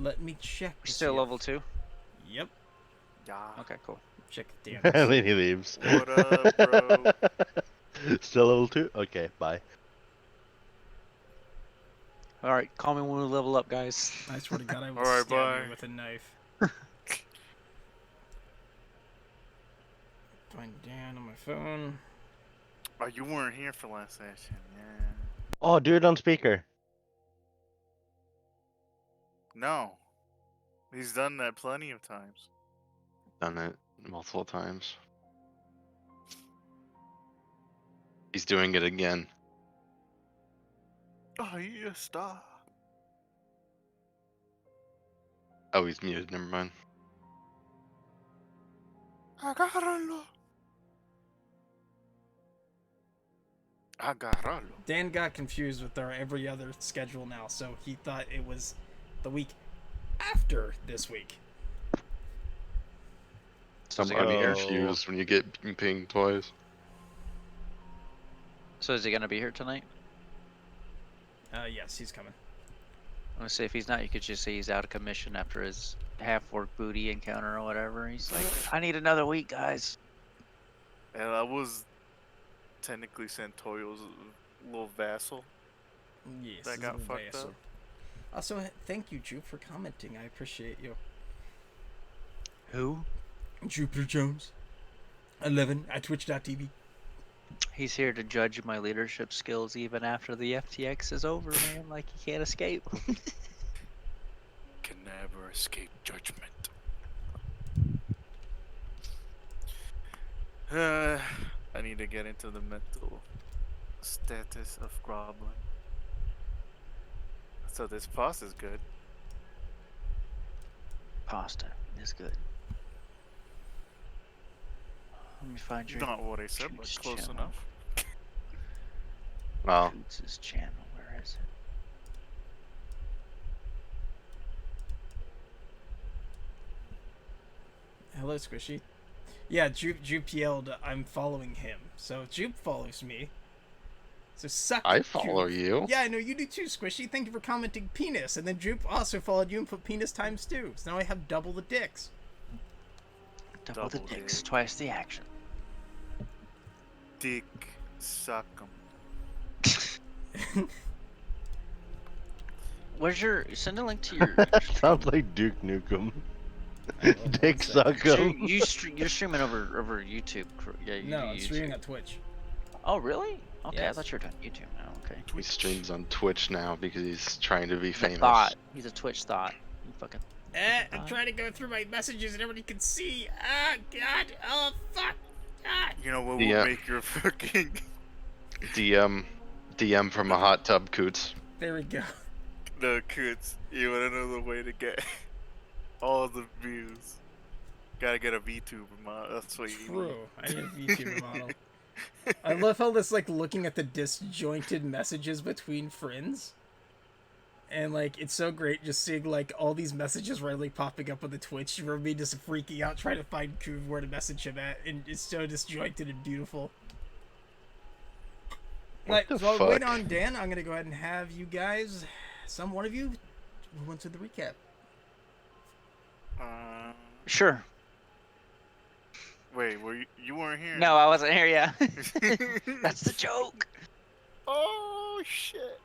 Let me check. Still level 2? Yep. Yeah. Okay, cool. Check the And damage. then he leaves. What up, bro? Still level 2? Okay, bye. Alright, call me when we level up, guys. I swear to God, I will Alright, stab bye. you with a knife. Find Dan on my phone. Oh, you weren't here for last session, yeah. Oh, do it on speaker. No. He's done that plenty of times. Done it multiple times. He's doing it again. Oh, you a star. Oh, he's muted. Never mind. Agárralo. Agárralo. Dan got confused with our every other schedule now, so he thought it was the week after this week. So is he gonna be here? Confused when you get pinged twice. So is he gonna be here tonight? Yes, he's coming. I'm gonna say if he's not, you could just say he's out of commission after his half-work booty encounter or whatever. He's like, I need another week, guys. And I was technically Santoyo's little vassal. Yes, That his got little fucked vassal. up. Also, thank you, Jupe, for commenting. I appreciate you. Who? Jupiter Jones, 11 at twitch.tv. He's here to judge my leadership skills even after the FTX is over, man. Like, he can't escape. Can never escape judgment. I need to get into the mental status of Groblin. So this pasta is good. Pasta is good. Let me find your Not what I said, but Juice close channel. enough. Well, Boots' channel. Where is it? Hello, Squishy. Yeah, Jupe yelled, I'm following him. So Jupe follows me. So suck I it, follow Jupe. you. Yeah, I know you do too, Squishy. Thank you for commenting penis. And then Jupe also followed you and put penis times 2. So now I have double the dicks. Double the Double dicks, dick. twice the action. Dick suck 'em. Where's your? Send a link to your. Sounds like Duke Nukem. Hold on Dick one second. suck 'em. You're streaming over YouTube. Yeah, you No, do I'm YouTube. streaming on Twitch. Oh really? Okay, I Yes. thought you were doing YouTube now. Okay. He streams on Twitch now because he's trying to be He's a famous. thought. He's a Twitch thought. You fucking. I'm trying to go through my messages and everybody can see. Ah, God. Oh, fuck. God. You know what Yeah. will make your fucking DM from a hot tub, Coots. There we go. the kids? You wanna know the way to get all the views? Gotta get a VTuber mod. That's what you True. I need a VTuber model. I love how this, like, looking at the disjointed messages between friends. And, like, it's so great just seeing, like, all these messages randomly popping up on the Twitch for me just freaking out trying to find where to message him at. And it's so disjointed and beautiful. What Right, the so I'll wait fuck? on Dan. I'm gonna go ahead and have you guys, one of you, who wants to the recap. Sure. Wait, you weren't here? No, I wasn't here yet. That's the joke. Oh shit.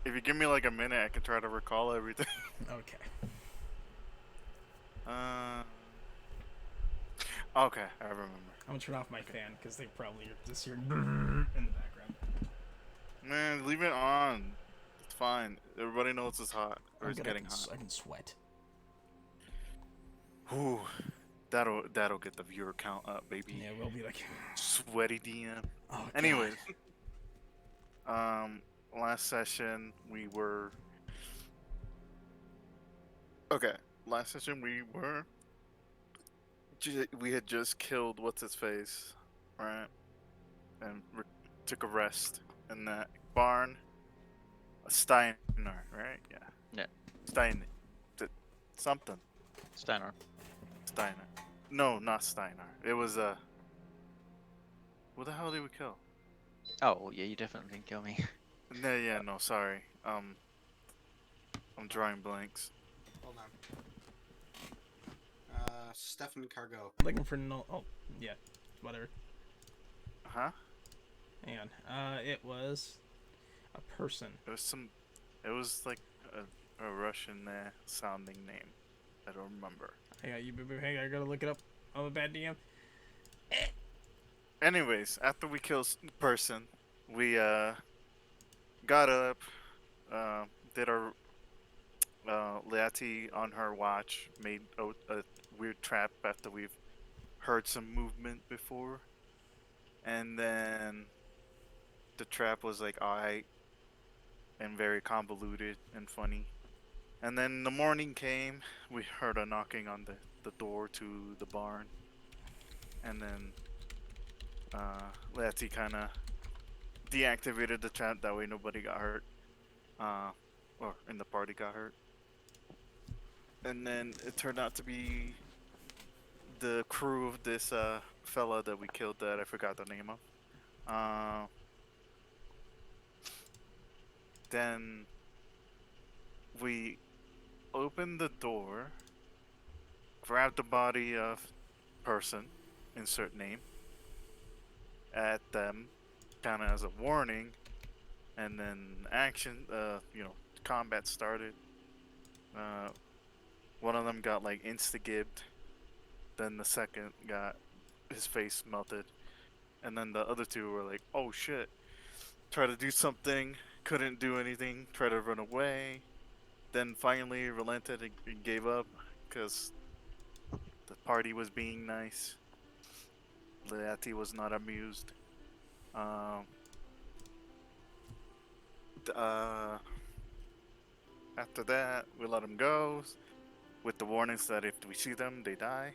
If you give me like a minute, I can try to recall everything. Okay. Okay, I remember. I'm gonna turn off my fan because they probably are just hearing in the background. Man, leave it on. It's fine. Everybody knows it's hot. Or it's getting hot. I can sweat. Ooh, that'll get the viewer count up, baby. Yeah, we'll be like, Sweaty DM. oh, God. Anyways, last session we were. Okay, last session we had just killed what's his face, right? And took a rest in that barn. A Steiner, right? Yeah. Yeah. Steiner. Something. Steiner. Steiner. No, not Steiner. It was what the hell did we kill? Oh, yeah, you definitely didn't kill me. No, yeah, no, sorry. I'm drawing blanks. Hold on. Stefan Cargo. Looking for no. Oh, yeah. Whatever. Huh? Hang on. It was a person. It was some. It was like a Russian sounding name. I don't remember. Hang on, hang on, I gotta look it up. I'm a bad DM. Anyways, after we killed person, we got up, did our Leati on her watch, made a weird trap after we've heard some movement before, and then the trap was like alright and very convoluted and funny. And then the morning came, we heard a knocking on the door to the barn, and then Leati kind of deactivated the trap, that way nobody got hurt, or in the party got hurt. And then it turned out to be the crew of this fella that we killed that I forgot the name of. Then we opened the door, grabbed the body of person, insert name, at them, kind of as a warning, and then action, combat started. One of them got like insta-gibbed, then the second got his face melted, and then the other two were like, oh shit, try to do something, couldn't do anything, tried to run away, then finally relented and gave up because the party was being nice. Leati was not amused. After that, we let them go with the warnings that if we see them, they die.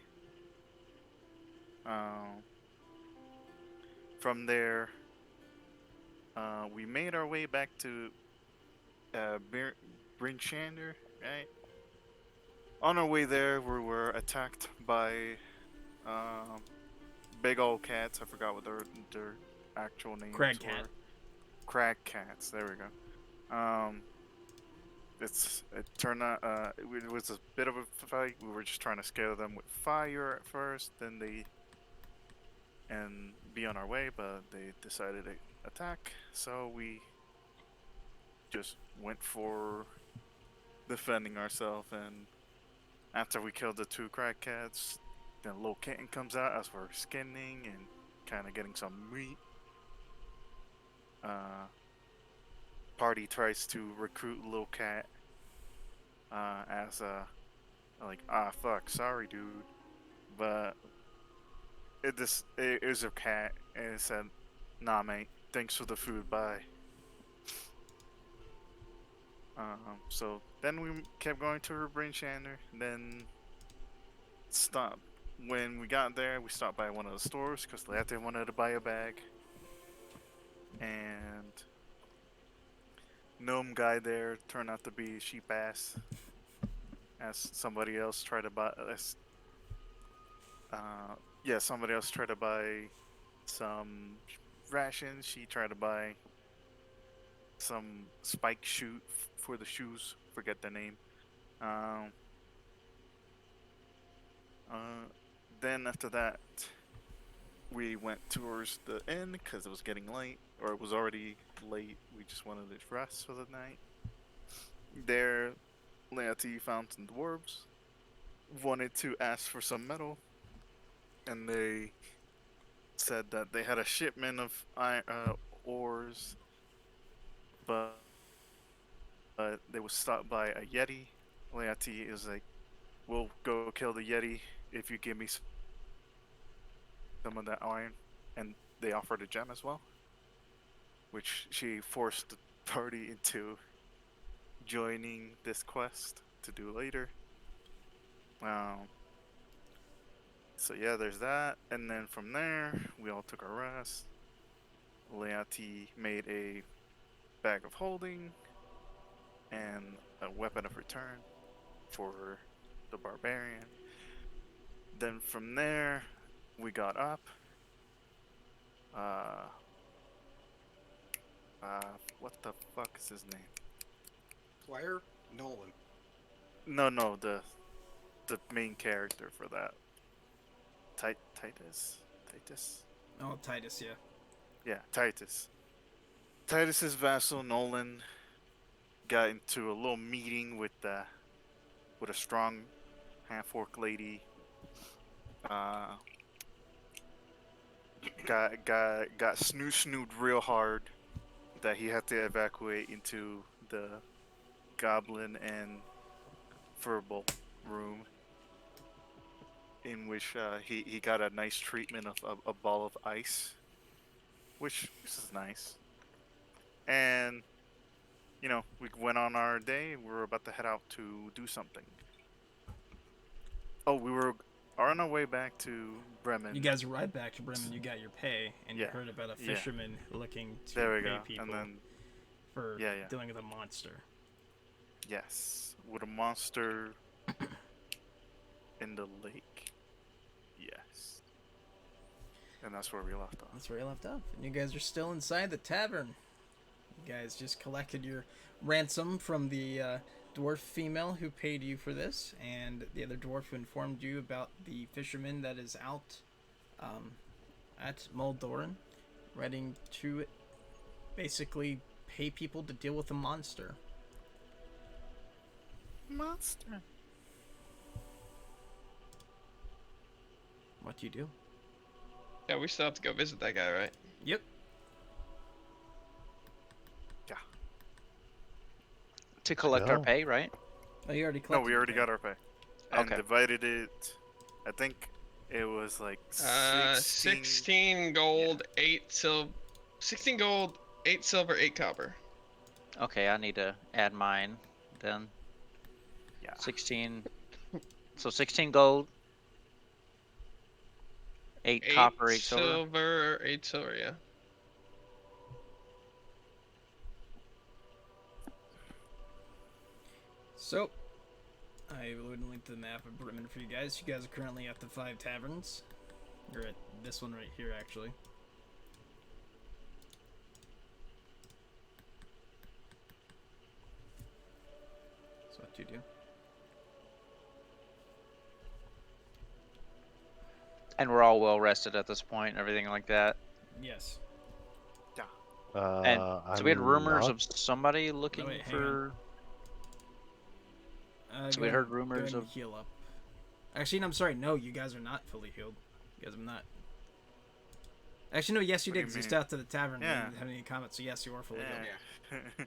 From there, we made our way back to Brinshander, right? On our way there, we were attacked by big old cats. I forgot what their actual names Crag were. cat. Crag cats. There we go. It turned out it was a bit of a fight. We were just trying to scare them with fire at first, then and be on our way, but they decided to attack, so we just went for defending ourselves. And after we killed the two crag cats, the little kitten comes out as we're skinning and kind of getting some meat. Party tries to recruit Lil Cat as fuck, sorry dude, but it was a cat, and it said, nah mate, thanks for the food, bye. So then we kept going to her brain shander, then stopped. When we got there, we stopped by one of the stores because Leate wanted to buy a bag, and gnome guy there turned out to be sheep ass, as somebody else tried to buy somebody else tried to buy some rations. She tried to buy some spike shoe for the shoes, forget the name. Then after that, we went towards the inn because it was getting late, or it was already late. We just wanted to rest for the night. There, Leati found some dwarves, wanted to ask for some metal, and they said that they had a shipment of ores, but they was stopped by a yeti. Leati is like, we'll go kill the yeti if you give me some of that iron, and they offered a gem as well, which she forced the party into joining this quest to do later. So yeah, there's that, and then from there we all took a rest. Leati made a bag of holding and a weapon of return for the barbarian. Then from there we got up. What the fuck is his name? Dwyer? Nolan. No, the main character for that. Titus. Oh, Titus, yeah. Yeah, Titus. Titus's vassal Nolan got into a little meeting with a strong half-orc lady. Uh, got snood real hard that he had to evacuate into the goblin and furball room, in which he got a nice treatment of a ball of ice, which is nice. And we went on our day. We were about to head out to do something. Oh, we were on our way back to Bremen. You guys arrived back to Bremen, you got your pay, and you Yeah, heard about a yeah. fisherman looking to There we pay go. people And then for yeah. dealing with a monster. Yes, with a monster in the lake. Yes. And that's where we left off. That's where you left off. And you guys are still inside the tavern. You guys just collected your ransom from the dwarf female who paid you for this, and the other dwarf who informed you about the fisherman that is out at Moldoran, ready to basically pay people to deal with a monster. Monster. What do you do? Yeah, we still have to go visit that guy, right? Yep. To collect our Yeah. pay, right? Oh, you already No, collected we your already pay. got our pay. And Okay. divided it. I think it was like 16 gold, 8 silver, 16 gold, 8 silver, 8 copper. Okay, I need to add mine then. Yeah. 16. So 16 gold, 8 8 copper, 8 silver. silver, 8 silver, yeah. So, I will link to the map of Bremen for you guys. You guys are currently at the 5 taverns. You're at this one right here, actually. So what do you do? And we're all well rested at this point, and everything like that. Yes. And so we had I'm rumors not. of somebody looking wait, hang for. So Go we ahead- heard go rumors ahead and of. heal up. Actually, no, I'm sorry. No, you guys are not fully healed. You guys are not. Actually, no. Yes, you What do did. you 'Cause you mean? stepped out to the tavern. Yeah. And didn't have any comments. So yes, you are fully healed. Yeah. Can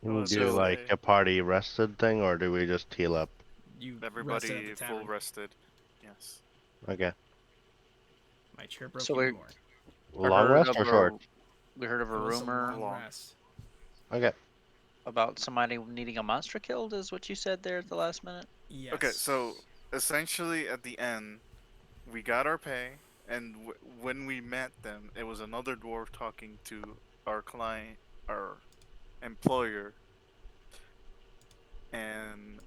we Well, do so- like a party rested thing, or do we just heal up? You rested at Everybody the full tavern. rested. Yes. Okay. My chair broke So even we're- more. I Long heard rest of or a- short? We heard of a It was rumor long rest. Okay. about somebody needing a monster killed, is what you said there at the last minute. Yes. Okay, so essentially at the end, we got our pay, and when we met them, it was another dwarf talking to our client, our employer, and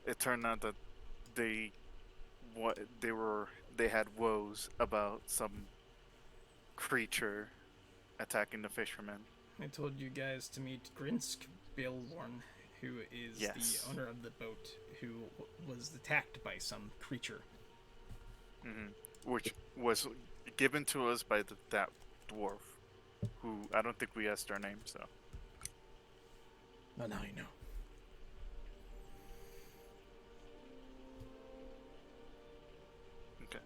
it turned out that they had woes about some creature attacking the fishermen. I told you guys to meet Grinsk Billborn, who is Yes. the owner of the boat who was attacked by some creature. Which was given to us by that dwarf, who I don't think we asked our name, so. Oh, now you know. Okay.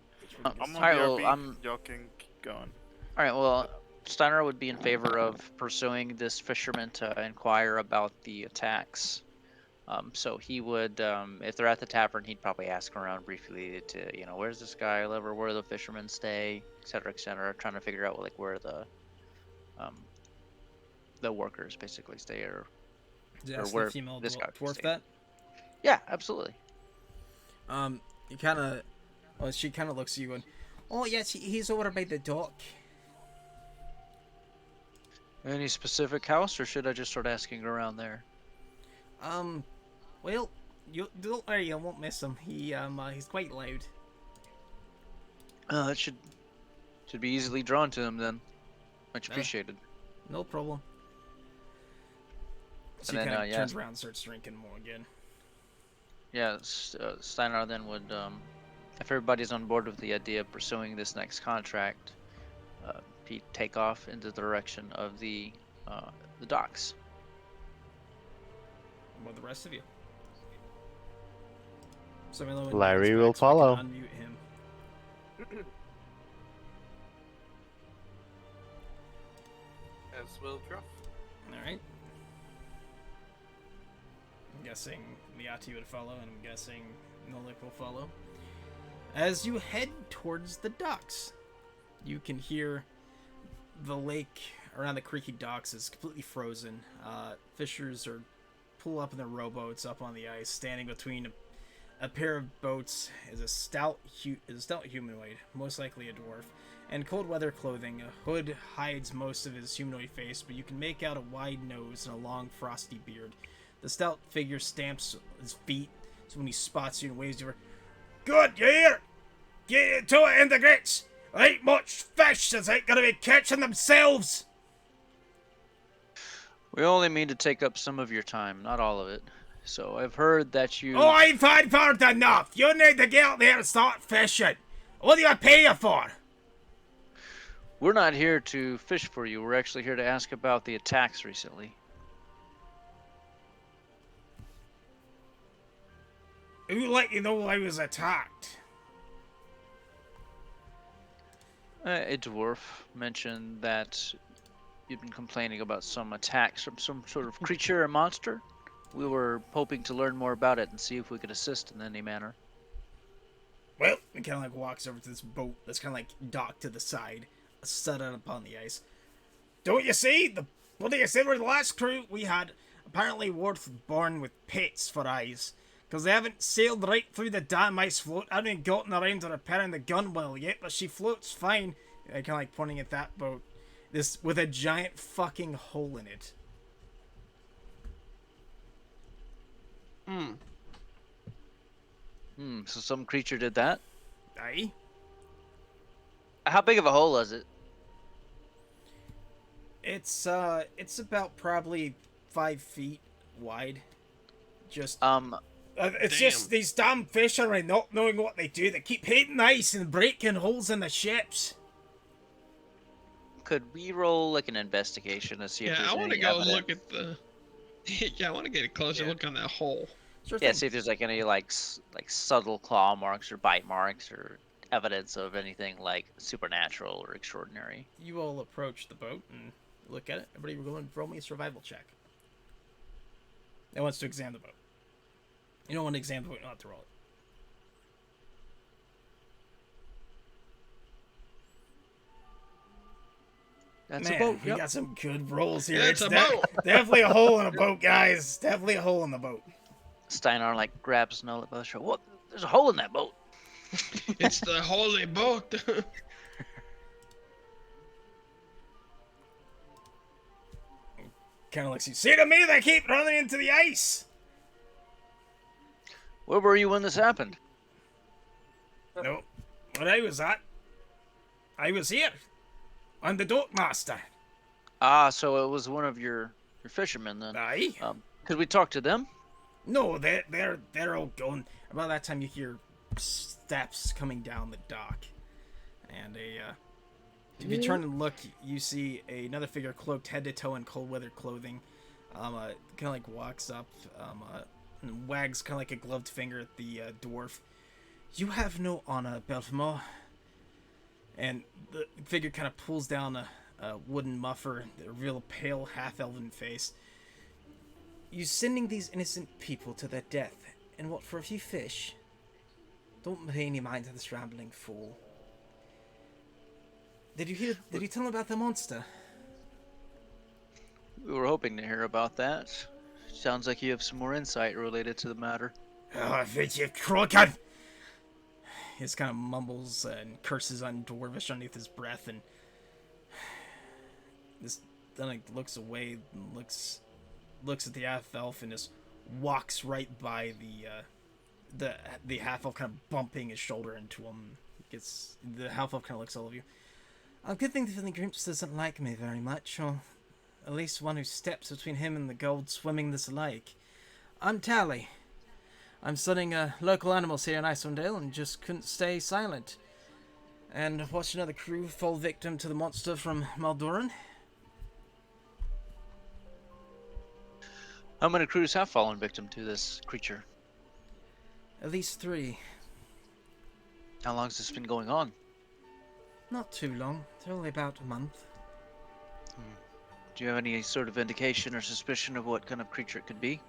Uh, I'm on Alright, well, BRB. Y'all can keep going. All right. Well, Steiner would be in favor of pursuing this fisherman to inquire about the attacks. So he would, if they're at the tavern, he'd probably ask around briefly to, where's this guy live, or where the fishermen stay, et cetera, trying to figure out like where the workers basically stay, or Did you Or ask where the female this guy dwarf stayed. that? yeah, absolutely. You kind of... Well, she kind of looks at you and... Oh, yes, he's over by the dock. Any specific house, or should I just start asking around there? Well, you don't worry, you won't miss him. He's quite loud. That should be easily drawn to him then. Much Yeah. appreciated. No problem. So And he then, kind of yeah, turns around and starts drinking more again. yeah, Steinar then would, if everybody's on board with the idea of pursuing this next contract, he'd take off into the direction of the docks. What the rest of you? So let me Larry back will so I can follow. unmute him. As will Druff. All right. I'm guessing Miati would follow, and I'm guessing Nolik will follow. As you head towards the docks, you can hear the lake around the creaky docks is completely frozen. Fishers are pull up in their rowboats up on the ice. Standing between a pair of boats is a stout humanoid, most likely a dwarf, and cold weather clothing. A hood hides most of his humanoid face, but you can make out a wide nose and a long frosty beard. The stout figure stamps his feet, so when he spots you and waves you over, "Good, you here? Get to it in the grits! Ain't much fish as ain't gonna be catching themselves!" We only mean to take up some of your time, not all of it. So I've heard that you. Oh, I've had heard enough! You need to get out there and start fishing! What do I pay you for? We're not here to fish for you. We're actually here to ask about the attacks recently. Who let you know I was attacked? A dwarf mentioned that you'd been complaining about some attacks from some sort of creature or monster. We were hoping to learn more about it and see if we could assist in any manner. Well, he kind of like walks over to this boat that's kind of like docked to the side, set up on the ice. Don't you see? What do you say? We're the last crew we had. Apparently, Worth born with pits for eyes. Because they haven't sailed right through the damn ice float. I haven't gotten around to repairing the gunwale yet, but she floats fine. Kind of like pointing at that boat. This with a giant fucking hole in it. So some creature did that? Aye? How big of a hole is it? It's about probably 5 feet wide. Just it's just Damn. these damn fishermen not knowing what they do. They keep hitting ice and breaking holes in the ships. Could we roll like an investigation to see if Yeah, there's I want to any go evidence? look at the. Yeah, I want to get a closer look on that hole. Sure Yeah, thing. see if there's like any like subtle claw marks or bite marks or evidence of anything like supernatural or extraordinary. You all approach the boat and look at it. Everybody, we're going to roll me a survival check. That wants to examine the boat. You don't want to examine the boat, you don't have to roll it. That's Man, a boat. we Yep. got some good rolls here. Yeah, it's a boat. Definitely a hole in a boat, guys. Definitely a hole in the boat. Steinar like grabs Nola by the shoulder. What? There's a hole in that boat. It's the holy boat. Kind of looks you. See to me, they keep running into the ice. Where were you when this happened? No, what I was at, I was here. I'm the dock master. Ah, so it was one of your fishermen then. Aye. Could we talk to them? No, they're all gone. About that time, you hear steps coming down the dock, and if you turn and look, you see another figure cloaked head to toe in cold weather clothing. Kind of like walks up, and wags kind of like a gloved finger at the dwarf. You have no honor, Belfamore. And the figure kind of pulls down a wooden muffler, a real pale half-elven face. You sending these innocent people to their death, and what for a few fish? Don't pay any mind to this rambling fool. Did you tell him about the monster? We were hoping to hear about that. Sounds like you have some more insight related to the matter. Oh, I bet you crooked! He just kind of mumbles and curses on Dwarvish underneath his breath, and this then like looks away and looks at the half elf and just walks right by the half elf, kind of bumping his shoulder into him. Gets the half elf kind of looks at all of you. A good thing the Grimps doesn't like me very much, or at least one who steps between him and the gold swimming this lake. I'm Tally. I'm studying local animals here in Icewandale and just couldn't stay silent. And watched another crew fall victim to the monster from Maldoran. How many crews have fallen victim to this creature? At least 3. How long has this been going on? Not too long. It's only about a month. Do you have any sort of indication or suspicion of what kind of creature it could be?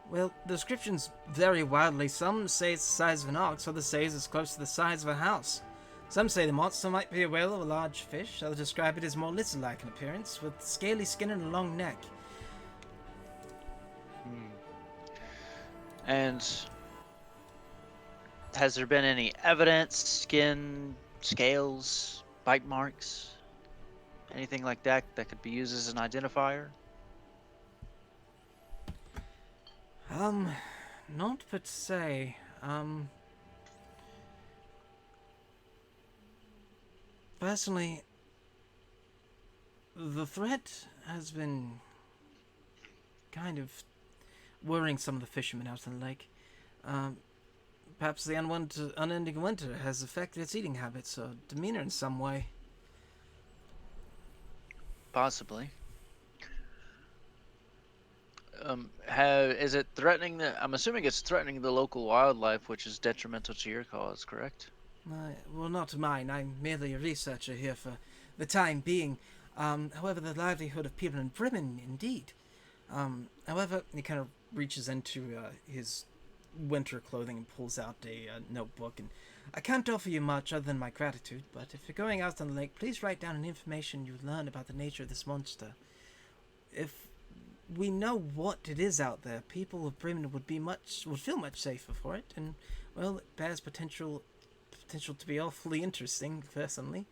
Well, the descriptions vary wildly. Some say it's the size of an ox, others say it's close to the size of a house. Some say the monster might be a whale or a large fish. Others describe it as more lizard-like in appearance, with scaly skin and a long neck. And has there been any evidence, skin, scales, bite marks, anything like that that could be used as an identifier? Not per se. Personally, the threat has been kind of worrying some of the fishermen out in the lake. Perhaps the unending winter has affected its eating habits or demeanor in some way. Possibly. Is it threatening I'm assuming it's threatening the local wildlife, which is detrimental to your cause, correct? Well, not mine. I'm merely a researcher here for the time being. However, the livelihood of people in Bremen, indeed. However, he kind of reaches into his winter clothing and pulls out a notebook. And I can't offer you much other than my gratitude, but if you're going out on the lake, please write down any information you learn about the nature of this monster. If we know what it is out there, people of Bremen would feel much safer for it, and well, it bears potential to be awfully interesting. Personally,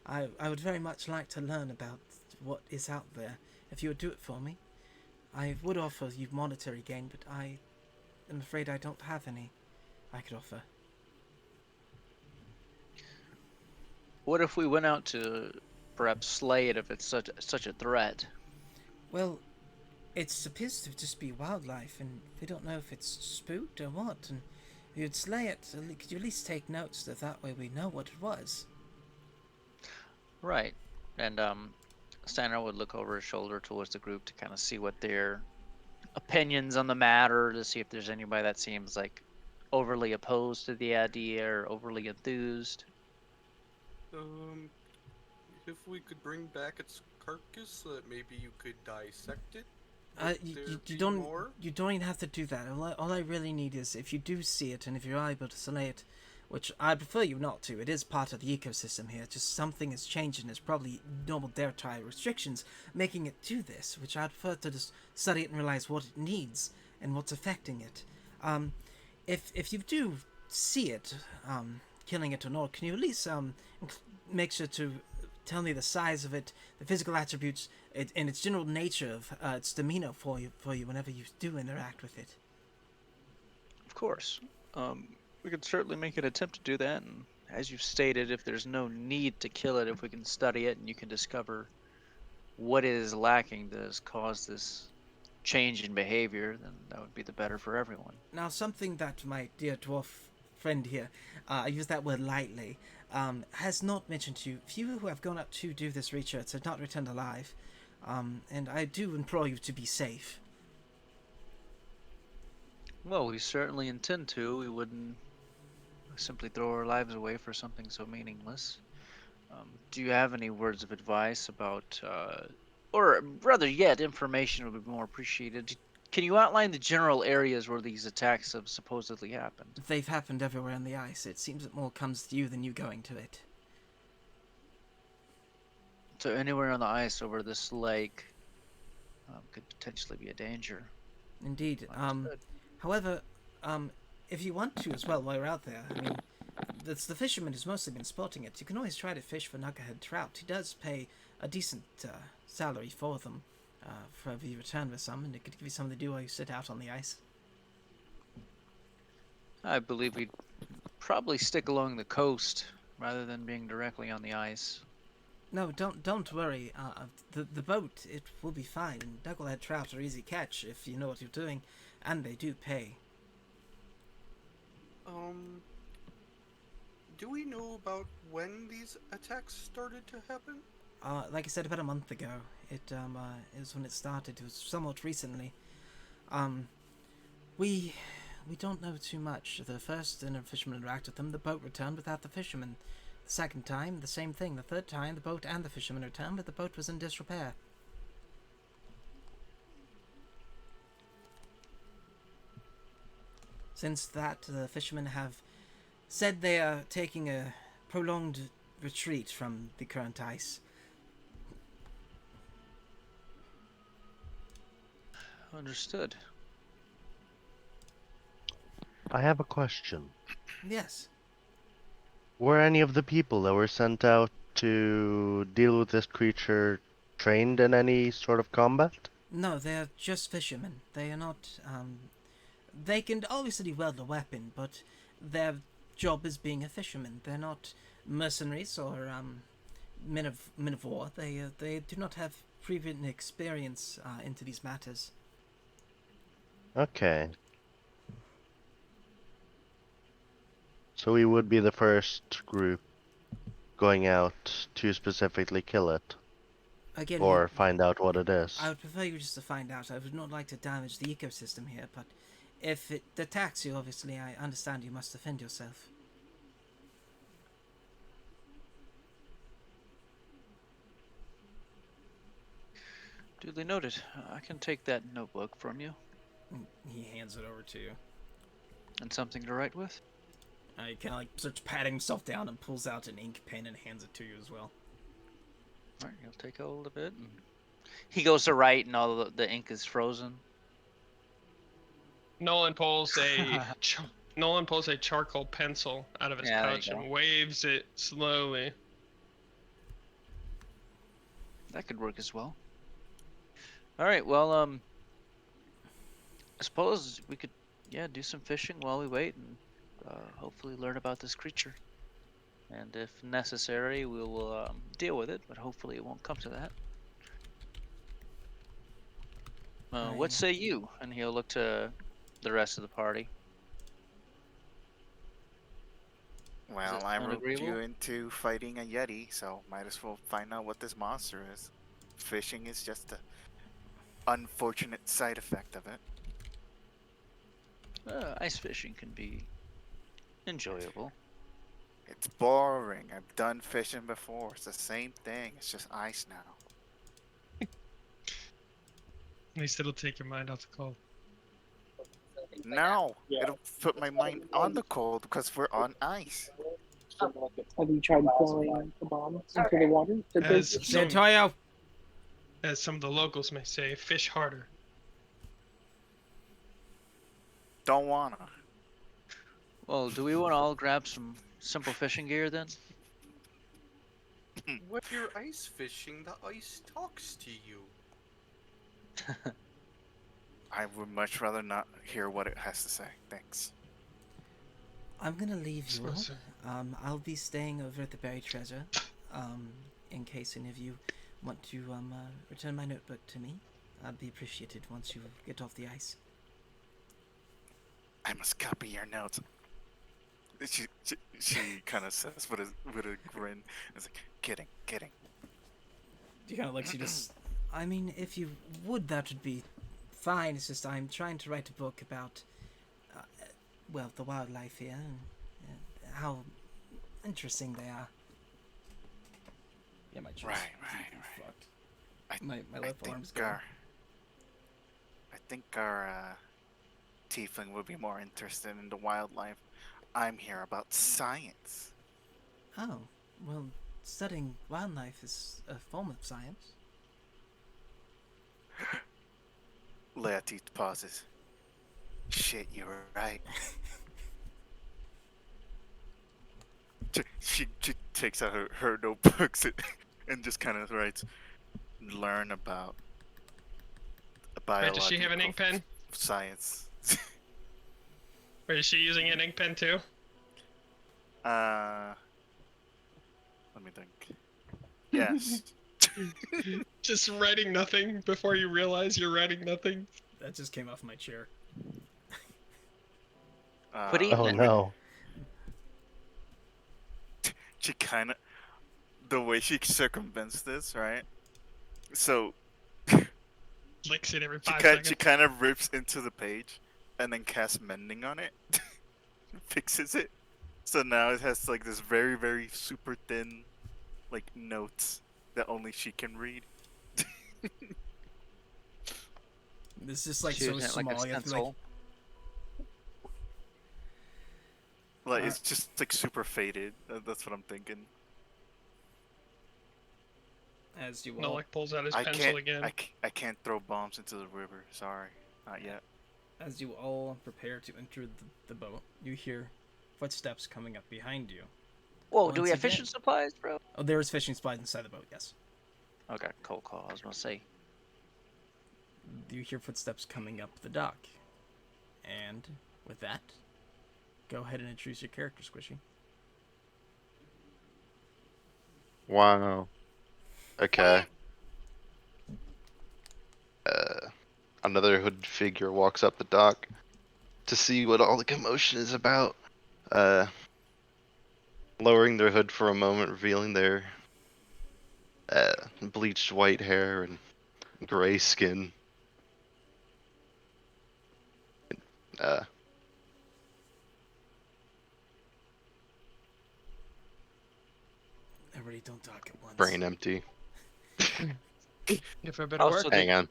I would very much like to learn about what is out there. If you would do it for me, I would offer you monetary gain, but I am afraid I don't have any I could offer. What if we went out to perhaps slay it if it's such a threat? Well, it appears to just be wildlife, and we don't know if it's spooked or what. And if you'd slay it, could you at least take notes so that way we know what it was? Right. And Steiner would look over his shoulder towards the group to kind of see what their opinions on the matter, to see if there's anybody that seems like overly opposed to the idea or overly enthused. If we could bring back its carcass, maybe you could dissect it. You don't even have to do that. All I really need is if you do see it and if you're able to slay it, which I prefer you not to. It is part of the ecosystem here. Just something has changed and there's probably normal dietary restrictions making it do this, which I'd prefer to just study it and realize what it needs and what's affecting it. If you do see it, killing it or not, can you at least make sure to tell me the size of it, the physical attributes, and its general nature of its demeanor for you whenever you do interact with it? Of course. We could certainly make an attempt to do that, and as you've stated, if there's no need to kill it, if we can study it and you can discover what it is lacking that has caused this change in behavior, then that would be the better for everyone. Now, something that my dear dwarf friend here, I use that word lightly, has not mentioned to you. Few who have gone out to do this research have not returned alive, and I do implore you to be safe. Well, we certainly intend to. We wouldn't simply throw our lives away for something so meaningless. Do you have any words of advice about, or rather yet, information would be more appreciated? Can you outline the general areas where these attacks have supposedly happened? They've happened everywhere on the ice. It seems it more comes to you than you going to it. So anywhere on the ice over this lake could potentially be a danger. Indeed. Understood. However, if you want to as well while you're out there, I mean, it's the fisherman who's mostly been spotting it. You can always try to fish for nuggerhead trout. He does pay a decent salary for them, for if you return with some, and it could give you something to do while you sit out on the ice. I believe we'd probably stick along the coast rather than being directly on the ice. No, don't worry. The boat, it will be fine. Knucklehead trout are easy catch if you know what you're doing, and they do pay. Do we know about when these attacks started to happen? Like I said, about a month ago. It is when it started. It was somewhat recently. We don't know too much. The first fisherman interacted with them. The boat returned without the fisherman. The second time, the same thing. The third time, the boat and the fisherman returned, but the boat was in disrepair. Since that, the fishermen have said they are taking a prolonged retreat from the current ice. Understood. I have a question. Yes. Were any of the people that were sent out to deal with this creature trained in any sort of combat? No, they're just fishermen. They are not, they can obviously wield a weapon, but their job is being a fisherman. They're not mercenaries or, men of war. They do not have previous experience, into these matters. Okay. So we would be the first group going out to specifically kill it, Again, or find out what it is. I would prefer you just to find out. I would not like to damage the ecosystem here, but if it attacks you, obviously, I understand you must defend yourself. Duly noted. I can take that notebook from you. He hands it over to you. And something to write with? He kind of like starts patting himself down and pulls out an ink pen and hands it to you as well. Alright, he'll take hold of it. And he goes to write, and all the ink is frozen. Nolan pulls a charcoal pencil out of his Yeah, there you pouch go. and waves it slowly. That could work as well. Alright, well, I suppose we could, do some fishing while we wait and hopefully learn about this creature. And if necessary, we will deal with it, but hopefully it won't come to that. What say you? And he'll look to the rest of the party. Well, it I sound roped agreeable? you into fighting a Yeti, so might as well find out what this monster is. Fishing is just a unfortunate side effect of it. Ice fishing can be enjoyable. It's boring. I've done fishing before. It's the same thing. It's just ice now. At least it'll take your mind off the cold. No, it'll put my mind on the cold because we're on ice. Have you tried throwing the bombs into the water? Santoyo! As some of the locals may say, fish harder. Don't wanna. Well, do we want to all grab some simple fishing gear then? When you're ice fishing, the ice talks to you. I would much rather not hear what it has to say. Thanks. I'm gonna leave you all. Suppose so. I'll be staying over at the Buried Treasure, in case any of you want to, return my notebook to me. I'd be appreciated once you get off the ice. I must copy your notes. She kind of says with a grin. It's like, kidding. You kind of like, she just... I mean, if you would, that would be fine. It's just I'm trying to write a book about, well, the wildlife here and how interesting they are. Yeah, my cheeks Right. fucked. My left arm's gone. I think our tiefling would be more interested in the wildlife. I'm here about science. Oh, well, studying wildlife is a form of science. Laertes pauses. Shit, you were right. She takes out her notebooks and just kind of writes, learn about Wait, does she have an ink pen? science. Or is she using an ink pen too? Let me think. Yes. Just writing nothing before you realize you're writing nothing. That just came off my chair. Quit eating Oh it. no. She kind of the way she circumvents this, right? So Licks it every she 5 kind seconds. she kind of rips into the page and then casts mending on it, fixes it. So now it has like this very very super thin like notes that only she can read. This is like She's so using it like a small. You have to be like, stencil. Like Uh, it's just like super faded. That's what I'm thinking. as you No, all, like pulls out his I pencil can't. again. I can't throw bombs into the river. Sorry, not yet. as you all prepare to enter the boat, you hear footsteps coming up behind you. Whoa, do Once we have again. fishing supplies, bro? Oh, there is fishing supplies inside the boat. Yes. Okay, cold call. I was gonna say. You hear footsteps coming up the dock, and with that, go ahead and introduce your character, Squishy. Wow. Okay. Another hooded figure walks up the dock to see what all the commotion is about. Lowering their hood for a moment, revealing their bleached white hair and gray skin. Uh, Everybody, don't talk at once. brain empty. If I better Oh, work. so Hang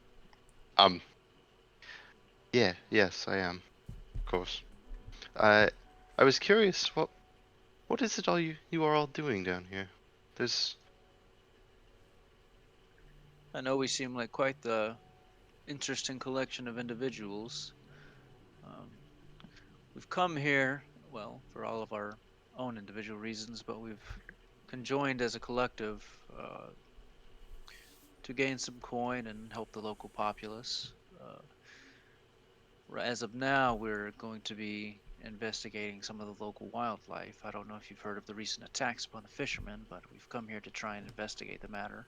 on. Yeah, yes, I am. Of course. I was curious, what is it all you are all doing down here? There's I know we seem like quite the interesting collection of individuals. Um, we've come here, well, for all of our own individual reasons, but we've conjoined as a collective to gain some coin and help the local populace. As of now, we're going to be investigating some of the local wildlife. I don't know if you've heard of the recent attacks upon the fishermen, but we've come here to try and investigate the matter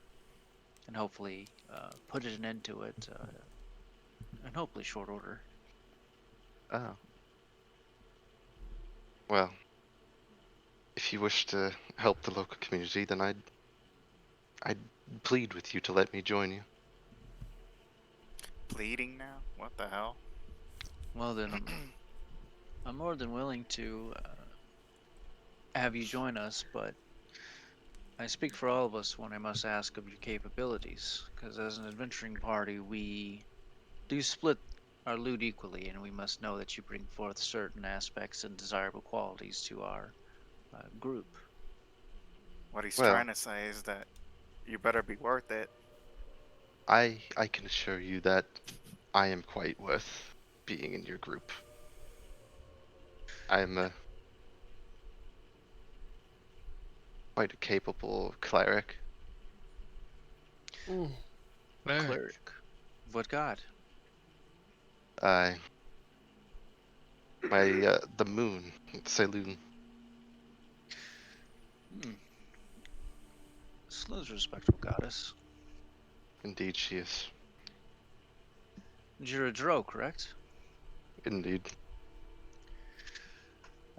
and hopefully put an end to it in hopefully short order. oh. Well, if you wish to help the local community, then I'd plead with you to let me join you. Bleeding now? What the hell? Well, then I'm more than willing to have you join us, but I speak for all of us when I must ask of your capabilities, because as an adventuring party, we do split our loot equally, and we must know that you bring forth certain aspects and desirable qualities to our group. What he's Well, trying to say is that you better be worth it. I can assure you that I am quite worth being in your group. I'm quite a capable cleric. Ooh. A cleric. Of what god? I my the moon, Saloon. Hmm. Saloon's a respectable goddess. Indeed, she is. You're a drow, correct? Indeed.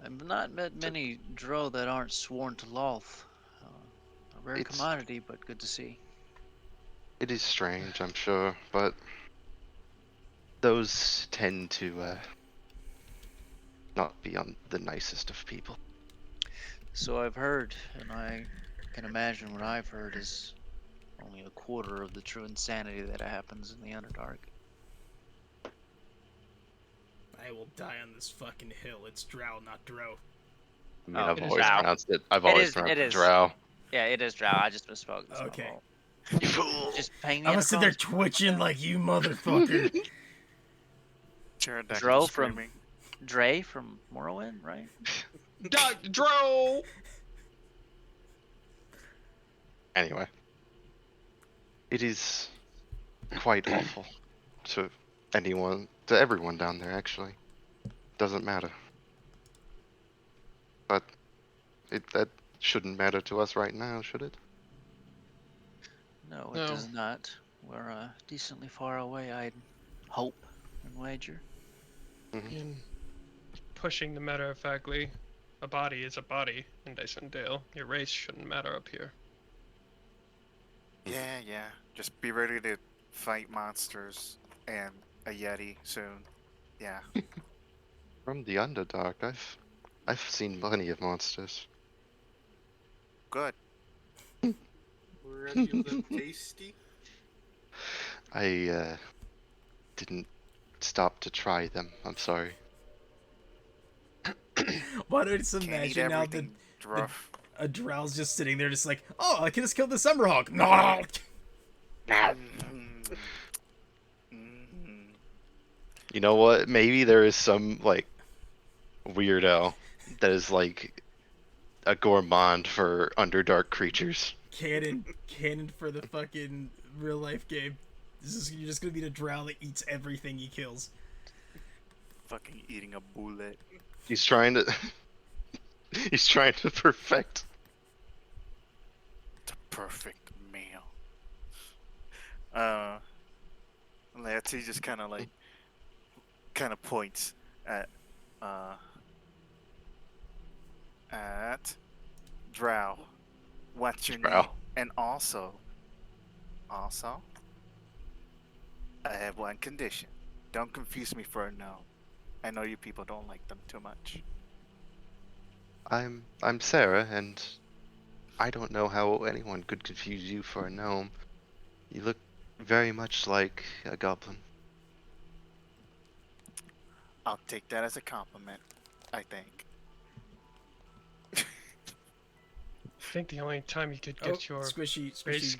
I've not met many drow that aren't sworn to Lolth. A rare It's commodity, but good to see. it is strange, I'm sure, but those tend to not be on the nicest of people. So I've heard, and I can imagine what I've heard is only a quarter of the true insanity that happens in the Underdark. I will die on this fucking hill. It's drow, not dro. I mean, Oh, I've it is always drow. pronounced it. I've It always is. pronounced It it is. drow. Yeah, it is drow. I just misspoke. It's my Okay. fault. You fool! Just paying me I'm in gonna a sit there cross. twitching like you motherfucker. Pterodactyl Dro from screaming. Dre from Morrowind, right? Dro! Anyway, it is quite awful to everyone down there. Actually, doesn't matter. But that shouldn't matter to us right now, should it? No, it No. does not. We're decently far away, I'd hope and wager. In pushing the matter-of-factly, a body is a body in Dyson Dale. Your race shouldn't matter up here. Yeah. Just be ready to fight monsters and a Yeti soon. Yeah. From the Underdark, I've seen plenty of monsters. Good. Were any of them tasty? I didn't stop to try them. I'm sorry. Why do I just Can't eat imagine now that everything, Druff. a Drow's just sitting there just like, oh, I can just kill the Summerhawk. No! Mhm. Mhm. You know what? Maybe there is some like weirdo that is like a gourmand for Underdark creatures. Canon for the fucking real life game. You're just gonna be a Drow that eats everything he kills. Fucking eating a bullet. He's trying to he's trying to perfect. The perfect meal. Latsy just kind of points uh at Drow. What's your Drow. name? And also, I have one condition. Don't confuse me for a gnome. I know you people don't like them too much. I'm Sarah, and I don't know how anyone could confuse you for a gnome. You look very much like a goblin. I'll take that as a compliment, I think. I think the only time you could Oh, get your Squishy race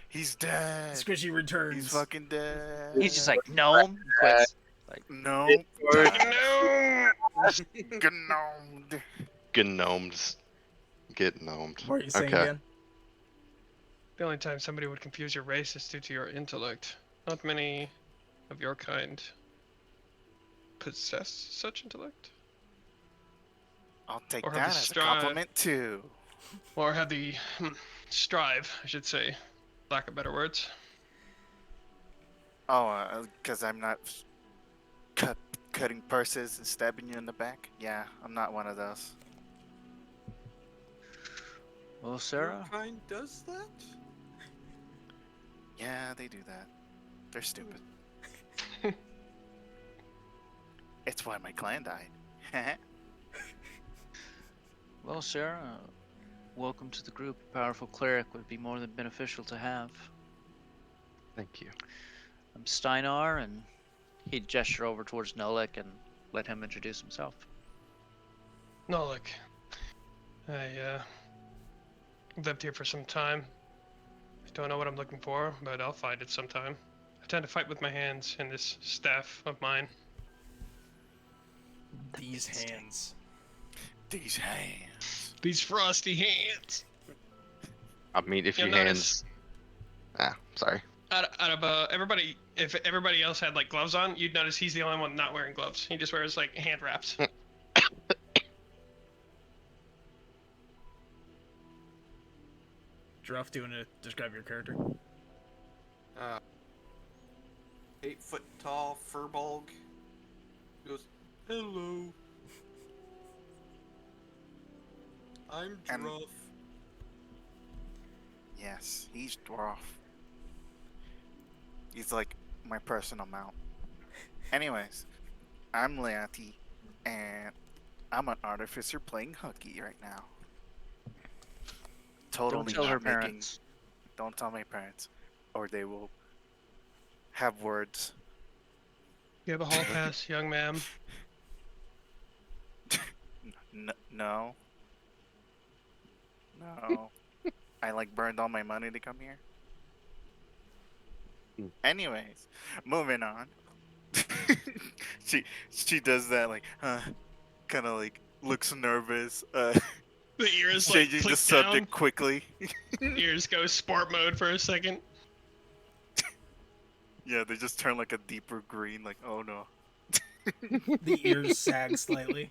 He's dead. Squishy returns. He's fucking dead. He's just like, gnome, and quits. Like, No. No! Gnomed. Gnomes. Get gnomed. What are you saying, Okay. Dan? The only time somebody would confuse your race is due to your intellect. Not many of your kind possess such intellect. I'll take Or have that the as a strive. compliment too. Or have the strive, I should say. Lack of better words. Oh, because I'm not cutting purses and stabbing you in the back? Yeah, I'm not one of those. well, Sarah, Your kind does that? Yeah, they do that. They're stupid. It's why my clan died. well, Sarah, welcome to the group. A powerful cleric would be more than beneficial to have. Thank you. I'm Steinar, and he'd gesture over towards Nolik and let him introduce himself. No, look. I lived here for some time. I don't know what I'm looking for, but I'll find it sometime. I tend to fight with my hands and this staff of mine. These hands. These hands. These frosty hands! I mean, if You'll your hands. Sorry. Out of everybody, if everybody else had like gloves on, you'd notice he's the only one not wearing gloves. He just wears like hand wraps. Druff, do you want to describe your character? 8 foot tall, furbolg. He goes, hello. I'm And- Druff. Yes, he's dwarf. He's like my personal mount. Anyways, I'm Leati, and I'm an artificer playing hooky right now. Totally Don't tell not her making. parents. Don't tell my parents, or they will have words. You have a hall pass, young ma'am. No. No. I like burned all my money to come here. Anyways, moving on. she does that like kind of like looks nervous. The ears like Changing the click subject quickly. down. Ears go sport mode for a second. Yeah, they just turn like a deeper green. Like, oh no, The ears sag slightly.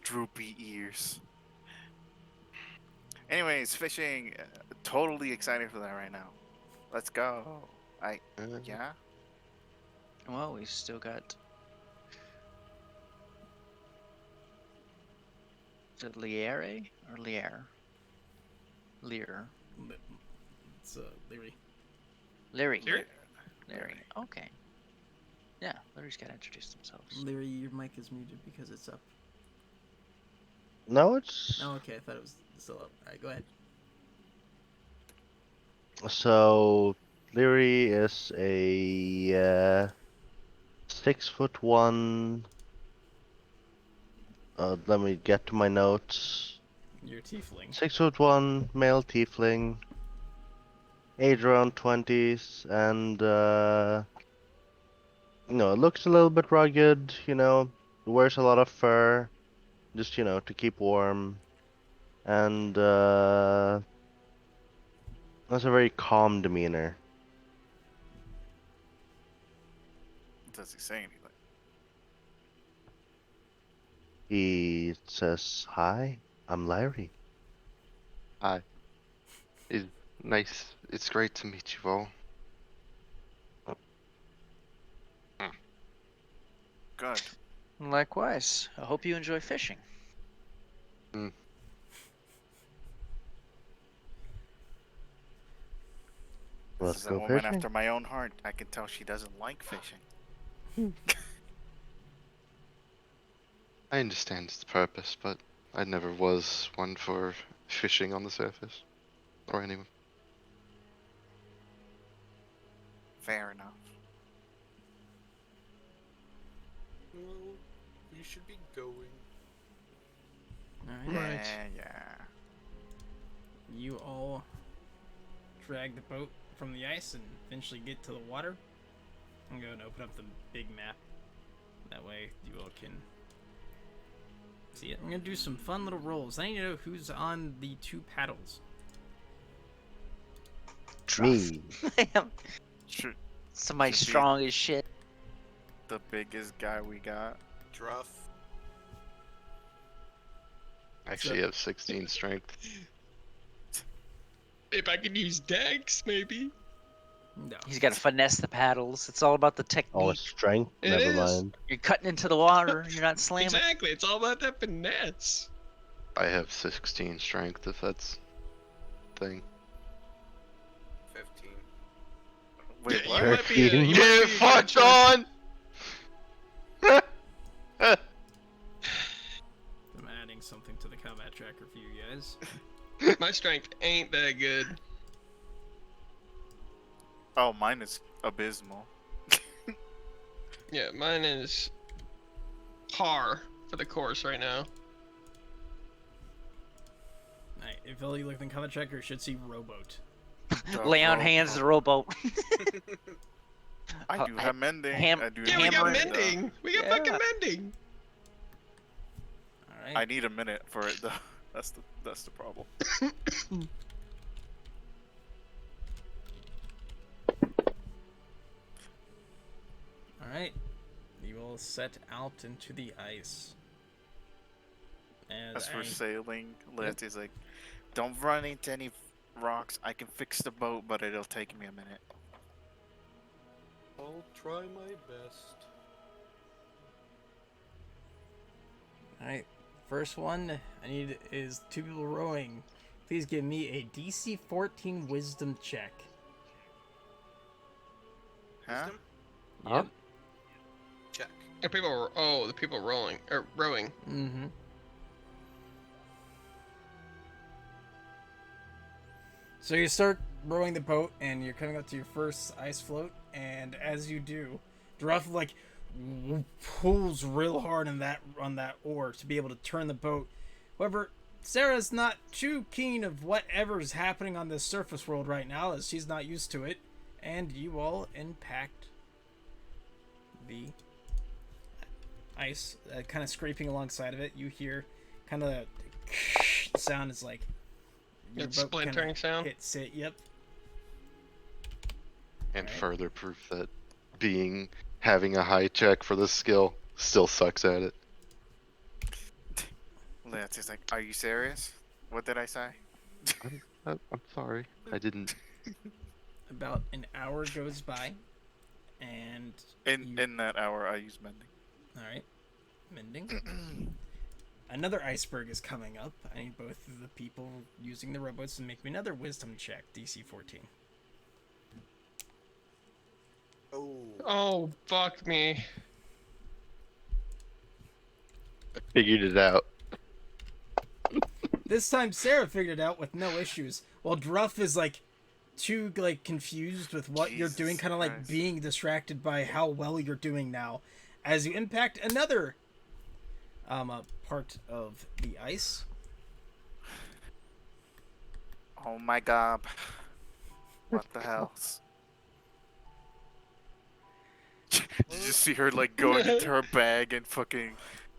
droopy ears. Anyways, fishing. Totally excited for that right now. Let's go. Yeah. Well, we still got. Is it Liere or Lier? Lear. It's Leary. Leary. Leary? Leary. Okay. Yeah, Leary's got to introduce themselves. Leary, your mic is muted because it's up. No, it's Oh, okay. I thought it was still up. All right, go ahead. so Leary is a 6'1". Let me get to my notes. Your tiefling. 6'1" male tiefling, age around 20s, and looks a little bit rugged. Wears a lot of fur, just to keep warm, and has a very calm demeanor. Does he say anything? He says, "Hi, I'm Larry." Hi. It's nice. It's great to meet you all. Good. Likewise. I hope you enjoy fishing. This Let's is a go woman fishing. after my own heart. I can tell she doesn't like fishing. I understand the purpose, but I never was one for fishing on the surface. Or anywhere. Fair enough. Well, we should be going. All right. Right. Yeah. You all drag the boat from the ice and eventually get to the water. I'm going to open up the big map. That way you all can see it. I'm going to do some fun little rolls. I need to know who's on the 2 paddles. Me. Should Somebody Should be- strong as shit. the biggest guy we got. Druff. I actually have 16 strength. If I could use Dex, maybe. No. He's got to finesse the paddles. It's all about the technique. Oh, it's strength. It Never is. mind. You're cutting into the water. You're not slamming. Exactly. It's all about that finesse. I have 16 strength if that's thing. 15. Wait, Yeah, what? you might be a, you might Get be a good fucked choice. on! I'm adding something to the combat tracker for you guys. My strength ain't that good. Oh, mine is abysmal. Yeah, mine is par for the course right now. Alright, if you look in the combat tracker, you should see rowboat. Lay on hands the rowboat. I do have mending. ham- I do Yeah, have we got Hammer it, mending. We got Yeah. fucking mending. Alright. I need a minute for it though. That's the problem. Alright. You all set out into the ice. And As for sailing, Letty's like, don't run into any rocks. I can fix the boat, but it'll take me a minute. I'll try my best. Alright. First one I need is 2 people rowing. Please give me a DC 14 wisdom check. Huh? Wisdom? Yep. Check. The people, the people rolling or rowing. Mm-hmm. So you start rowing the boat, and you're coming up to your first ice float, and as you do, Druff pulls real hard on that oar to be able to turn the boat. However, Sarah's not too keen of whatever's happening on this surface world right now, as she's not used to it, and you all impact the ice, kind of scraping alongside of it. You hear kind of the sound is like your It's boat kinda splintering sound. hits it. Yep. And Right. further proof that having a high check for this skill still sucks at it. Letty's like, are you serious? What did I say? I'm sorry. I didn't. About an hour goes by, and In that hour, I use mending. all right, mending. Another iceberg is coming up. I need both of the people using the rowboats to make me another wisdom check, DC 14. Oh. Oh, fuck me. Figured it out. This time Sarah figured it out with no issues, while Druff is like too like confused with what you're doing, Jesus kind of like Christ. being distracted by how well you're doing now, as you impact another part of the ice. Oh my god. What the hell? You just see her like going into her bag and fucking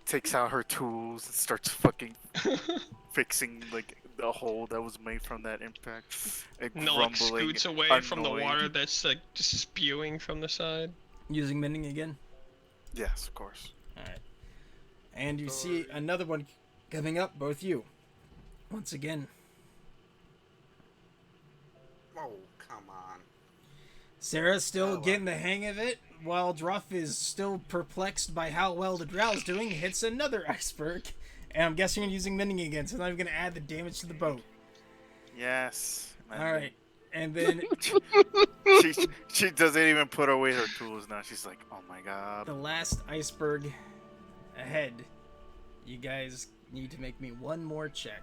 takes out her tools and starts fucking fixing like the hole that was made from that impact. And No, like grumbling, scoots away from the annoyed. water that's like just spewing from the side. Using mending again. Yes, of course. All right, and you see another one coming up. Both you, once again. Oh, come on. Sarah's still Oh, getting the hang of it, while Druff is still perplexed by how well the drow's doing. Hits another iceberg, and I'm guessing you're using mending again, so now I'm going to add the damage to the boat. Yes. All right, and then She doesn't even put away her tools now. She's like, oh my god. the last iceberg ahead. You guys need to make me one more check.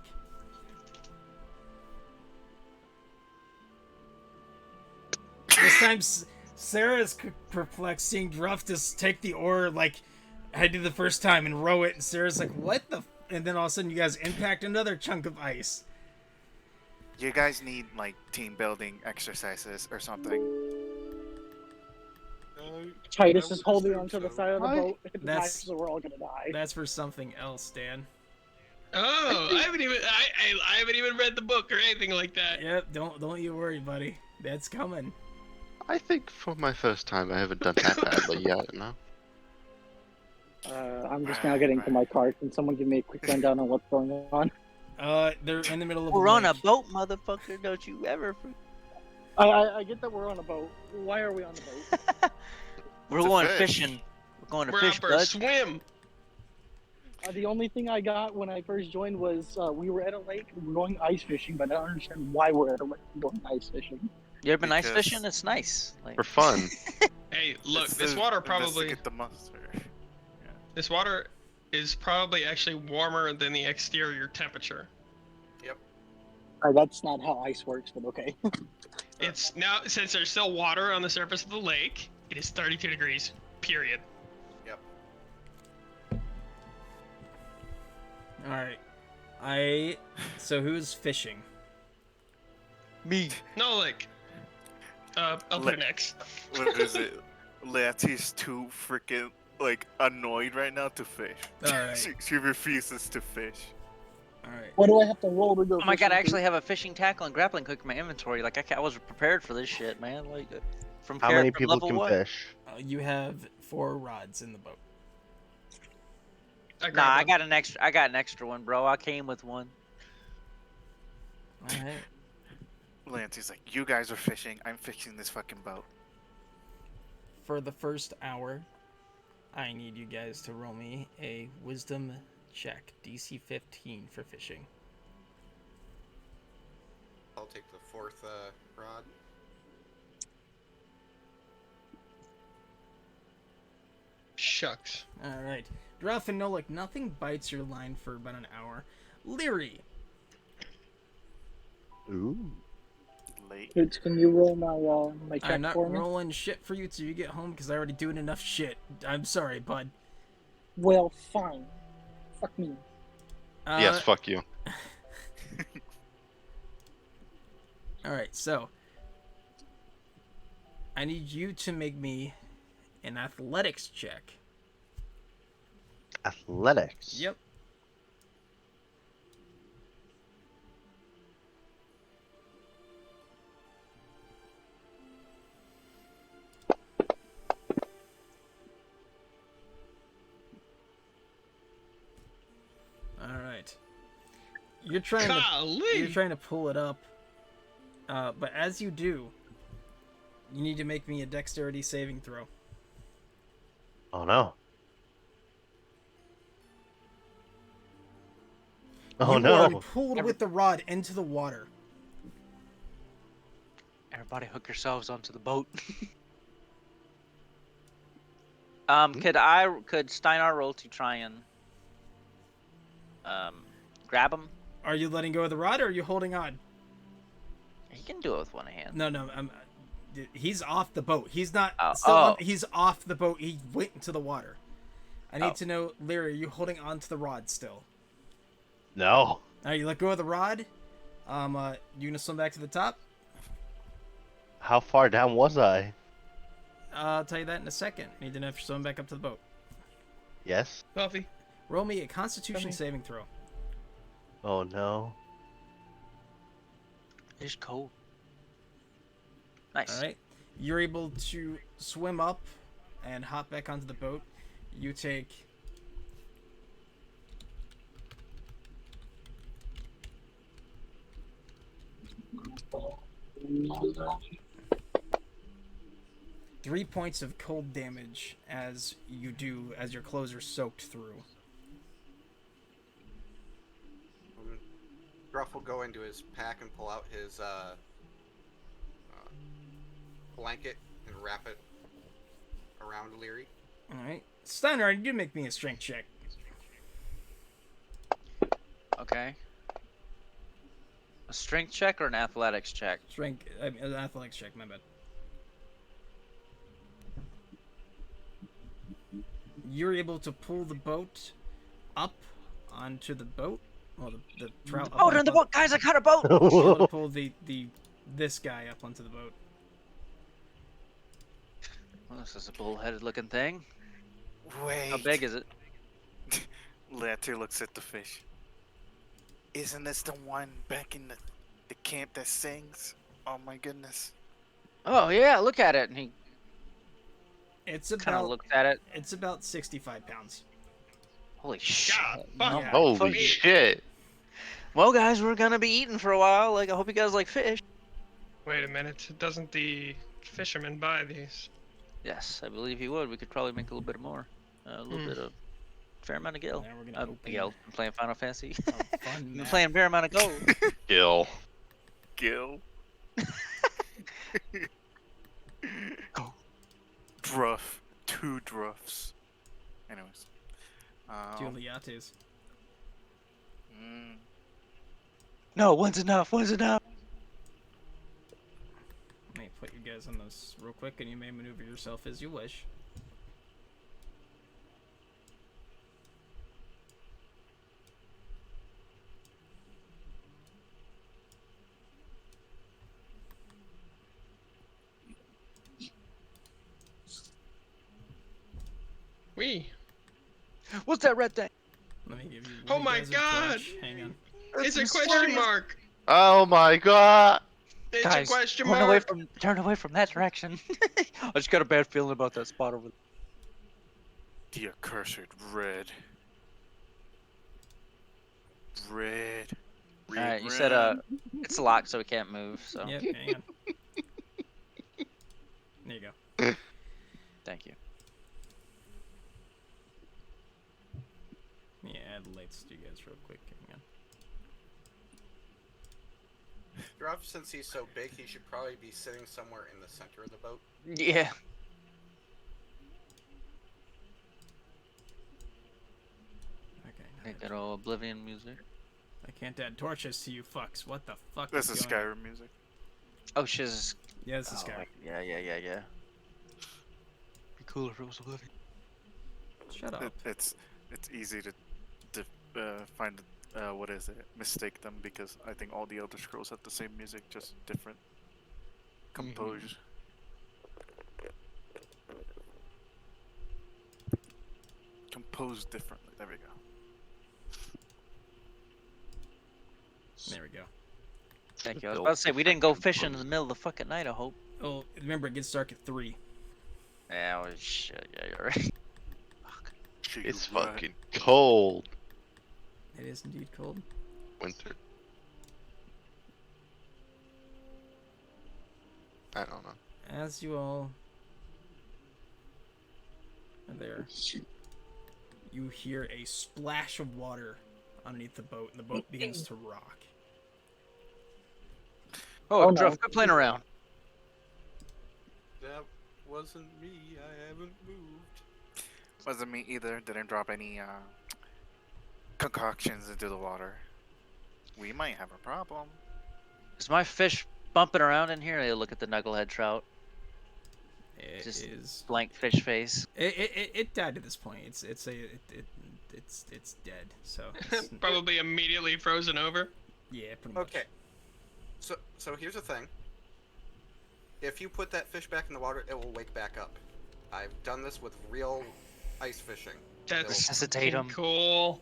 This time, Sarah's perplexed, seeing Druff just take the oar like I did the first time and row it, and Sarah's like, "What the?" And then all of a sudden, you guys impact another chunk of ice. You guys need like team building exercises or something. Titus I is would holding assume onto the so. side of the Why? boat. That's- So we're all gonna die. That's for something else, Dan. Oh, I haven't even read the book or anything like that. Yep, don't you worry, buddy. That's coming. I think for my first time, I haven't done that badly yet. No. I'm just now getting to my cart. Can someone give me a quick rundown on what's going on? They're in the middle of We're a on a lake. boat, motherfucker. Don't you ever. I get that we're on a boat. Why are we on the boat? We're To going fish. fishing. We're going to We're fish, out for a bud. swim. The only thing I got when I first joined was we were at a lake, we were going ice fishing, but I don't understand why we're at a lake going ice fishing. You ever been ice Because- fishing? It's nice. Like, For fun. Hey, look, This this is- water that's to probably get the mustard. this water is probably actually warmer than the exterior temperature. That's not how ice works, but okay. It's now, since there's still water on the surface of the lake, it is 32 degrees. Period. All right. So who's fishing? me. No, like, I'll put Let- it next. What is it? Letty's too freaking like annoyed right now to fish. All right. She refuses to fish. All right. What do I have to roll to go? Oh my god, I fishing, actually have a fishing tackle and grappling hook in my inventory. Like, I was prepared for this shit, man. Like, from How many from people level can one. fish? You have 4 rods in the boat. I Nah, grabbed I one. got an extra. I got an extra one, bro. I came with one. All right. Lancy's like, you guys are fishing. I'm fixing this fucking boat. For the first hour, I need you guys to roll me a wisdom check, DC 15 for fishing. I'll take the fourth rod. Shucks. All right. Druff and Nolik, nothing bites your line for about an hour. Leary, Ooh. Late. Dude, can you roll my check I'm not for me? rolling shit for you till you get home because I already doing enough shit. I'm sorry, bud. Well, fine. Fuck me. Yes, fuck you. All right, so I need you to make me an athletics check. Athletics. Yep. All right. You're trying to Golly! pull it up, but as you do, you need to make me a dexterity saving throw. Oh no. Oh You are no. pulled with the rod into the water. Everybody hook yourselves onto the boat. Hmm? Could Steinar roll to try and grab him? Are you letting go of the rod, or are you holding on? He can do it with one hand. No. He's off the boat. He's not Oh, still on. oh. He's off the boat. He went into the water. I need Oh. to know, Leary, are you holding on to the rod still? No. All right, you let go of the rod. You gonna swim back to the top? How far down was I? I'll tell you that in a second. Need to know if you're swimming back up to the boat. Yes. Coffee. Roll me a Constitution Okay. saving throw. Oh no. It's cold. Nice. All right, you're able to swim up and hop back onto the boat. You take 3 points of cold damage as your clothes are soaked through. Gruff will go into his pack and pull out his blanket and wrap it around Leary. All right, Steiner, you make me a strength check. Okay. A strength check or an athletics check? An athletics check. My bad. You're able to pull the boat up onto the boat. Well, the trout. Oh, on the boat, guys! I caught a boat. You're able to pull this guy up onto the boat. Well, this is a bull-headed looking thing. Wait. How big is it? Letter looks at the fish. Isn't this the one back in the camp that sings? Oh my goodness. Oh yeah, look at it. And he It's kind of about looked at it. it's about 65 pounds. Holy shit! fuck. Yeah. Holy shit. Well, guys, we're gonna be eating for a while. Like, I hope you guys like fish. Wait a minute. Doesn't the fisherman buy these? Yes, I believe he would. We could probably make a little bit more. A little bit of fair amount of gil. Now we're gonna open Gil. I'm playing Final Fantasy. a fun I'm map. playing fair amount of gold. Kill. Gil. Go. Druff. 2 druffs. Anyways. Two Liates. No, one's enough. One's enough. Let me put you guys on this real quick, and you may maneuver yourself as you wish. We. What's that red thing? Let me give you. Oh you my guys a God! flash. Hang on. It's a question mark. Oh my god. It's Guys, a question turn mark. away from that direction. I just got a bad feeling about that spot over there. The accursed red. Red. Alright, you said it's locked so we can't move, so Yep. Hang on. There you go. thank you. Let me add lights to you guys real quick. Hang on. Gruff, since he's so big, he should probably be sitting somewhere in the center of the boat. Yeah. Okay. Hey, good old Oblivion music. I can't add torches to you fucks. What the fuck This is is going on? Skyrim music. Oh, shiz. Yeah, this is Oh, Skyrim. yeah. Be cool if it was Oblivion. Shut up. It's easy to find what is it? Mistake them because I think all the Elder Scrolls have the same music, just different composed. Composed differently. There we go. There we go. Thank you. I was about to say, we didn't go fishing in the middle of the fucking night, I hope. Oh, remember it gets dark at 3. Yeah, well, shit. Yeah, you're right. It's Right. fucking cold. It is indeed cold. Winter. I don't know. As you all are there, you hear a splash of water underneath the boat, and the boat begins to rock. Oh, Oh, no. Druff, quit playing around. That wasn't me. I haven't moved. Wasn't me either. Didn't drop any concoctions into the water. We might have a problem. Is my fish bumping around in here? They look at the knucklehead trout. It Just is. blank fish face. It died at this point. It's dead. So it's, Probably immediately frozen over. yeah, pretty much. Okay. So here's the thing. If you put that fish back in the water, it will wake back up. I've done this with real ice fishing. That's Resuscitate 'em. cool.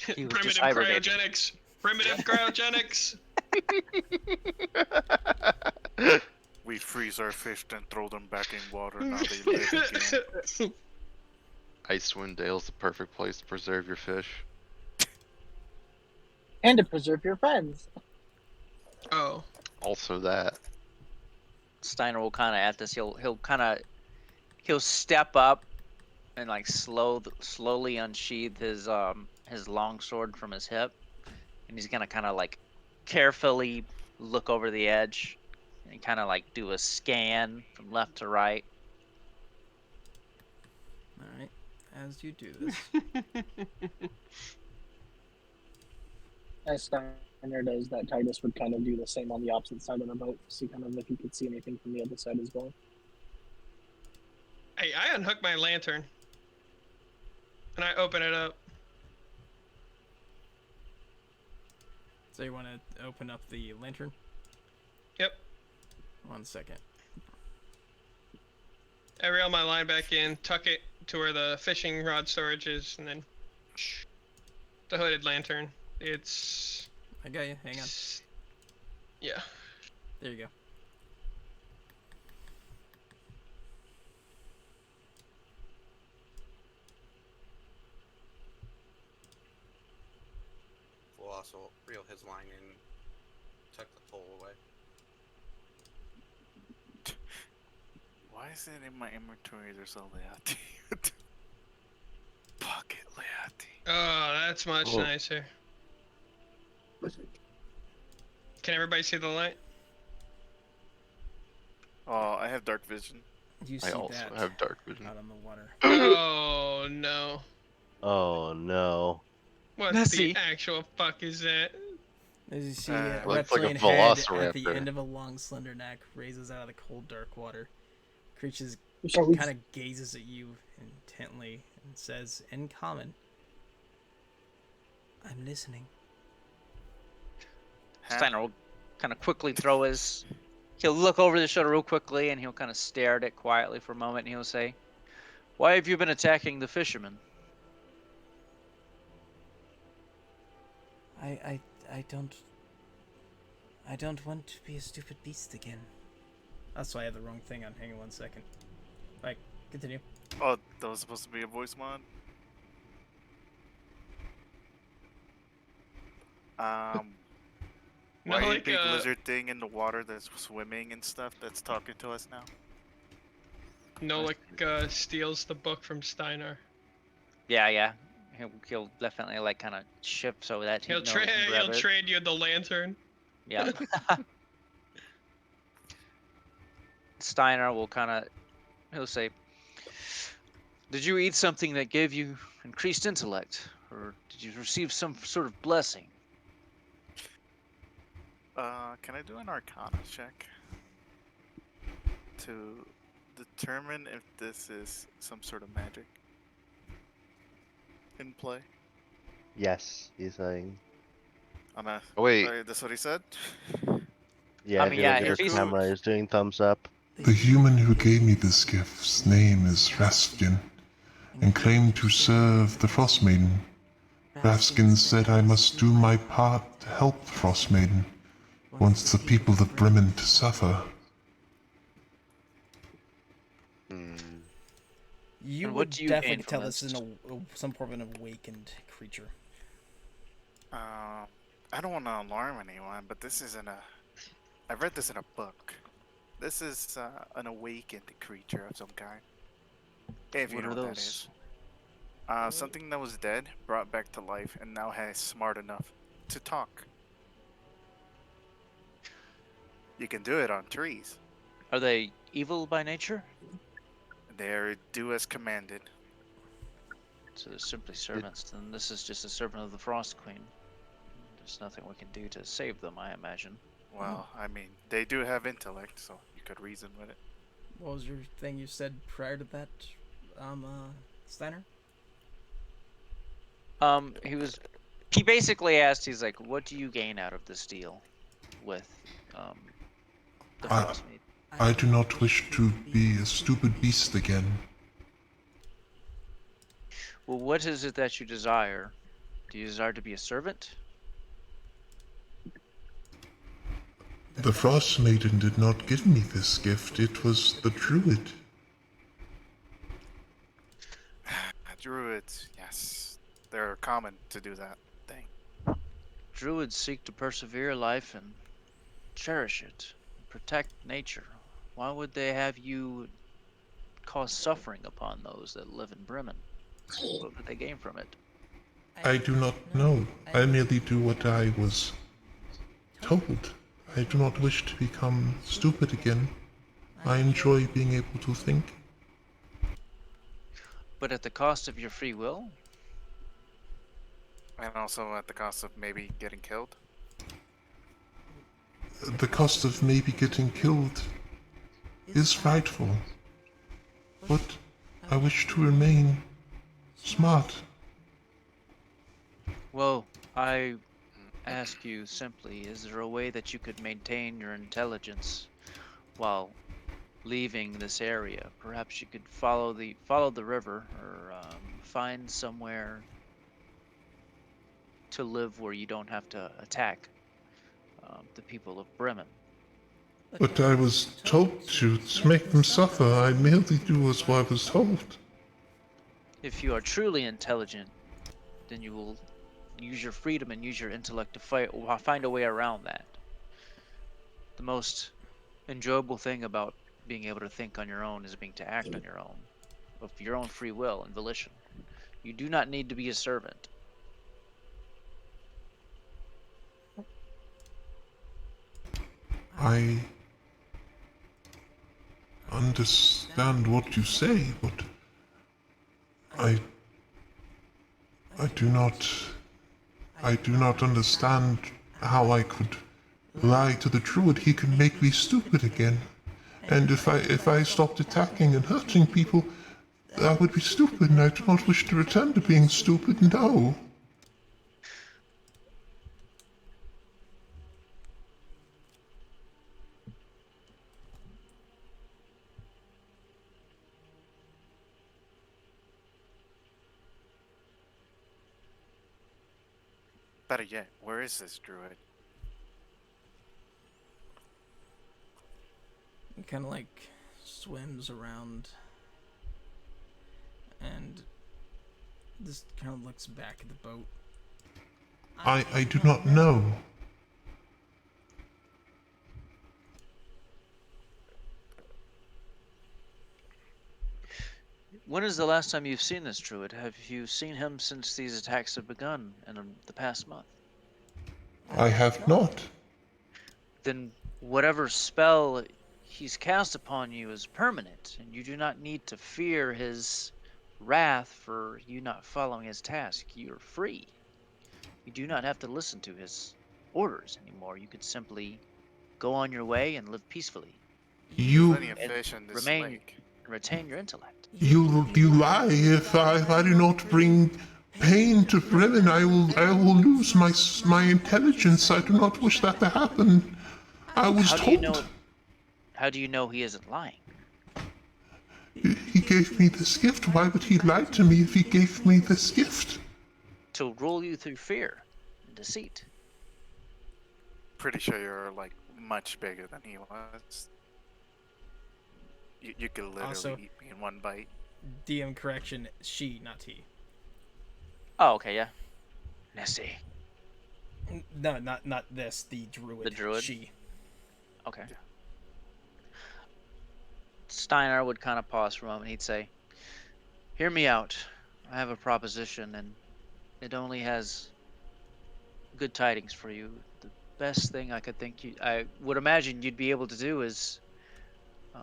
He was just Primitive hibernating. cryogenics. Primitive cryogenics. We freeze our fish, then throw them back in water. Now they live again. Icewind Dale's the perfect place to preserve your fish. And to preserve your friends. Oh. Also that. Steiner will kind of at this. He'll step up and like slowly unsheath his long sword from his hip, and he's gonna kind of like carefully look over the edge and kind of like do a scan from left to right. All right. As you do this, As Steiner does that, Titus would kind of do the same on the opposite side of the boat, see kind of if he could see anything from the other side as well. Hey, I unhook my lantern. And I open it up. so you want to open up the lantern? Yep. 1 second. I reel my line back in, tuck it to where the fishing rod storage is, and then the hooded lantern. It's I got you. Hang on. yeah. There you go. We'll also reel his line in, tuck the pole away. Why is it in my inventory? There's a Leati. Pocket Leati. Oh, that's much Oh. nicer. Can everybody see the light? Oh, I have dark vision. You see I also that have dark vision. out on the water. Oh no. Oh no. What Nessie. the actual fuck is that? As you see, Looks a like a reptilian head at the velociraptor. end of a long, slender neck raises out of the cold, dark water. Creature So we kind of gazes at you intently and says, in common, "I'm listening." Steiner will kind of quickly throw his. He'll look over the shoulder real quickly, and he'll kind of stare at it quietly for a moment, and he'll say, "Why have you been attacking the fishermen?" I don't want to be a stupid beast again. That's why I have the wrong thing on. Hang on 1 second. Right, continue. Oh, that was supposed to be a voice mod. No, Why like, big lizard thing in the water that's swimming and stuff that's talking to us now? Nolik steals the book from Steiner. Yeah. He'll definitely like kind of shift so that he He'll knows and grab he'll it. trade you the lantern. Yeah. Steiner will he'll say, "Did you eat something that gave you increased intellect? Or did you receive some sort of blessing?" Can I do an Arcana check to determine if this is some sort of magic in play? Yes, he's saying. Oh, wait. That's what he said? Yeah, I if mean, you yeah, look at if his he's- camera, he's doing thumbs up. The human who gave me this gift's name is Raskin, and claimed to serve the Frostmaiden. Raskin said I must do my part to help the Frostmaiden, wants the people of Bremen to suffer. You And would what do you definitely gain from tell this this? is some form of an awakened creature. I don't want to alarm anyone, but this isn't a I read this in a book. This is an awakened creature of some kind. If you What know are what that those? is. Something that was dead, brought back to life, and now has smart enough to talk. You can do it on trees. Are they evil by nature? They're do as commanded. So they're simply servants. Then this is just a servant of the Frost Queen. There's nothing we can do to save them, I imagine. Well, I mean, they do have intellect, so you could reason with it. What was your thing you said prior to that, Steiner? He basically asked, he's like, what do you gain out of this deal with the I- Frostmaiden? I do not wish to be a stupid beast again. Well, what is it that you desire? Do you desire to be a servant? The Frost Maiden did not give me this gift, it was the druid. Druids, yes. They're common to do that thing. Druids seek to persevere life and cherish it, protect nature. Why would they have you cause suffering upon those that live in Bremen? What would they gain from it? I do not know. I merely do what I was told. I do not wish to become stupid again. I enjoy being able to think. But at the cost of your free will? And also at the cost of maybe getting killed. The cost of maybe getting killed is frightful. But I wish to remain smart. Well, I ask you simply, is there a way that you could maintain your intelligence while leaving this area? Perhaps you could follow the river, or find somewhere to live where you don't have to attack the people of Bremen. But I was told to make them suffer. I merely do as I was told. If you are truly intelligent, then you will use your freedom and use your intellect to find a way around that. The most enjoyable thing about being able to think on your own is being to act on your own, of your own free will and volition. You do not need to be a servant. I understand what you say, but I do not understand how I could lie to the druid. He can make me stupid again. And if I stopped attacking and hurting people, that would be stupid, and I do not wish to return to being stupid, no. Better yet, where is this druid? He kind of like swims around and just kind of looks back at the boat. I do not know. When is the last time you've seen this druid? Have you seen him since these attacks have begun in the past month? I have not. Then whatever spell he's cast upon you is permanent, and you do not need to fear his wrath for you not following his task. You're free. You do not have to listen to his orders anymore. You could simply go on your way and live peacefully. Plenty of And fish in this remain lake. and retain your intellect. You lie. If I do not bring pain to Bremen, I will lose my intelligence. I do not wish that to happen. I was told. How do you know he isn't lying? He gave me this gift. Why would he lie to me if he gave me this gift? To rule you through fear and deceit. Pretty sure you're like much bigger than he was. You could literally Also- eat me in one bite. DM correction, she, not he. Oh, okay, yeah. Nessie. No, not this, the druid. The druid? She. Okay. Yeah. Steiner would kind of pause for a moment. He'd say, "Hear me out. I have a proposition, and it only has good tidings for you. The best thing I would imagine you'd be able to do is um,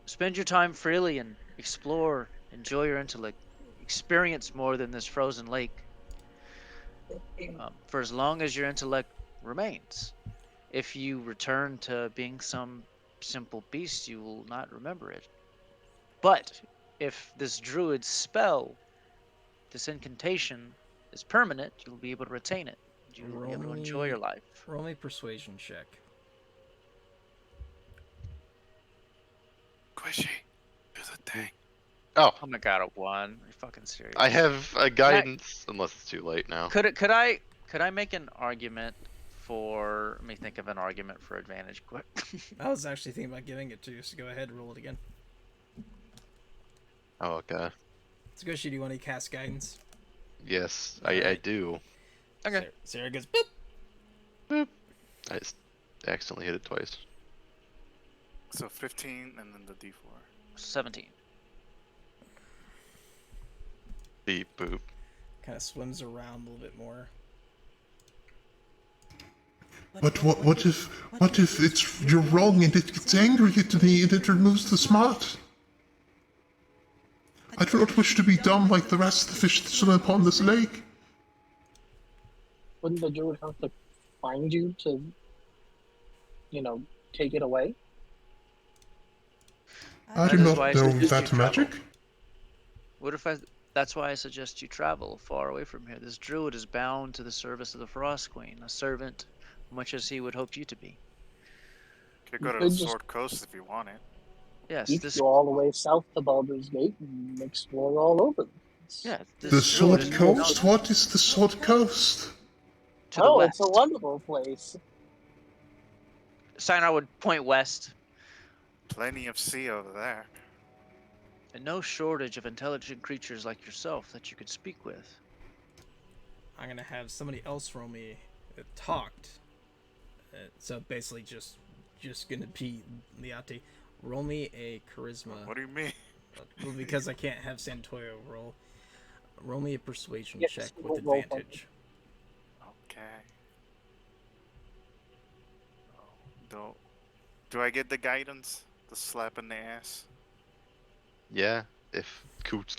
spend your time freely and explore, enjoy your intellect, experience more than this frozen lake, for as long as your intellect remains. If you return to being some simple beast, you will not remember it. But if this druid's spell, this incantation, is permanent, you'll be able to retain it. You'll be able to enjoy your life." Roll me persuasion check. Squishy, do the thing. Oh, Oh my god, a 1. Are you fucking serious? I have a guidance, unless it's too late now. Could I make an argument for, let me think of an argument for advantage quick. I was actually thinking about giving it to you, so go ahead and roll it again. Oh, okay. So go, do you want to cast guidance? Yes, I Alright. do. Okay. Sarah goes, boop! Boop. I just accidentally hit it twice. So 15 and then the D4. 17. Beep boop. Kind of swims around a little bit more. But what if it's you're wrong and it gets angry at me and it removes the smart? I do not wish to be dumb like the rest of the fish that swim upon this lake. Wouldn't the druid have to find you to, take it away? I do That is not why I know suggest that you magic. travel. What if that's why I suggest you travel far away from here. This druid is bound to the service of the Frost Queen, a servant, much as he would hope you to be. Could go to could the just- Sword Coast if you want it. Yes, You could this go all the way south to Baldur's Gate and explore all over. yeah, The this druid Sword is Coast? What is the Sword Coast? to the Oh, west. it's a wonderful place. Steinar would point west, Plenty of sea over there. and no shortage of intelligent creatures like yourself that you could speak with. I'm gonna have somebody else roll me talked. So basically, just gonna be Liati. Roll me a charisma. What do you mean? Well, because I can't have Santoyo roll. Roll me a persuasion Yes, check roll with for me. advantage. Okay. Do I get the guidance? The slap in the ass? Yeah, if Coots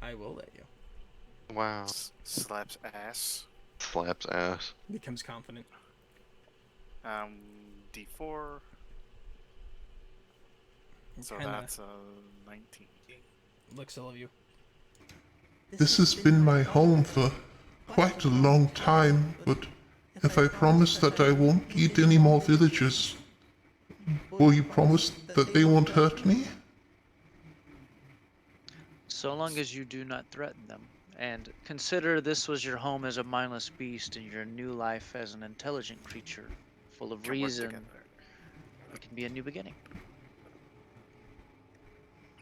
I will let you. wow. Slaps ass. Slaps ass. Becomes confident. D4. So Kinda that's 19. looks all of you. This has been my home for quite a long time, but if I promise that I won't eat any more villagers, will you promise that they won't hurt me? So long as you do not threaten them. And consider this was your home as a mindless beast and your new life as an intelligent creature, full of Can work reason. together. It can be a new beginning.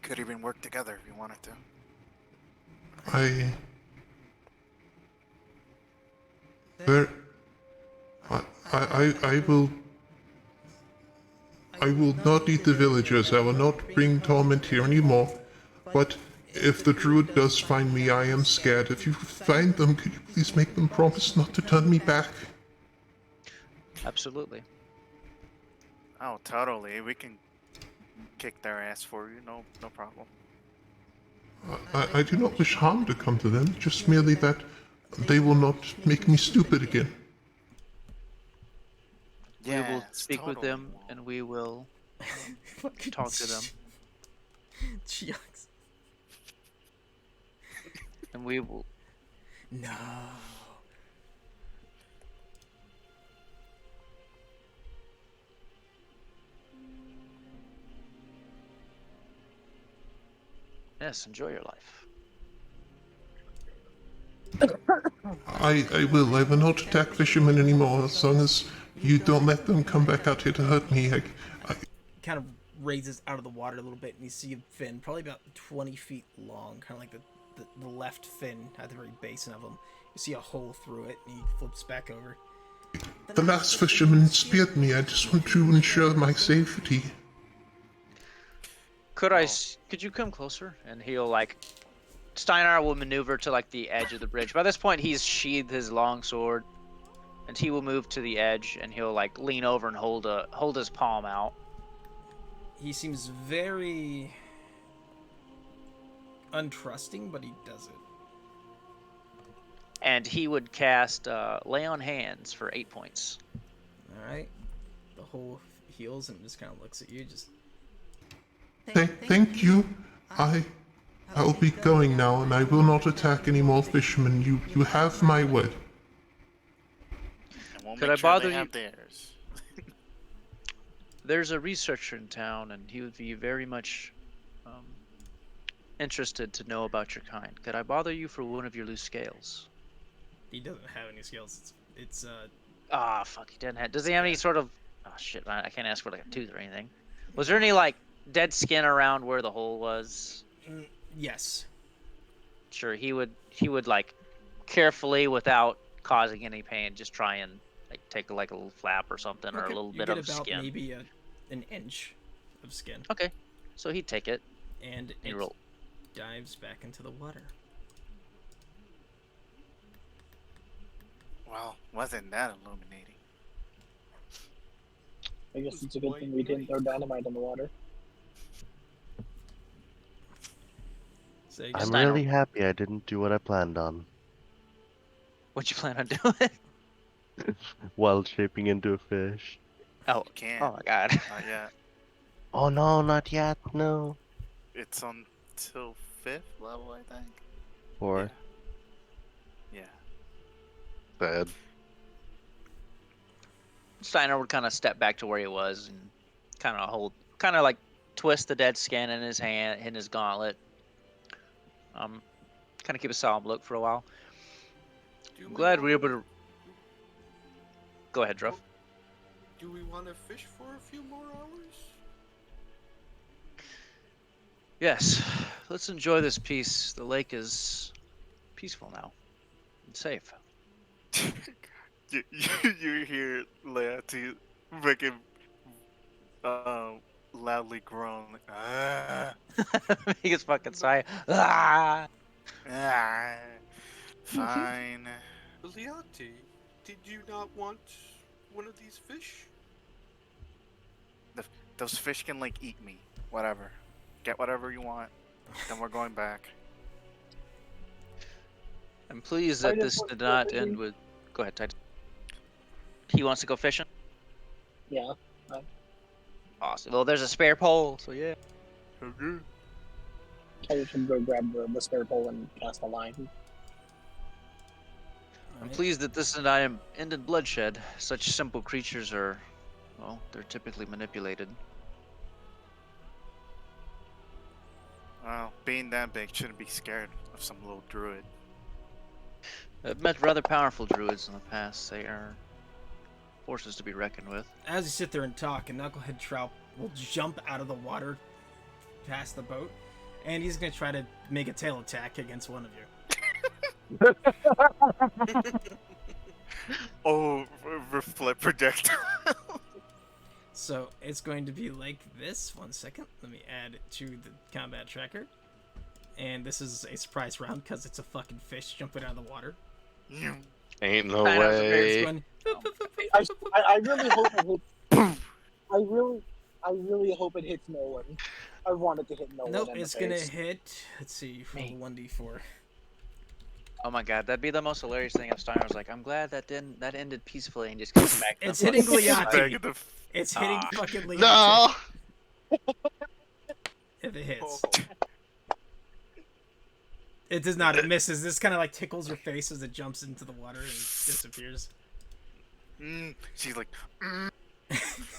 Could even work together if you wanted to. I will not eat the villagers. I will not bring torment here anymore. But if the druid does find me, I am scared. If you find them, could you please make them promise not to turn me back? Absolutely. Oh, totally. We can kick their ass for you. No problem. I do not wish harm to come to them, just merely that they will not make me stupid again. We will Yes, speak with them totally. and we will Fucking talk to them. Chucks. And we will. No. Yes, enjoy your life. I will. I will not attack fishermen anymore as long as you don't let them come back out here to hurt me. Kind of raises out of the water a little bit, and you see a fin, probably about 20 feet long, kind of like the left fin at the very basin of him. You see a hole through it, and he flips back over. The last fisherman speared me. I just want to ensure my safety. Could you come closer? And he'll like Steinar will maneuver to like the edge of the bridge. By this point, he's sheathed his long sword, and he will move to the edge, and he'll like lean over and hold his palm out. He seems very untrusting, but he does it. And he would cast Lay on Hands for 8 points. All right. The whole heals and just kind of looks at you. Just Thank you. I'll be going now, and I will not attack any more fishermen. You have my word. And we'll Could make I sure bother they you? have theirs. There's a researcher in town, and he would be very much interested to know about your kind. Could I bother you for one of your loose scales? he doesn't have any skills. It's Ah, fuck, he doesn't have. Does he have any sort of? Oh shit, I can't ask for like a tooth or anything. Was there any like dead skin around where the hole was? yes. Sure, he would like carefully, without causing any pain, just try and like take like a little flap or something, or a Okay, little you bit get of about skin. maybe an inch of skin, Okay, so he'd take it. and You it roll. dives back into the water. Well, wasn't that illuminating? I guess it's a good thing we didn't throw dynamite in the water. So you I'm just, Steiner. really happy I didn't do what I planned on. What'd you plan on doing? Wild shaping into a fish. Oh, You can't. oh my god. Not yet. Oh no, not yet, no. It's until 5th level, I think. Or Yeah. Sad. Steiner would kind of step back to where he was and kind of like twist the dead skin in his hand, in his gauntlet. Kind of keep a solemn look for a while. Do I'm glad we were able wanna- to. Go ahead, Druff. Do we want to fish for a few more hours? Yes, let's enjoy this peace. The lake is peaceful now and safe. you hear Leati freaking loudly groan. Like, He gets fucking sigh. Ah! ah, fine. Liati, did you not want one of these fish? Those fish can like eat me. Whatever. Get whatever you want. Then we're going back. I'm pleased I that just this want did to not go end fishing. with. Go ahead, Titus. He wants to go fishing. Yeah. Awesome. Well, there's a spare pole, so yeah. Okay. I should go grab the spare pole and cast a line. I'm Alright. pleased that this did not end in bloodshed. Such simple creatures are, well, they're typically manipulated. Well, being that big, shouldn't be scared of some little druid. I've met rather powerful druids in the past. They are forces to be reckoned with. As you sit there and talk, a knucklehead trout will jump out of the water past the boat, and he's gonna try to make a tail attack against one of you. Oh, reflect projectile. So it's going to be like this. 1 second. Let me add it to the combat tracker. And this is a surprise round because it's a fucking fish jumping out of the water. Ain't no Kind of a very way. It's going, I really hope it hits. I really hope it hits no one. I want it to hit no nope, one. In it's the gonna face. hit. Let's see, Me. roll 1d4. Oh my god, that'd be the most hilarious thing if Steiner was like, I'm glad that ended peacefully and just goes back to It's the hitting fucking- Back Gliati. in the It's hitting Ah. fucking Leon. No! If it hits. Oh, It does not, it misses. This kind of like tickles your face as it jumps into the water and disappears. She's like,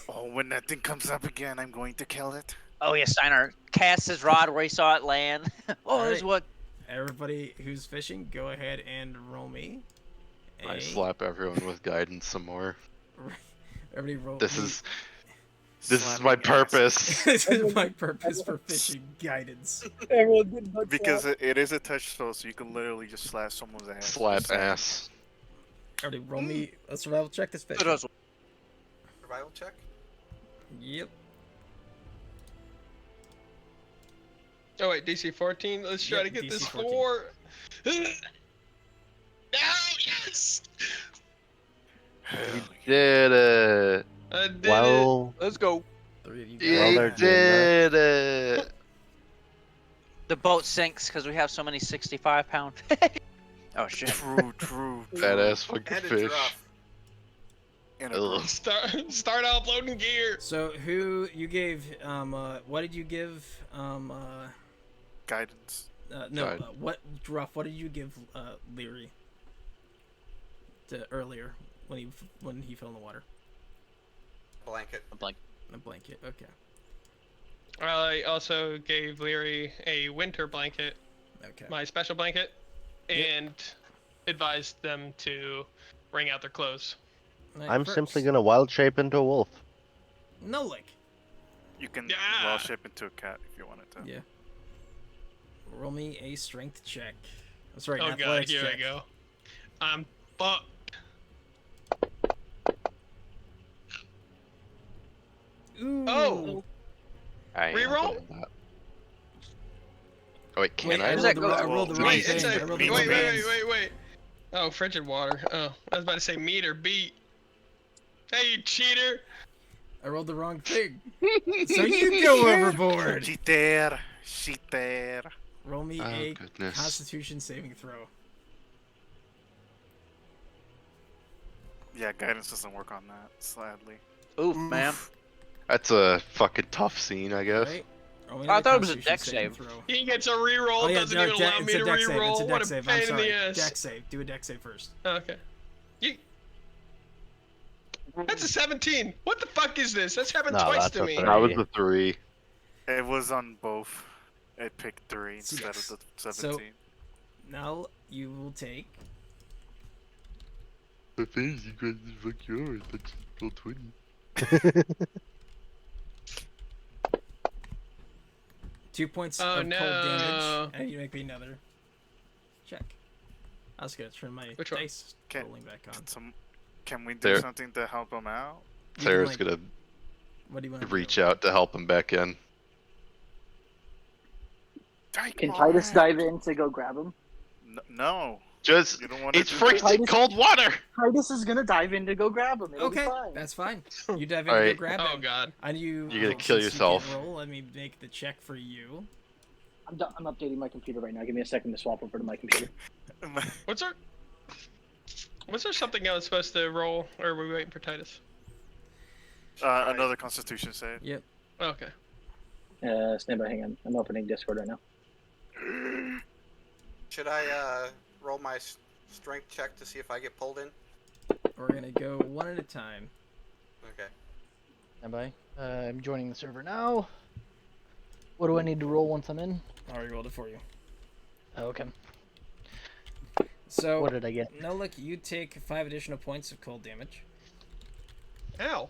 oh, when that thing comes up again, I'm going to kill it. Oh yeah, Steiner casts his rod where he saw it land. Oh, this is Alright. what. Everybody who's fishing, go ahead and roll me. I a- slap everyone with guidance some more. Everybody roll This me. is my Slapping ass. purpose. This is my purpose for fishing guidance. Everyone did butt Because uh, slap. it is a touch spell, so you can literally just slap someone's ass. Slap Just saying. ass. Alright, roll me a survival check this fish. Survival check. Yep. Oh wait, DC 14. Let's try Yep, to get DC this 14. 4. No, yes. Did it. I did it. Well, Let's go. 3 of you You Well, guys. they're doing that. did it. The boat sinks because we have so many 65-pound. Oh shit. True. Badass fucking And a fish. giraffe. And a Ugh. girl. Start uploading gear. So who you gave what did you give Guidance. no Guide. what did you give Leary to earlier when he fell in the water? Blanket. I'm blank. A blanket. Okay. I also gave Leary a winter blanket, Okay. my special blanket, Yep. and advised them to wring out their clothes. Alright, I'm first, simply gonna wild shape into a wolf. Nolik. You can Yeah. well shape into a cat if you wanted to. Yeah. Roll me a strength check. That's right. Oh an god, athletics here check. I go. I'm fucked. Ooh. Oh. I am Reroll? doing that. Oh wait, can Wait, I? I Does that rolled the, go- I rolled the wrong Wait, thing. it's I a rolled wait, the wait, wrong wait, thing. wait, wait. Oh, frigid water. Oh, I was about to say meat or beat. Hey, you cheater! I rolled the wrong thing. So you go overboard. Cheater. Roll me Oh a goodness. Constitution saving throw. Yeah, guidance doesn't work on that, sadly. Oof, man. That's a fucking tough scene, I guess. Right? Roll me I another thought it was a Constitution dex saving save. throw. He gets a reroll. Oh yeah, doesn't no, even allow it's me a to dex save. It's reroll. a What dex a save. pain I'm in sorry. the ass. Dex save. Do a dex save first. Okay. That's a 17. What the fuck is this? That's happened No, twice that's to a me. third. That was a 3. It was on both. It picked 3 instead Yes. of the 17. Now you will take. The things you guys fuck yours, that's still 20. 2 points Oh, of cold no. damage, and you make me another check. I was gonna turn my Which one? dice Okay. rolling back on. Can we do There. something to help him out? You can, Sarah's like, gonna What do you want to reach out to help him back in. Can Titus dive in to go grab him? No. Just, You don't want to it's do freezing Titus- cold water! Titus is gonna dive in to go grab him. It'll Okay, be fine. that's fine. You dive in All and right. go grab Oh it. god. And you. You're gonna well, kill since yourself. You can't roll, let me make the check for you. I'm updating my computer right now. Give me a second to swap over to my computer. Was there something I was supposed to roll, or are we waiting for Titus? Another Constitution save. Yep. Okay. Stand by, hang on. I'm opening Discord right now. Should I roll my strength check to see if I get pulled in? We're gonna go one at a time. Okay. Stand by. I'm joining the server now. What do I need to roll once I'm in? I already rolled it for you. Oh, okay. So. What did I get? No, look, you take 5 additional points of cold damage Ow.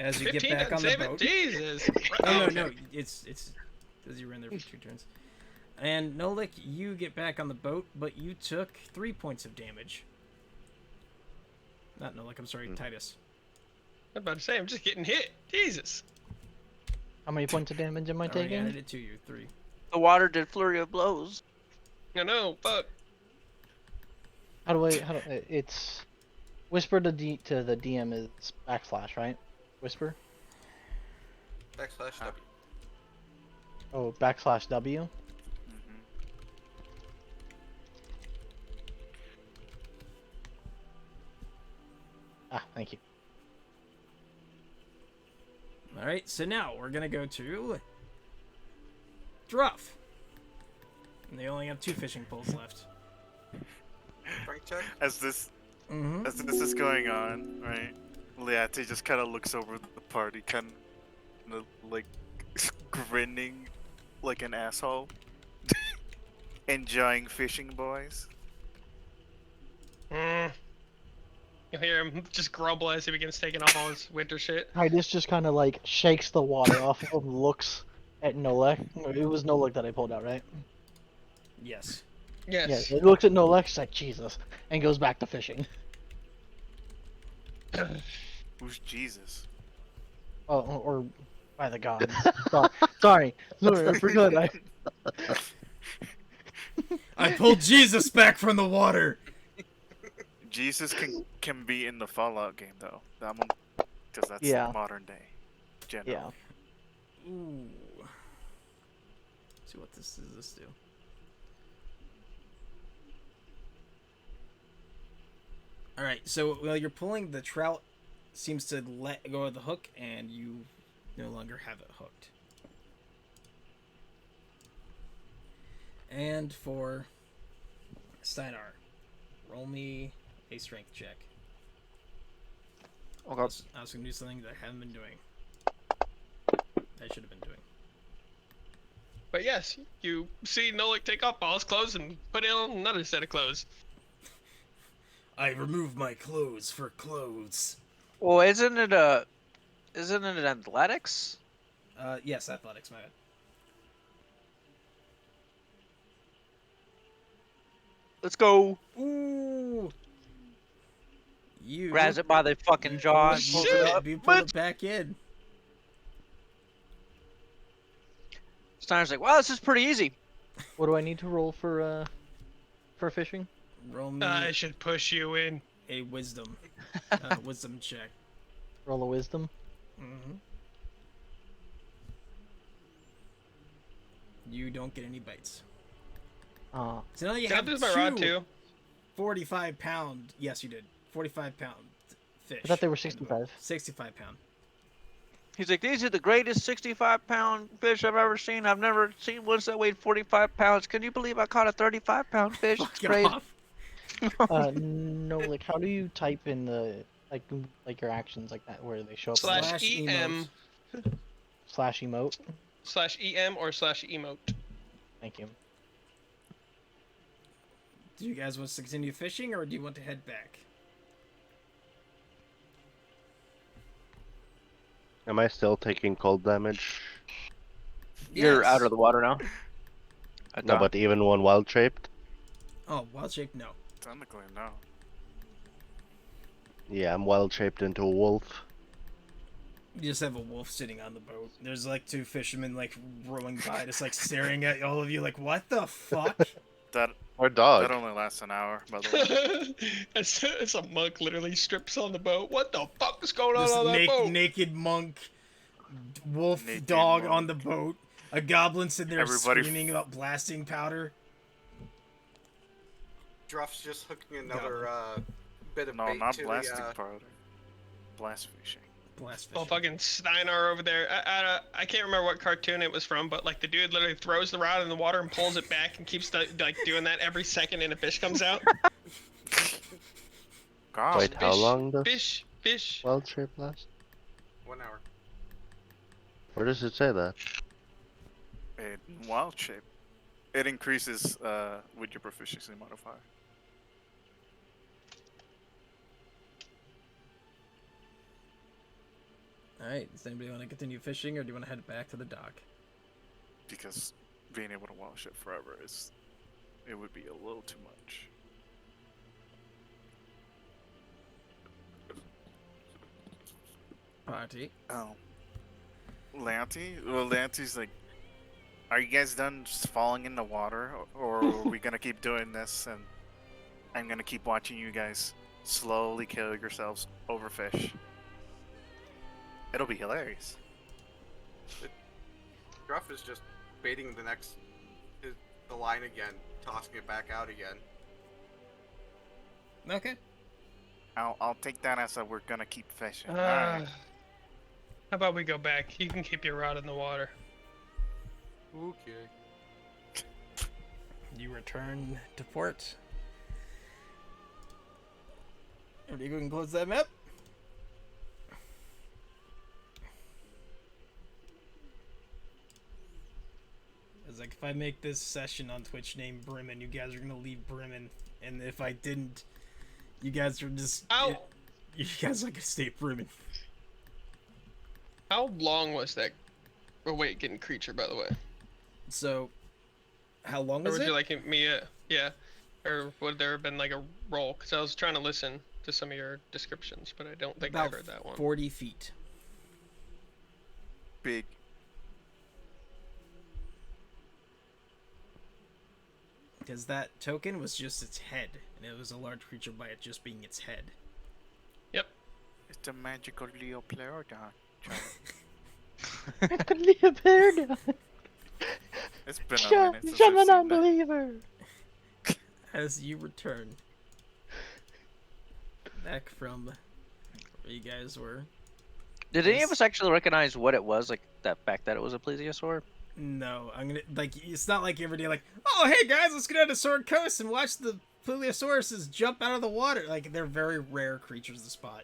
as you 15 get back doesn't on the save boat. it. Jesus. No, Okay. no, it's because you were in there for 2 turns. And Nolik, you get back on the boat, but you took 3 points of damage. Not Nolik, I'm sorry, Titus. I'm about to say, I'm just getting hit. Jesus. How many points of damage am I Already taking? added it to you, 3. The water did flurry of blows. I know. Fuck. How do it's whisper to the DM is backslash, right? Whisper. Backslash W. Oh, backslash W. Ah, thank you. Alright, so now we're gonna go to RotF. And they only have 2 fishing poles left. Strength check? As this Mm-hmm. as this is going on, right? Liate just kind of looks over the party, kind of like grinning like an asshole, enjoying fishing, boys. You'll hear him just grumble as he begins taking off all his winter shit. Titus just kind of like shakes the water off him, looks at Nolek. It was Nolek that I pulled out, right? Yes. Yes. Yeah, it looks at Nolex like Jesus and goes back to fishing. Who's Jesus? Oh, or by the gods. Sorry, I forgot. I pulled Jesus back from the water. Jesus can be in the Fallout game though. That one, because that's Yeah. modern day. Yeah. General. Ooh. See what this does this do? All right. So while you're pulling, the trout seems to let go of the hook, and you no longer have it hooked. And for Steinar, roll me a strength check. Okay. I was going to do something that I haven't been doing. I should have been doing. But yes, you see Nolik take off all his clothes and put on another set of clothes. I remove my clothes for clothes. Well, isn't it athletics? Yes, athletics, my bad. Let's go. Ooh. You Grabs it by the fucking jaw and pulls it up. You pulled it back in. Steiner's like, wow, this is pretty easy. What do I need to roll for fishing? Roll me I should push you in. a wisdom check. Roll a wisdom. Mm-hmm. You don't get any bites. So now you Can I have use my rod too? 45-pound. Yes, you did. 45-pound fish. I thought they were 65. 65-pound. He's like, these are the greatest 65-pound fish I've ever seen. I've never seen ones that weighed 45 pounds. Can you believe I caught a 35-pound fish? It's Fuck crazy. off. No, like how do you type in the like your actions like that where they show up? Slash EM. Slash emote. Slash EM or slash emote. Thank you. Do you guys want to continue fishing, or do you want to head back? Am I still taking cold damage? You're Yes. out of the water now. No, but even when wild shaped? Oh, wild shape, no. Technically, no. Yeah, I'm wild shaped into a wolf. You just have a wolf sitting on the boat. There's like two fishermen like rowing by, just like staring at all of you, like, what the fuck? Or dog. That only lasts an hour, by the way. it's a monk literally strips on the boat. What the fuck is going on This on that boat? naked monk, wolf Naked dog monk. on the boat. A goblin sitting there Everybody screaming about blasting powder. Druff's just hooking another bit of No, bait not to blasting the. powder. Blast fishing. Blast Oh, fishing. fucking Steinar over there. I can't remember what cartoon it was from, but like the dude literally throws the rod in the water and pulls it back and keeps like doing that every second and a fish comes out. God. Wait, how long does Fish. wild shape last? 1 hour. Where does it say that? In wild shape. It increases with your proficiency modifier. Alright, does anybody want to continue fishing, or do you want to head back to the dock? Because being able to wild shape forever it would be a little too much. Party. Lanty? Well, Lanty's like, are you guys done just falling in the water? Or are we gonna keep doing this and I'm gonna keep watching you guys slowly kill yourselves over fish? It'll be hilarious. Druff is just baiting the line again, tossing it back out again. Okay. I'll take that as a we're gonna keep fishing. How Alright. about we go back? You can keep your rod in the water. Okay. You return to port. Everybody go and close that map. It's like, if I make this session on Twitch named Brimmin, you guys are gonna leave Brimmin, and if I didn't, you guys are just you guys are gonna stay Brimmin. How long was that awakened creature, by the way? So, how long Or was would it? you like me? Yeah. Or would there have been like a roll? Because I was trying to listen to some of your descriptions, but I don't think I About heard that one. 40 feet. Big. Because that token was just its head, and it was a large creature by it just being its head. Yep. It's a magical Leoplerodon. It's been a minute since I've seen that. As you return back from where you guys were. Did any of us actually recognize what it was, like that fact that it was a plesiosaur? No, I'm gonna it's not like every day like, oh hey guys, let's get out to Sword Coast and watch the Plesiosaurus jump out of the water. Like they're very rare creatures to spot.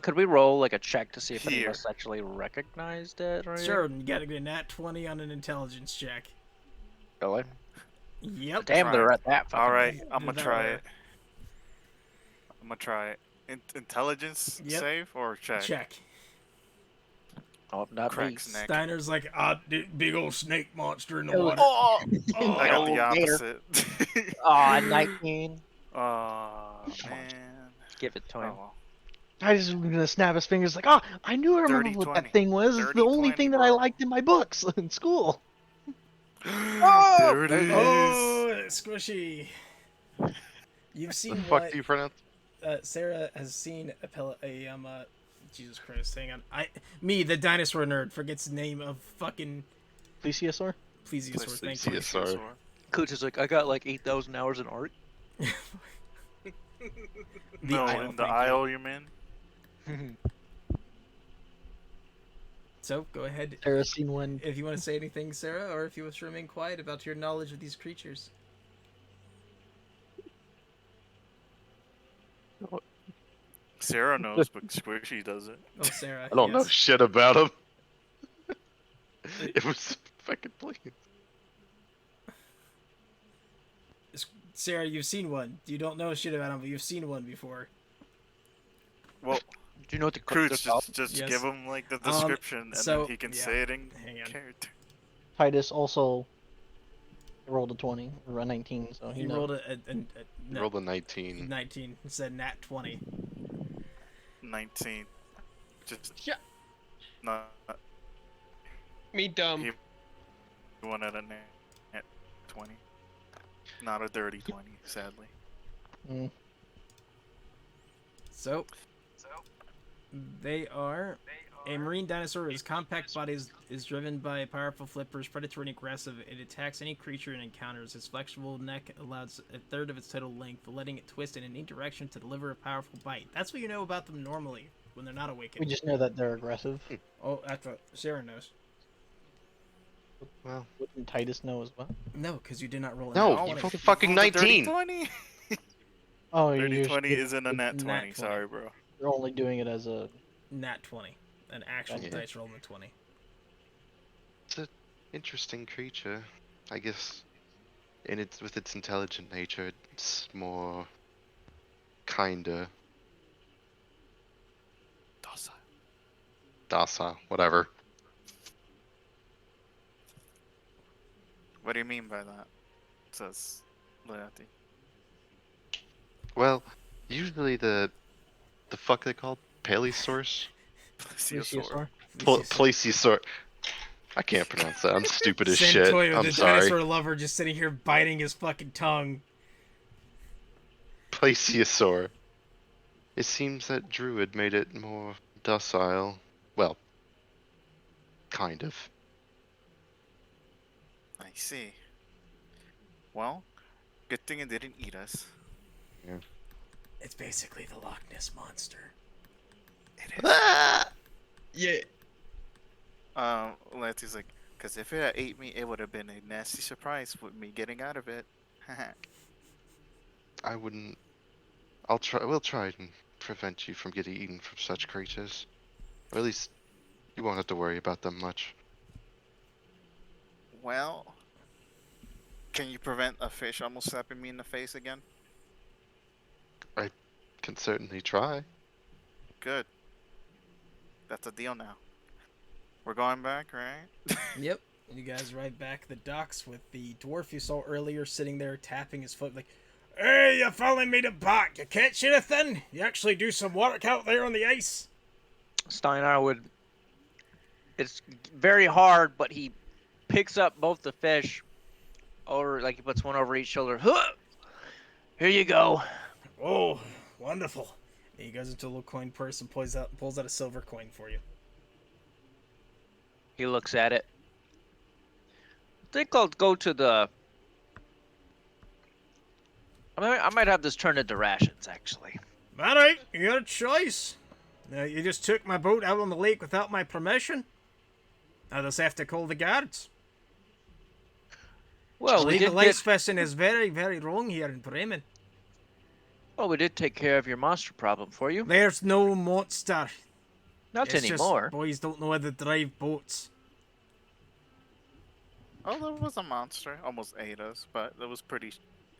Could we roll like a check to see if any of Here. us actually recognized it? Or Sure, you gotta get a nat 20 on an intelligence check. Really? Yep. Damn, they're at that. All right, fucking- I'm gonna that try were- it. I'm gonna try it. Intelligence Yep. save or check? Check. Oh, not me. Cracks neck. Steiner's like, big old snake monster in the Oh, water. Oh, I got the Oh, gator. opposite. Aw, 19. Oh Come on. man. Give it to Oh him. well. Titus is gonna snap his fingers like, oh, I knew I remember 30, what 20. that thing was. It's the 30, only 20, thing that I bro. liked in my books in school. There it is. Oh, squishy. You've The seen fuck what do you pronounce? Sarah has seen Jesus Christ, hang on. The dinosaur nerd, forgets the name of fucking Plesiosaur? Plesiosaur. Thank you. Plesiosaur. Coach is like, I got like 8,000 hours in art. No, aisle, in the thank you. aisle you mean? So go ahead Sarah's seen one. if you want to say anything, Sarah, or if you wish to remain quiet about your knowledge of these creatures. Sarah knows, but Squishy doesn't. Oh, Sarah. I don't know yes. shit about him. It was fucking please. Sarah, you've seen one. You don't know shit about them, but you've seen one before. Well, Do you know what the Coots, called? just Yes. give him like the description, and so, then he can yeah. say it in Hang on. character. Titus also rolled a 20 or a 19, so He he knows. rolled no, Rolled a 19. 19. It said nat 20. 19. Just Yeah. not. Me dumb. He wanted a net 20. Not a dirty 20, sadly. Mm. So, they are a marine dinosaur. Its compact body is driven by powerful flippers, predatory and aggressive. It attacks any creature it encounters. Its flexible neck allows a third of its total length, letting it twist in any direction to deliver a powerful bite. That's what you know about them normally when they're not We awakened. just know that they're aggressive. Oh, that's what Sarah knows. Well, Wouldn't Titus know as well? No, because you did not roll a no, nat you 20. rolled a fucking 19. 20? Oh, you're 30 20 usually- isn't a net 20. Nat 20. Sorry, bro. you're only doing it as a. Nat 20. An actual Yeah. dice roll in the 20. It's an interesting creature. I guess with its intelligent nature, it's more kinda docile, whatever. What do you mean by that? Says Leati. Well, usually the fuck they called Paleosaurs? Plesiosaur. Plesiosaur. I can't pronounce that. I'm stupid as shit. Santoyo, I'm the sorry. dinosaur lover, just sitting here biting his fucking tongue. Plesiosaur. It seems that Druid made it more docile. Well, kind of. I see. Well, good thing it didn't eat us. It's basically the Loch Ness monster. It is. Yeah. Leati's like, because if it had ate me, it would have been a nasty surprise with me getting out of it. I wouldn't. I'll try. We'll try and prevent you from getting eaten from such creatures, or at least you won't have to worry about them much. Well, can you prevent a fish almost slapping me in the face again? Can certainly try. Good. That's a deal now. We're going back, right? Yep. You guys right back at the docks with the dwarf you saw earlier sitting there tapping his foot like, "Hey, you finally made it back. You catch anything? You actually do some work out there on the ice?" Steinar would. It's very hard, but he picks up both the fish, or like he puts one over each shoulder. Huh! Here you go. "Oh, wonderful." And he goes into a little coin purse and pulls out a silver coin for you. He looks at it. I think I'll go to the. I might have this turned into rations, actually. All right, your choice. You just took my boat out on the lake without my permission. I just have to call the guards. Well, we Illegal did ice get. fishing is very, very wrong here in Bremen. Well, we did take care of your monster problem for you. There's no monster. Not It's anymore. just boys don't know how to drive boats. Oh, there was a monster. Almost ate us, but it was pretty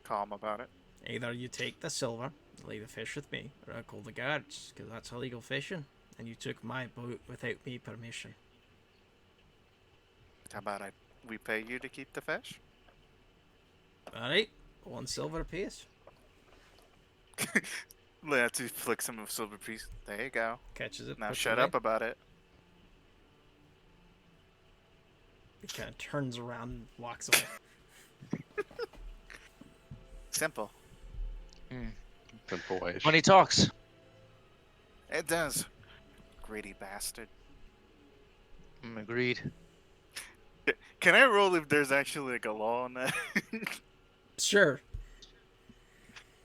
calm about it. Either you take the silver, leave the fish with me, or I call the guards, because that's illegal fishing, and you took my boat without me permission. How about we pay you to keep the fish? Alright, 1 silver apiece. Let's flick some of silver piece. There you go. Catches it. Now puts it shut away. up about it. He kind of turns around and walks away. Simple. Simple ways. Money talks. It does. Greedy bastard. Agreed. Can I roll if there's actually like a law on that? Sure.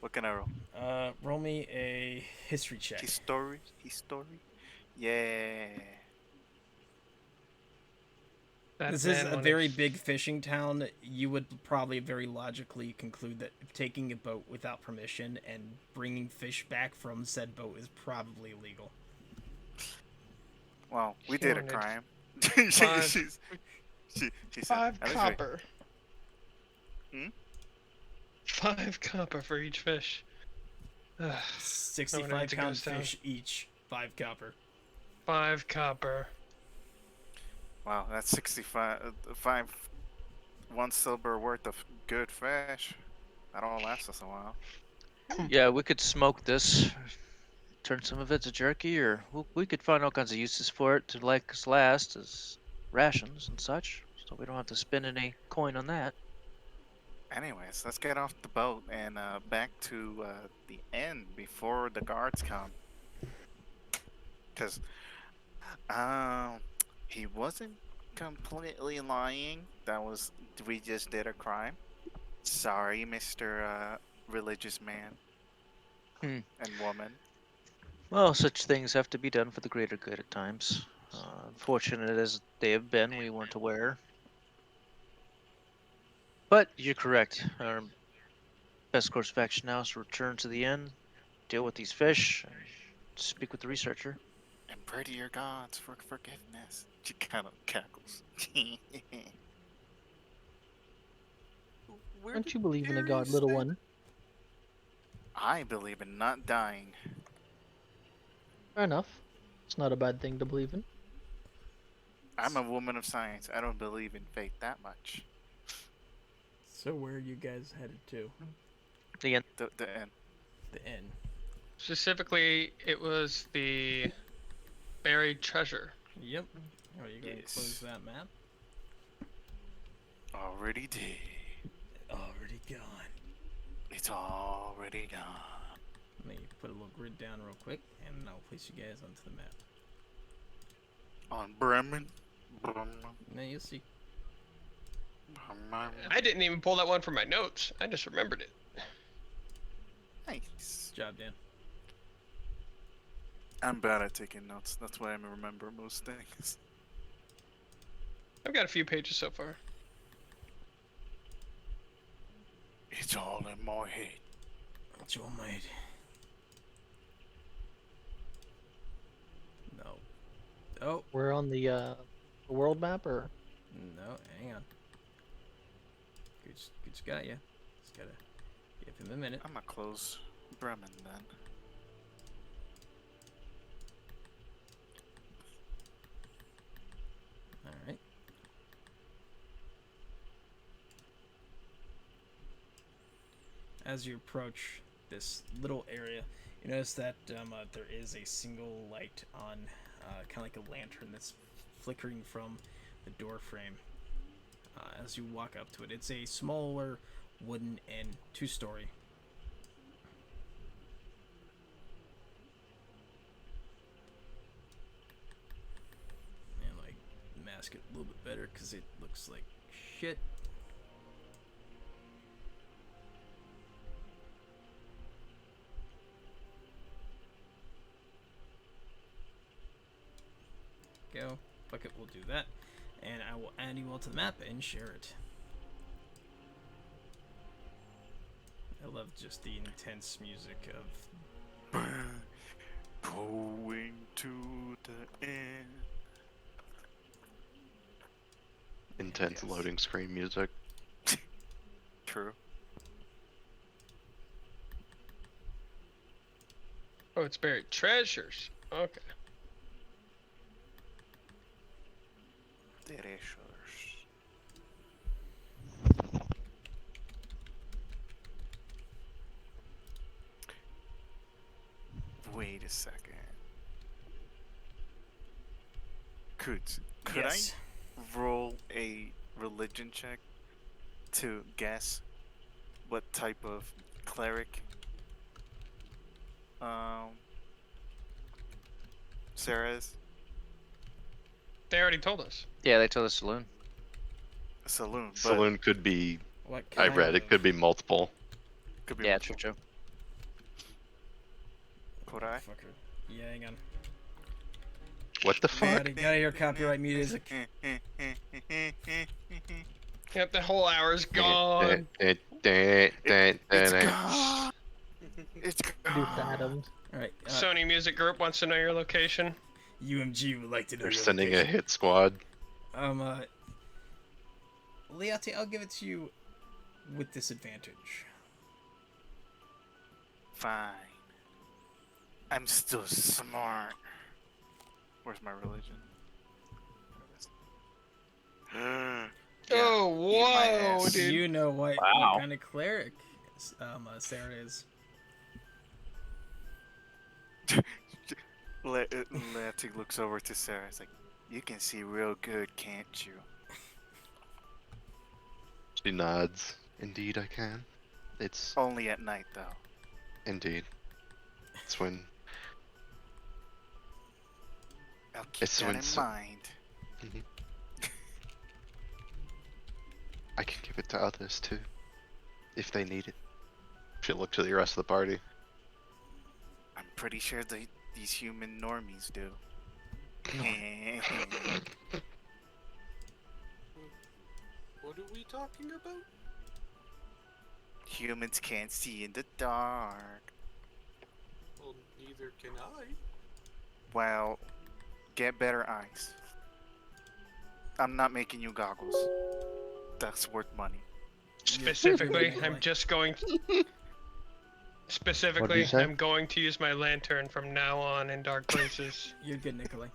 What can I roll? Roll me a history check. History? Yeah. This is a very big fishing town. You would probably very logically conclude that taking a boat without permission and bringing fish back from said boat is probably illegal. Well, we did a Horned. crime. Five. she said, 5 "That is right." copper. Hmm? 5 copper for each fish. Ugh, 65 to pound goes down. fish each, 5 copper. 5 copper. Wow, that's 1 silver worth of good fish. That'll last us a while. Yeah, we could smoke this, turn some of it to jerky, or we could find all kinds of uses for it to like us last as rations and such, so we don't have to spend any coin on that. Anyways, let's get off the boat and back to the inn before the guards come. Because he wasn't completely lying. We just did a crime. Sorry, Mr. Religious man and woman. Well, such things have to be done for the greater good at times. Unfortunate as they have been, we weren't aware. But you're correct. Our best course of action now is to return to the inn, deal with these fish, and speak with the researcher. And pray to your gods for forgiveness. She kind of cackles. Where Don't did you believe in a Harry god, little stay? one? I believe in not dying. Fair enough. It's not a bad thing to believe in. I'm a woman of science. I don't believe in fate that much. So where are you guys headed to? The inn. The inn. The inn. Specifically, it was the buried treasure. Yep. Are you going to Yes. close that map? Already did. Already gone. It's already gone. Let me put a little grid down real quick, and I'll place you guys onto the map. On Bremen. Now you'll see. I didn't even pull that one from my notes. I just remembered it. Nice. Good job, Dan. I'm bad at taking notes. That's why I remember most things. I've got a few pages so far. It's all in my head. It's all made. No. Oh, We're on the world map, or no, hang on. Goose got ya. Just gotta give him a minute. I'm gonna close Bremen then. Alright. as you approach this little area, you notice that there is a single light on, kind of like a lantern that's flickering from the door frame. As you walk up to it, it's a smaller wooden and 2-story. And like mask it a little bit better because it looks like shit. Go. Fuck it, we'll do that. And I will add you all to the map and share it. I love just the intense music of going to the end. Intense Yes. loading screen music. True. Oh, it's buried treasures. Okay. Treasures. Wait a second. Could yes. I roll a religion check to guess what type of cleric Sarah is? They already told us. Yeah, they told us saloon. Saloon, but Saloon could be. What I kind read it of- could be multiple. could be Yeah, multiple. true. Could I? Fucker. Yeah, hang on. What the fuck? Gotta hear copyright music. Yep, the whole hour's gone. It's gone. It's Do gone. Adams. Alright, Sony Music Group wants to know your location. UMG would like to know They're your sending a location. hit squad. Leote, I'll give it to you with disadvantage. Fine. I'm still smart. Where's my religion? Yeah, Oh, eat my whoa, ass. dude. You know what Wow. kind of cleric Sarah is. Letty looks over to Sarah. It's like, you can see real good, can't you? She nods. Indeed, I can. It's Only at night, though. indeed. It's when I'll keep It's that when in so- mind. I can give it to others too, if they need it. She'll look to the rest of the party. I'm pretty sure these human normies do. What are we talking about? Humans can't see in the dark. Well, neither can I. Well, get better eyes. I'm not making you goggles. That's worth money. Specifically, Yeah. I'm just going. What'd Specifically, you say? I'm going to use my lantern from now on in dark places. You're good, Nikolai.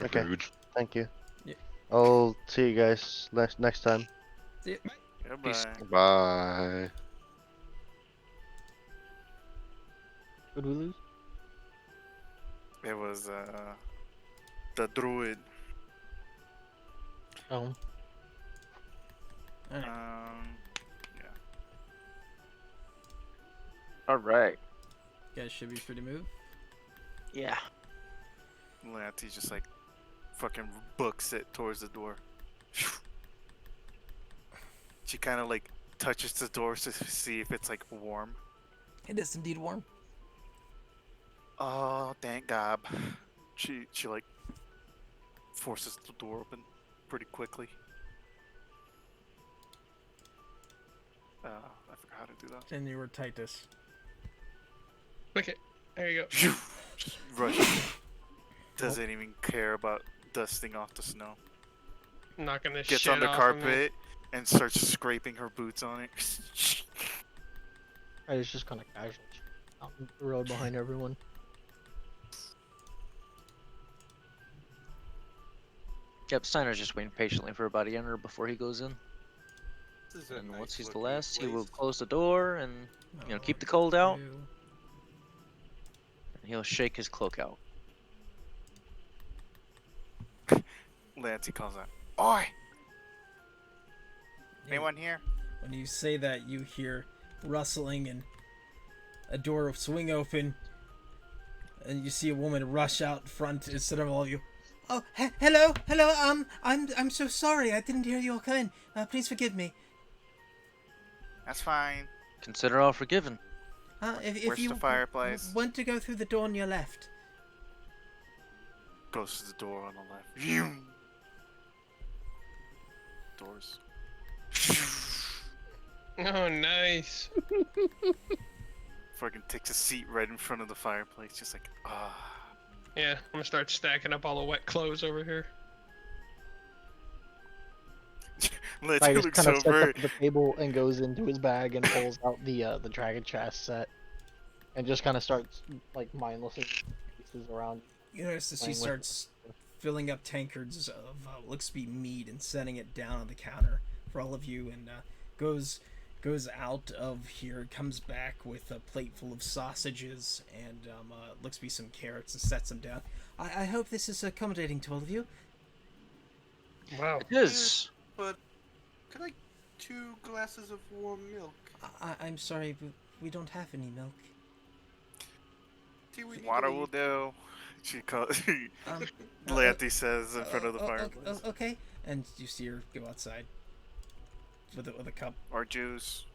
Okay. Rude. Thank you. Yeah. I'll see you guys next time. Goodbye. Bye. Would we lose? It was the druid. Oh. Alright. Yeah. All right. You guys should be free to move. Yeah. Lanty just like fucking books it towards the door. She kind of like touches the door to see if it's like warm. It is indeed warm. Oh, thank God. She like forces the door open pretty quickly. I forgot how to do that. And you were Titus. Okay, there you go. Just rushes. Doesn't even care about dusting off the snow. Knocking this Gets shit on the off of me. carpet and starts scraping her boots on it. I was just kind of casual. Out in the road behind everyone. Yep, Steiner's just waiting patiently for everybody to enter before he goes in. This is a And nice once he's the looking last, he will place. close the door and Oh, keep the cold out. you. And he'll shake his cloak out. Lancey calls out, "Oi! Yeah, Anyone here?" when you say that, you hear rustling and a door will swing open, and you see a woman rush out front instead of all of you. Oh, hello. I'm so sorry. I didn't hear you all come in. Please forgive me. That's fine. Consider all forgiven. If Where's you the fireplace? want to go through the door on your left. Goes to the door on the left. Phew. Doors. Oh, nice. Fucking takes a seat right in front of the fireplace, just like, ah. Yeah, I'm gonna start stacking up all the wet clothes over here. Lancey I just looks kind of sets over. up at the table and goes into his bag and pulls out the dragon chest set, and just kind of starts like mindlessly pieces around. You notice as she Playing with starts filling up tankards of looks to be mead and setting it down on the counter for all of you, and goes out of here, comes back with a plate full of sausages and looks to be some carrots and sets them down. I hope this is accommodating to all of you. Wow. It is. But could I 2 glasses of warm milk? I'm sorry, but we don't have any milk. See, we need to Water will leave. do. She calls. Um, Lancey says in front of the fireplace. okay. And you see her go outside with a cup. Or juice.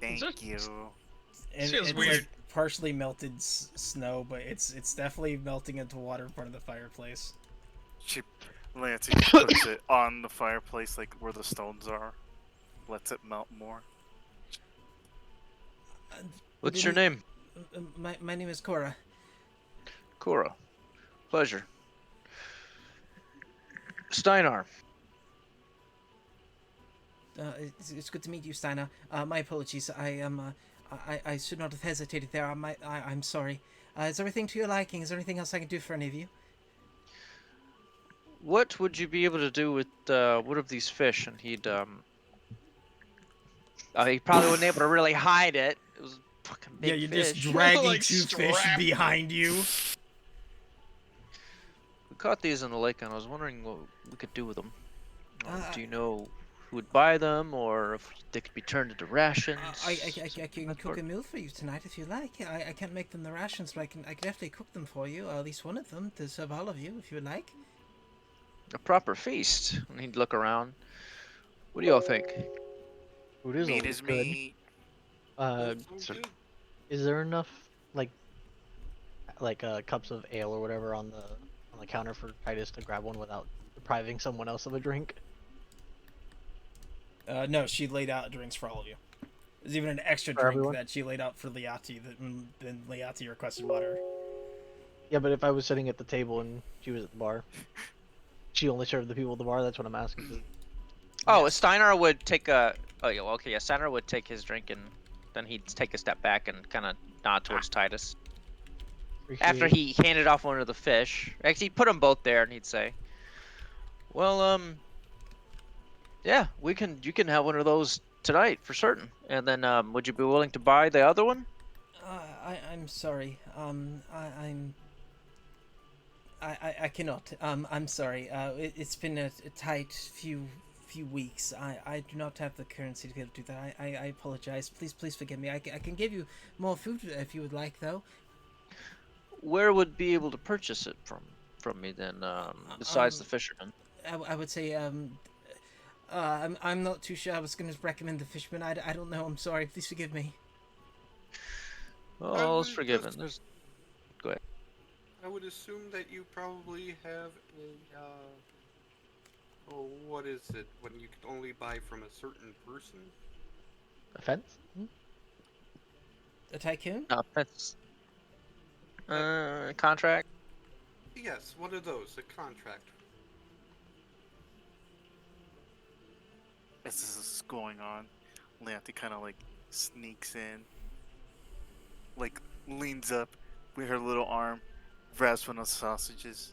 Thank you. And Feels it's weird. like partially melted snow, but it's definitely melting into water in front of the fireplace. Lancey puts it on the fireplace, like where the stones are. Lets it melt more. What's your name? My name is Cora. Cora. Pleasure. Steinar. It's good to meet you, Steiner. My apologies. I should not have hesitated there. I'm sorry. Is everything to your liking? Is there anything else I can do for any of you? What would you be able to do with one of these fish? And he probably wasn't able to really hide it. It was a fucking big Yeah, you're fish. just dragging Like 2 fish strapped. behind you. We caught these in the lake, and I was wondering what we could do with them. Do you Uh, know who would buy them, or if they could be turned into rations? I can that cook sort? a meal for you tonight if you like. I can't make them the rations, but I can definitely cook them for you, or at least one of them, to serve all of you if you would like. A proper feast. And he'd look around. What do y'all think? Food is Meat always is good. meat. Sounds so- good. Is there enough like cups of ale or whatever on the counter for Titus to grab one without depriving someone else of a drink? No, she laid out drinks for all of you. There's even an extra For drink everyone? that she laid out for Liati. Then Liati requested water. Yeah, but if I was sitting at the table and she was at the bar, she only served the people at the bar. That's what I'm asking. Oh, Steinar would take a. Oh, yeah, okay, yeah. Steinar would take his drink, and then he'd take a step back and kind of nod towards Titus. After he handed off one of the fish, actually, he'd put them both there, and he'd say, "Well, yeah, you can have one of those tonight for certain. And then, would you be willing to buy the other one?" I'm sorry. I cannot. I'm sorry. It's been a tight few weeks. I do not have the currency to be able to do that. I apologize. Please forgive me. I can give you more food if you would like, though. Where would be able to purchase it from me then? Besides the fisherman. I would say I'm not too sure. I was going to recommend the fisherman. I don't know. I'm sorry. Please forgive me. Oh, it's would forgiven. just- There's. I would assume that you probably have a, oh, what is it? When you can only buy from a certain person? Offense? A tycoon? That's. Contract. Yes, one of those, a contract. As this is going on, Leonti kind of like sneaks in, like leans up with her little arm, grabs one of the sausages,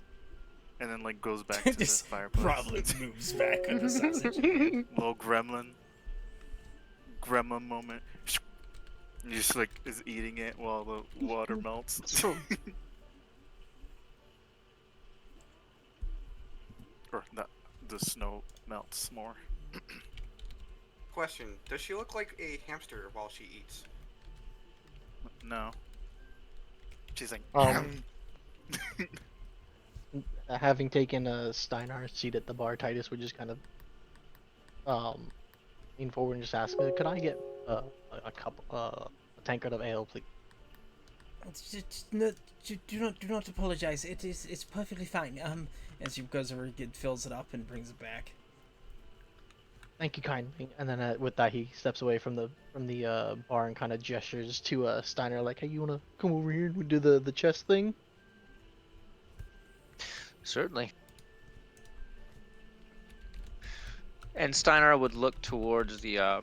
and then like goes back to the Just fireplace. probably moves back with the sausage. Little gremlin moment. Just like is eating it while the water melts. Or not, the snow melts more. Question: does she look like a hamster while she eats? No. She's like. Having taken a Steinhar's seat at the bar, Titus would just kind of lean forward and just ask, "Could I get a tankard of ale, please?" No, do not apologize. It's perfectly fine. As he goes over, fills it up and brings it back. Thank you kindly. And then with that, he steps away from the bar and kind of gestures to Steiner, like, "Hey, you wanna come over here and we do the chess thing?" Certainly. And Steiner would look towards the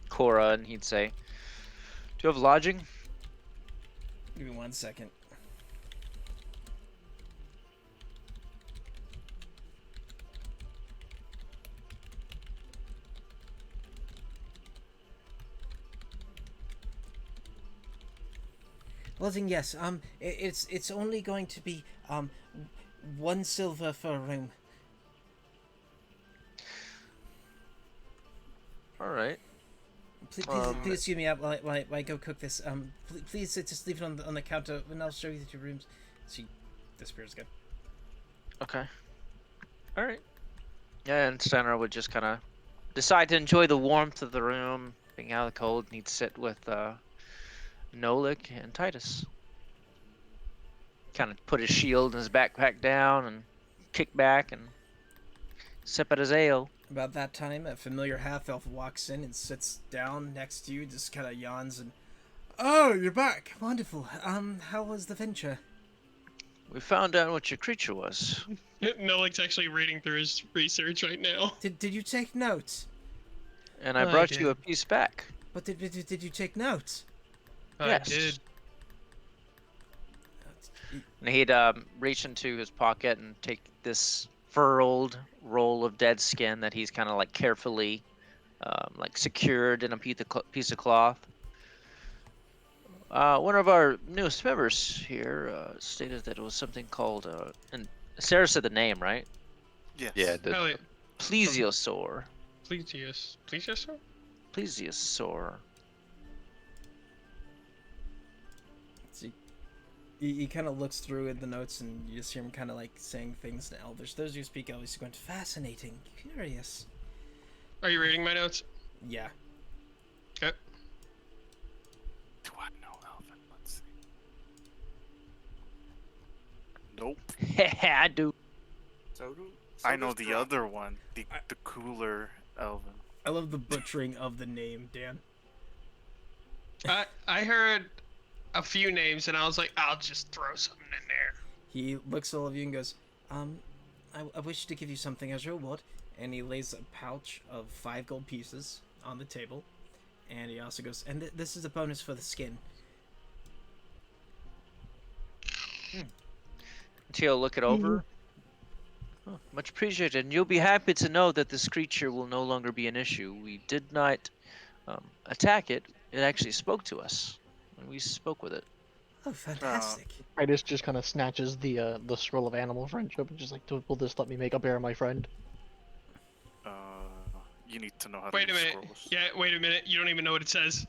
Cora and he'd say, "Do you have lodging?" Give me 1 second. Lodging, yes. It's only going to be 1 silver for a room. All right. Please excuse me while I go cook this. Please just leave it on the counter, and I'll show you the 2 rooms. She disappears again. Okay. All right. Yeah, and Steiner would just kind of decide to enjoy the warmth of the room, being out of the cold, and he'd sit with Nolik and Titus. Kind of put his shield and his backpack down and kick back and sip at his ale. About that time, a familiar half-elf walks in and sits down next to you, just kind of yawns and... Oh, you're back! Wonderful. How was the venture? We found out what your creature was. Nolik's actually reading through his research right now. Did you take notes? And I brought you a piece back. But did you take notes? Yes. I did. And he'd reach into his pocket and take this furled roll of dead skin that he's kind of like carefully like secured in a piece of cloth. One of our newest members here stated that it was something called, and Sarah said the name, right? Yes. Yeah, Plesiosaur. Plesiosaur? Plesiosaur. He kind of looks through at the notes, and you just hear him kind of like saying things in Elvish. Those who speak Elvish are going, fascinating, curious. Are you reading my notes? Yeah. Okay. Do I know Elvin? Let's see. Nope. Yeah, I do. So I know does the Drop. other one, the cooler Elvin. I love the butchering of the name, Dan. I heard a few names and I was like, I'll just throw something in there. He looks at all of you and goes, I wish to give you something as a reward. And he lays a pouch of 5 gold pieces on the table. And he also goes, and this is a bonus for the skin. He'll look it over. Oh, much appreciated. And you'll be happy to know that this creature will no longer be an issue. We did not attack it. It actually spoke to us. And we spoke with it. Oh, fantastic. Titus just kind of snatches the scroll of animal friendship and just like, will this let me make a bear my friend? You need to know how Wait to a use minute. scrolls. Yeah, wait a minute. You don't even know what it says.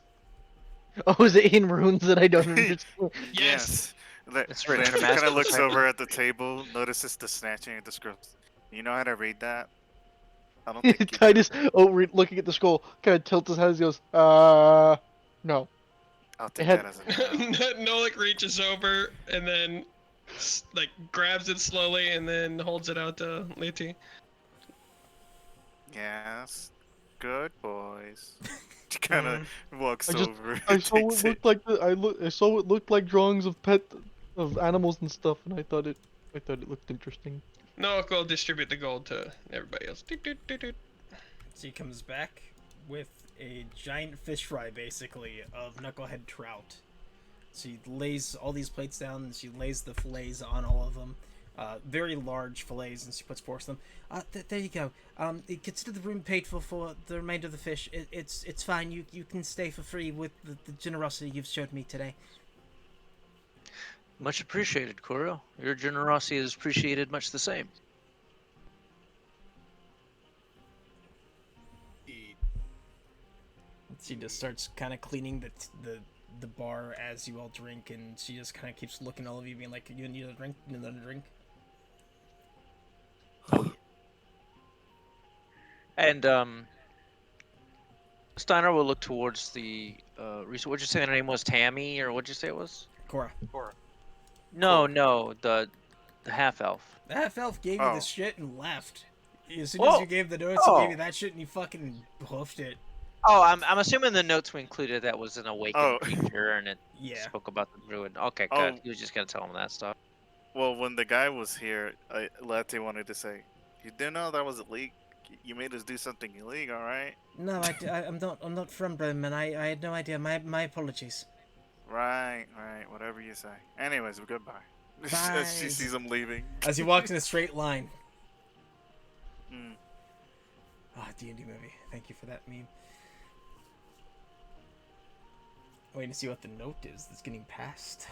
Oh, is it in runes that I don't understand? Yes. It's written in a Kind master of looks disciple. over at the table, notices the snatching of the scrolls. You know how to read that? I don't think you do. Titus, looking at the scroll, kind of tilts his head and goes, no. I'll take had- that as a no. Nolik reaches over and then like grabs it slowly and then holds it out to Leti. Yes. Good boys. She kind of walks I just- over. I and saw takes it looked like I saw it looked like drawings of animals and stuff, and I thought it looked interesting. Nolik will distribute the gold to everybody else. Doot, doot, doot, doot. So he comes back with a giant fish fry, basically, of knucklehead trout. She lays all these plates down, and she lays the fillets on all of them. Very large fillets, and she puts forks in them. There you go. Consider the room paid for the remainder of the fish. It's fine. You can stay for free with the generosity you've showed me today. Much appreciated, Kuro. Your generosity is appreciated much the same. She just starts kind of cleaning the bar as you all drink, and she just kind of keeps looking at all of you, being like, "You need a drink? You need another drink?" And Steiner will look towards the what'd you say the name was? Tammy, or what'd you say it was? Cora. No, the half elf. The half elf gave you Oh. the shit and left. As soon as you gave the notes, he gave you that shit, and you fucking hoofed it. Oh, I'm assuming the notes we included that was an awakened Oh. creature, and it Yeah. spoke about the druid. Okay, Oh. good. He was just gonna tell him that stuff. Well, when the guy was here, Latte wanted to say, "You didn't know that was illegal. You made us do something illegal, right?" No, I'm not from Bremen. I had no idea. My apologies. Right. Whatever you say. Anyways, goodbye. Bye. As she sees him leaving. As he walks in a straight line. Mm. D&D movie. Thank you for that meme. Waiting to see what the note is that's getting passed.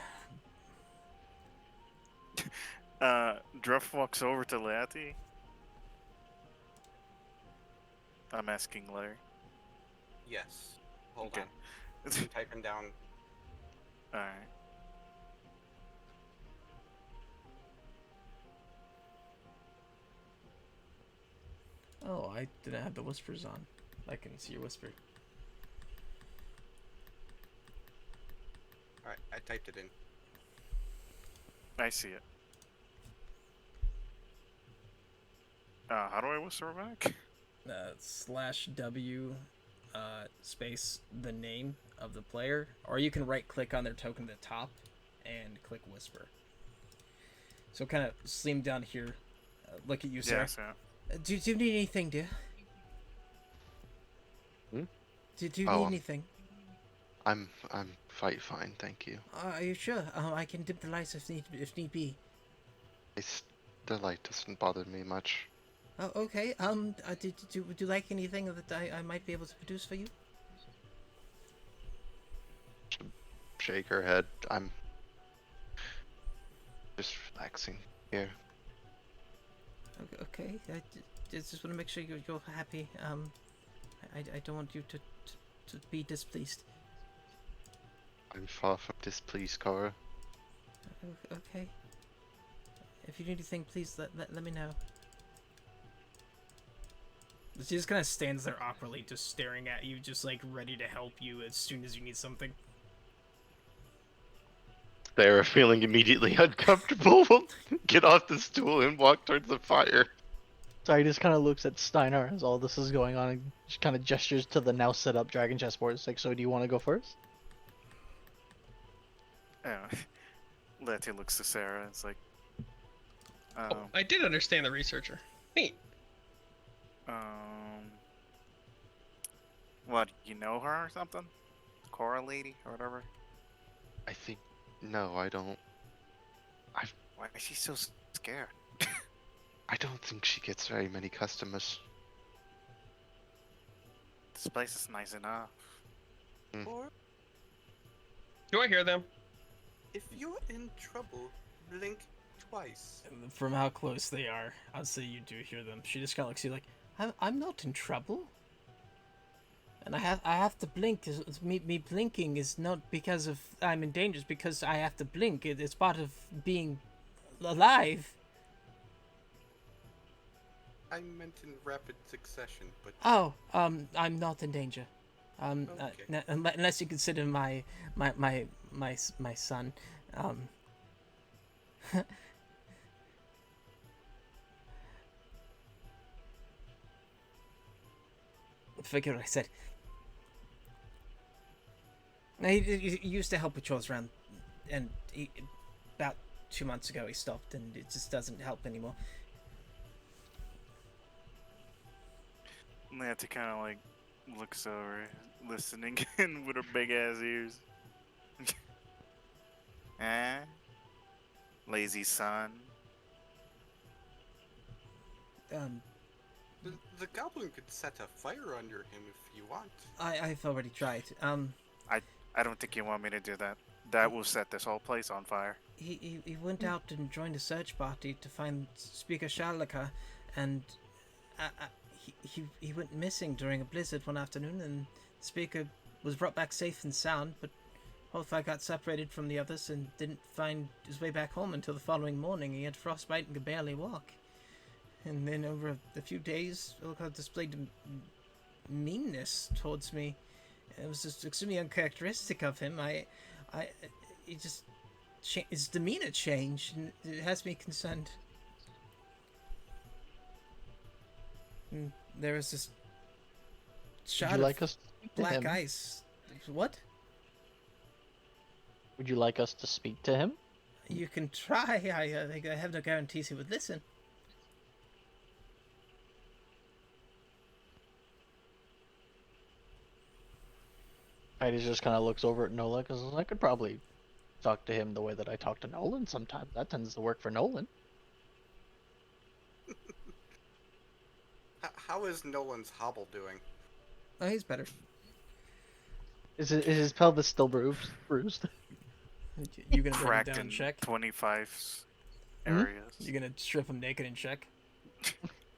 Druff walks over to Latte. I'm asking Larry. Yes. Hold Okay. on. I'm typing down. Alright. Oh, I didn't have the whispers on. I can see your whisper. Alright, I typed it in. I see it. How do I whisper back? /W space the name of the player, or you can right click on their token at the top and click whisper. So kind of slim down here. Look at you, sir. Yes, yeah. Do you need anything, dear? Hmm? Do you need anything? I'm fine, thank you. Are you sure? I can dim the lights if need be. The light doesn't bother me much. Oh, okay. Would you like anything that I might be able to produce for you? Shake her head. I'm just relaxing here. Okay. I just want to make sure you're happy. I don't want you to be displeased. I'm far from displeased, Cora. Okay. If you need anything, please let me know. She just kind of stands there awkwardly, just staring at you, just like ready to help you as soon as you need something. Sarah, feeling immediately uncomfortable, will get off the stool and walk towards the fire. Sorry, just kind of looks at Steinar as all this is going on and just kind of gestures to the now set up dragon chessboard. It's like, so do you want to go first? Latte looks to Sarah and it's like, Oh, I did understand the researcher. Neat. What, you know her or something? Cora lady or whatever? I think... No, I don't... Why is she so scared? I don't think she gets very many customers. This place is nice enough. Or Do I hear them? if you're in trouble, blink twice. From how close they are, I'd say you do hear them. She just kind of looks at you like, I'm not in trouble. And I have to blink. Me blinking is not because of I'm in danger. It's because I have to blink. It's part of being alive. I meant in rapid succession, but Oh, I'm not in danger. Okay. Unless you consider my son. Forget what I said. He used to help patrols around, and about 2 months ago he stopped, and it just doesn't help anymore. And they have to kind of like looks over, listening in with her big ass ears. Eh? Lazy son. The goblin could set a fire under him if you want. I've already tried. I don't think you want me to do that. That will set this whole place on fire. He went out and joined a search party to find Speaker Shalaka, and he went missing during a blizzard one afternoon, and the Speaker was brought back safe and sound, but Hotha got separated from the others and didn't find his way back home until the following morning. He had frostbite and could barely walk. And then over a few days, Ilka displayed meanness towards me. It was just extremely uncharacteristic of him. He just, his demeanor changed, and it has me concerned. And there was this Would shot you like of us to speak to black him? ice. What? Would you like us to speak to him? You can try. I have no guarantees he would listen. Heidi just kind of looks over at Nola because I could probably talk to him the way that I talk to Nolan sometimes. That tends to work for Nolan. How is Nolan's hobble doing? Oh, he's better. Is his pelvis still bruised? You gonna bring him Cracked down in and check? 25 Hmm? areas. You gonna strip him naked and check?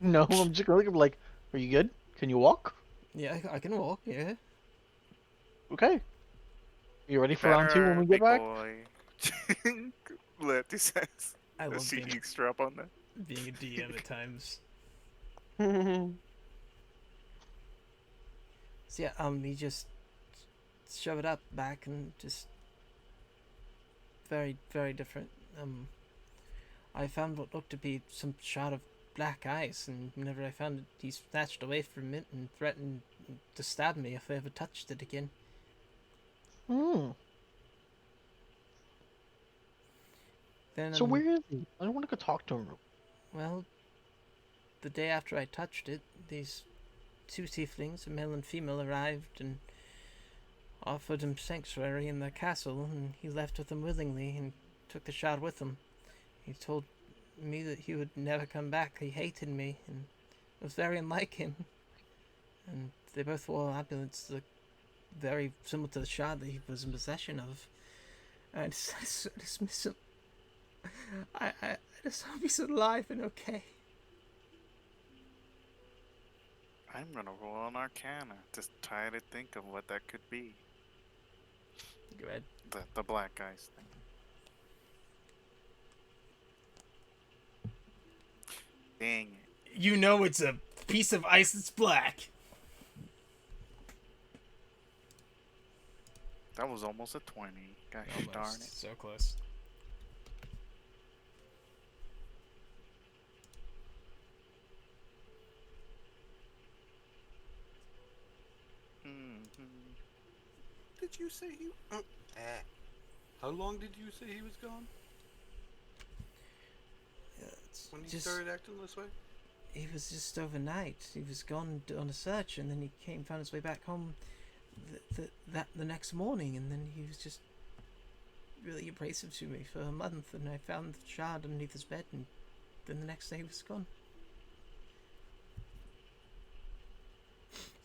No, I'm just gonna look at him like, are you good? Can you walk? Yeah, I can walk. Yeah. Okay. You ready for round two when we get Big back? boy. Lefty says. I As love she being strap on that. a DM at times. So yeah, he just shoved it up back and just very, very different. I found what looked to be some shot of black ice, and whenever I found it, he snatched away from it and threatened to stab me if I ever touched it again. Hmm. Then, So where is he? I want to go talk to him. well, the day after I touched it, these two tieflings, a male and female, arrived and offered him sanctuary in their castle, and he left with them willingly and took the shard with him. He told me that he would never come back. He hated me, and it was very unlike him. And they both wore amulets that looked very similar to the shard that he was in possession of. I just miss him. I just hope he's alive and okay. I'm gonna roll an Arcana to try to think of what that could be. Go ahead. The black guys thing. Dang it. You know it's a piece of ice that's black. That was almost a 20. Gosh darn it. So close. Did you say he? How long did you say he was gone? When he started acting this way? He was just overnight. He was gone on a search, and then he found his way back home the next morning, and then he was just really abrasive to me for a month, and I found the shard underneath his bed, and then the next day he was gone.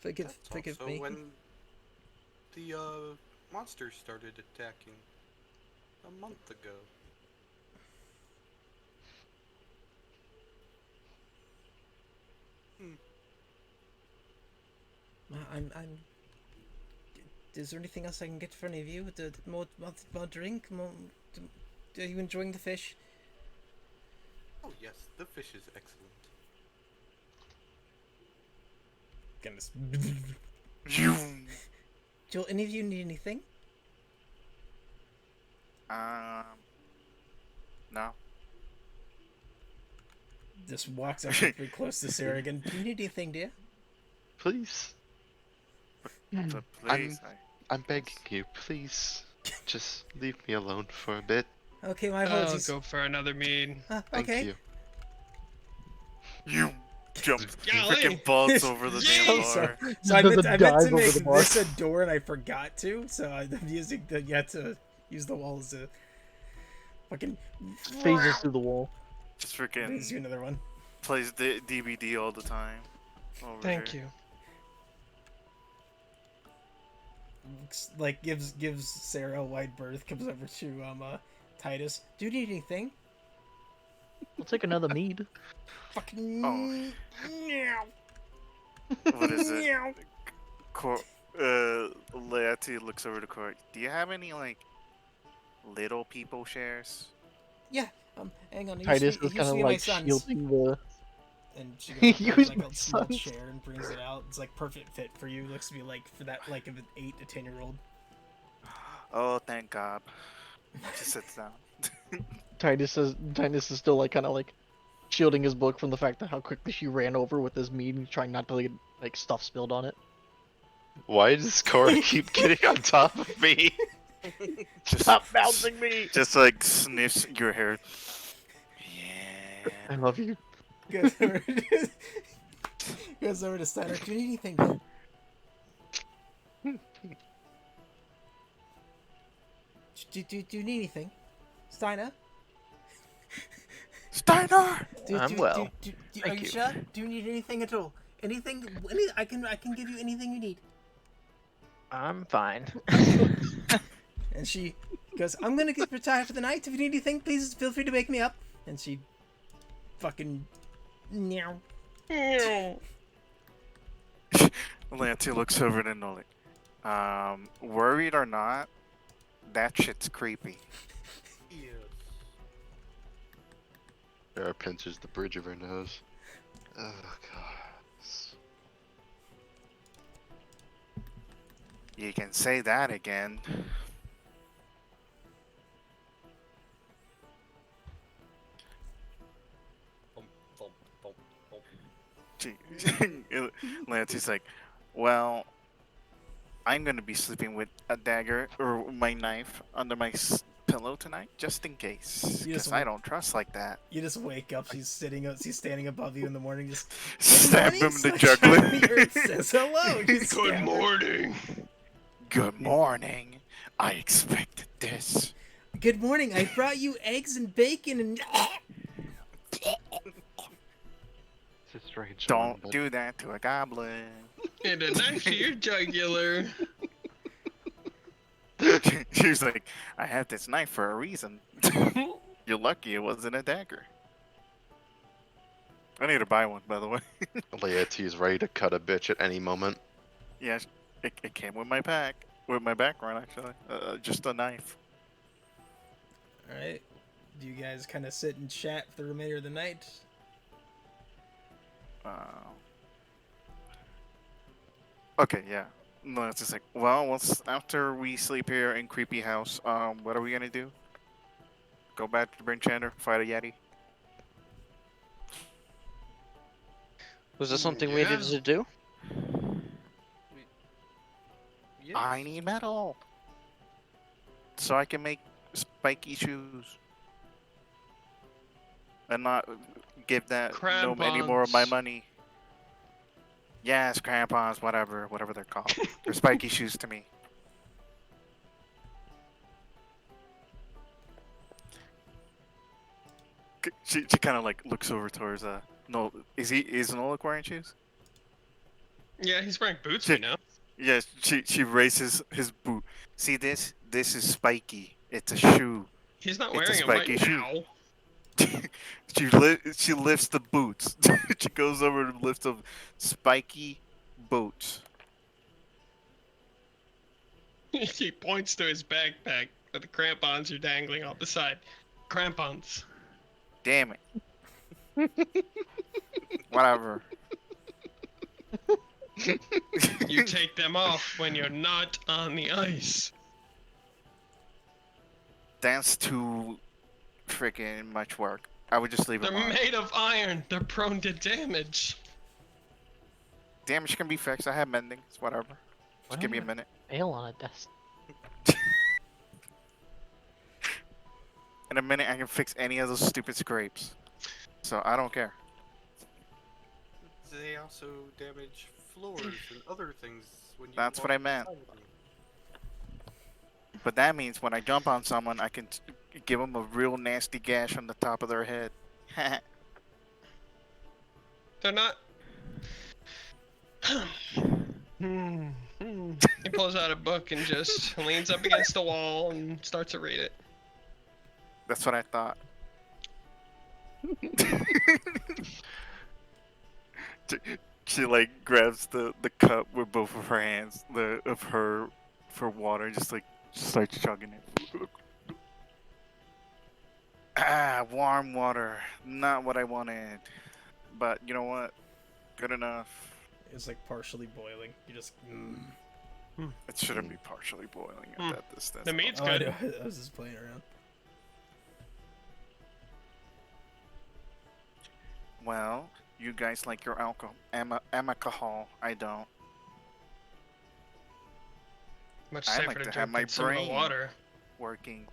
Forgive So me. when the monsters started attacking a month ago. I'm. Is there anything else I can get for any of you? More drink? Are you enjoying the fish? Oh yes, the fish is excellent. Do any of you need anything? No. Just walks up pretty close to Sarah again. Do you need anything, dear? Please. But please, I'm begging you, please. Just leave me alone for a bit. Okay, my I'll apologies. go for another mead. Thank Okay. you. You. jumps, Golly. freaking vaults over the damn Yay! bar. So I Does meant, a I meant dive to over make the bar. this a door and I forgot to, so I'm using the you had to use the wall as a fucking Phases through the wall. Just Let's do freaking another one. plays the DVD all the time. Over Thank here. you. Like gives Sarah a wide berth, comes over to Titus. Do you need anything? We'll take another mead. Fucking Oh. meow. What is it? Meow. Leati looks over to Court. Do you have any like little people shares? Yeah. Hang on. Titus it is used kind to of be my like son's. shielding the. And she He goes was like my a small son's. chair and brings it out. It's like perfect fit for you. Looks to be like for that like of an 8 to 10-year-old. Oh, thank God. She sits down. Titus is still like kind of like shielding his book from the fact that how quickly she ran over with his mead and trying not to get like stuff spilled on it. Why does Cora keep getting on top of me? Just, Stop bouncing me! Just like sniffs your hair. Yeah. I love you. Goes over to Steiner. Do you need anything? Do you need anything? Steiner? Steiner! I'm well. Are Thank you you. sure? Do you need anything at all? Anything? I can give you anything you need. I'm fine. And she goes, I'm gonna get retired for the night. If you need anything, please feel free to wake me up. And she fucking meow. Lanty looks over at Noli. Worried or not, that shit's creepy. Yes. Sarah pinches the bridge of her nose. Oh god. You can say that again. Bump, bump, bump, bump. Lanty's like, well, I'm gonna be sleeping with a dagger or my knife under my pillow tonight, just in case. You just Because I don't trust like that. You just wake up. She's standing above you in the morning. Just Stab him in the Like, jugular. says hello. Just Good stab her. morning. Good morning. I expected this. Good morning. I brought you eggs and bacon and. It's a strange one, Don't but do that to a goblin. And a knife to your jugular. She's like, I have this knife for a reason. You're lucky it wasn't a dagger. I need to buy one, by the way. Laeti is ready to cut a bitch at any moment. Yeah, it came with my pack, with my background actually. Just a knife. All right. Do you guys kind of sit and chat for the remainder of the night? Okay, yeah. No, it's just like, well, after we sleep here in creepy house, what are we gonna do? Go back to Bryn Chandler, fight a Yeti? Was this something we needed Yeah. to do? Yes. I need metal, so I can make spiky shoes, and not give that gnome any more of my Crampons. money. Yes, crampons, whatever they're called. They're spiky shoes to me. She kind of like looks over towards no. Is Nolik wearing shoes? Yeah, he's wearing boots Shit. right now. Yes, she raises his boot. See this? This is spiky. It's a shoe. He's not It's a wearing them spiky right shoe. now. She lifts the boots. She goes over to lift the spiky boots. He points to his backpack where the crampons are dangling off the side. Crampons. Damn it. Whatever. You take them off when you're not on the ice. That's too freaking much work. I would just leave They're them on. made of iron. They're prone to damage. Damage can be fixed. I have mendings. Whatever. Just give me a minute. Nail on a desk. In a minute, I can fix any of those stupid scrapes. So I don't care. they also damage floors and other things when you That's walk what I meant. inside of them. But that means when I jump on someone, I can give them a real nasty gash on the top of their head. They're not. He pulls out a book and just leans up against the wall and starts to read it. That's what I thought. She like grabs the cup with both of her hands, for water, just like starts chugging it. Ah, warm water, not what I wanted. But you know what? Good enough. It's like partially boiling. You just. It shouldn't be partially boiling at that distance. The meat's Oh, I good. know. I was just playing around. Well, you guys like your alcohol. I don't. Much I safer like to to have drink my than some of the brain water. working.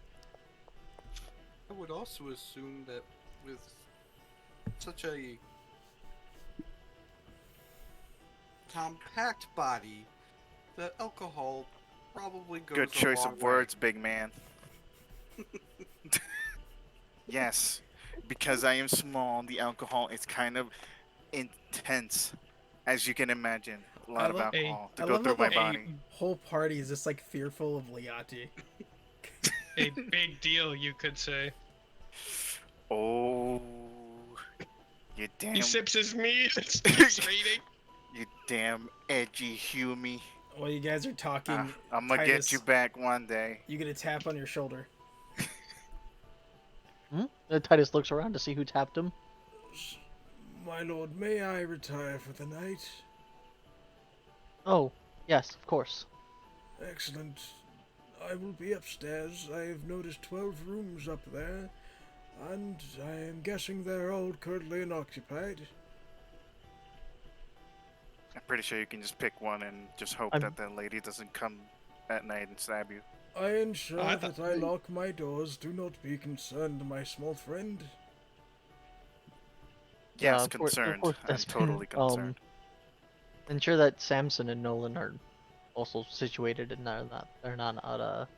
I would also assume that with such a compact body, that alcohol probably goes Good a choice long of way. words, big man. Yes, because I am small, the alcohol is kind of intense, as you can imagine. A lot of love- alcohol to I go love through how my the body. whole party is just like fearful of Liati. A big deal, you could say. Oh, you damn, He sips his meat and starts reading. you damn edgy Humie. While you guys are talking, I'm gonna Titus, get you back one day. you get a tap on your shoulder. Titus looks around to see who tapped him. My lord, may I retire for the night? Oh, yes, of course. Excellent. I will be upstairs. I have noticed 12 rooms up there, and I am guessing they're all currently unoccupied. I'm pretty sure you can just pick one and just hope that the lady doesn't come at night and stab you. I ensure I that I lock my doors. Do not be concerned, my small friend. Yes, of concerned. course, I'm Desmond. totally concerned. Ensure that Samson and Nolan are also situated and they're not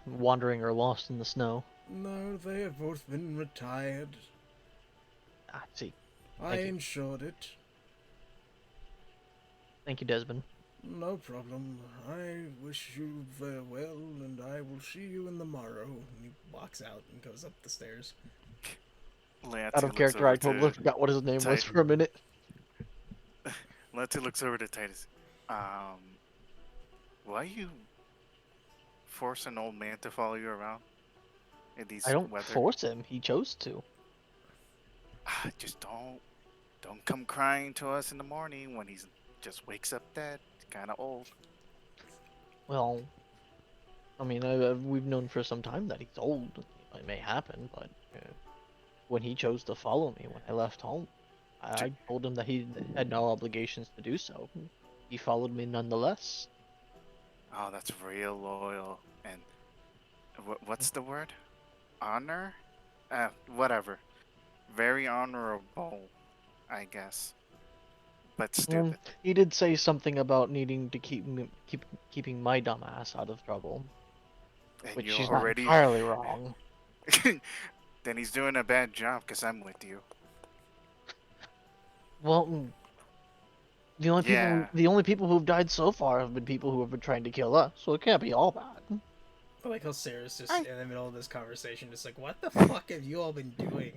wandering or lost in the snow. No, they have both been retired. I see. I Thank you. ensured it. Thank you, Desmond. No problem. I wish you farewell, and I will see you in the morrow. And he walks out and goes up the stairs. Leonti Out of looks character, over I totally forgot what his name was Titus. for a minute. Leonti looks over to Titus. Why you force an old man to follow you around in these I don't weather? force him. He chose to. Just don't come crying to us in the morning when he's just wakes up dead. Kind of old. Well, I mean, we've known for some time that he's old. It may happen, but when he chose to follow me when I left home, I told him that he had no obligations to do so. He followed me nonetheless. Oh, that's real loyal. And what's the word? Honor? Whatever. Very honorable, I guess. But stupid. He did say something about needing to keeping my dumb ass out of trouble, And which you're she's already... not entirely wrong. Then he's doing a bad job because I'm with you. Well, the only people who've died so far have been people who have been trying to kill us, so it can't be all bad. I like how Sarah's just in the middle of this conversation, just like, what the fuck have you all been doing?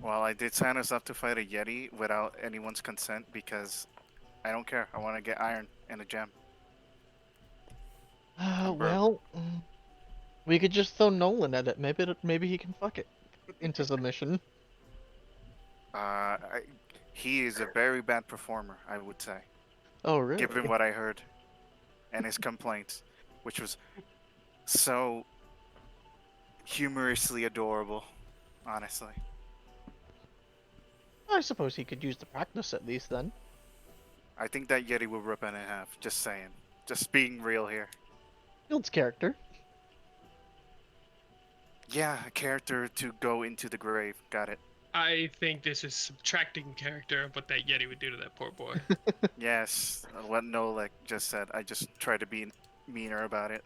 Well, I did sign us up to fight a Yeti without anyone's consent because I don't care. I want to get iron and a gem. Well, we could just throw Nolan at it. Maybe he can fuck it into submission. He is a very bad performer, I would say. Oh, really? Given what I heard and his complaints, which was so humorously adorable, honestly. I suppose he could use the practice at least then. I think that Yeti will rip it in half. Just saying. Just being real here. Builds character. Yeah, a character to go into the grave. Got it. I think this is subtracting character of what that Yeti would do to that poor boy. Yes, what Nolek just said. I just try to be meaner about it.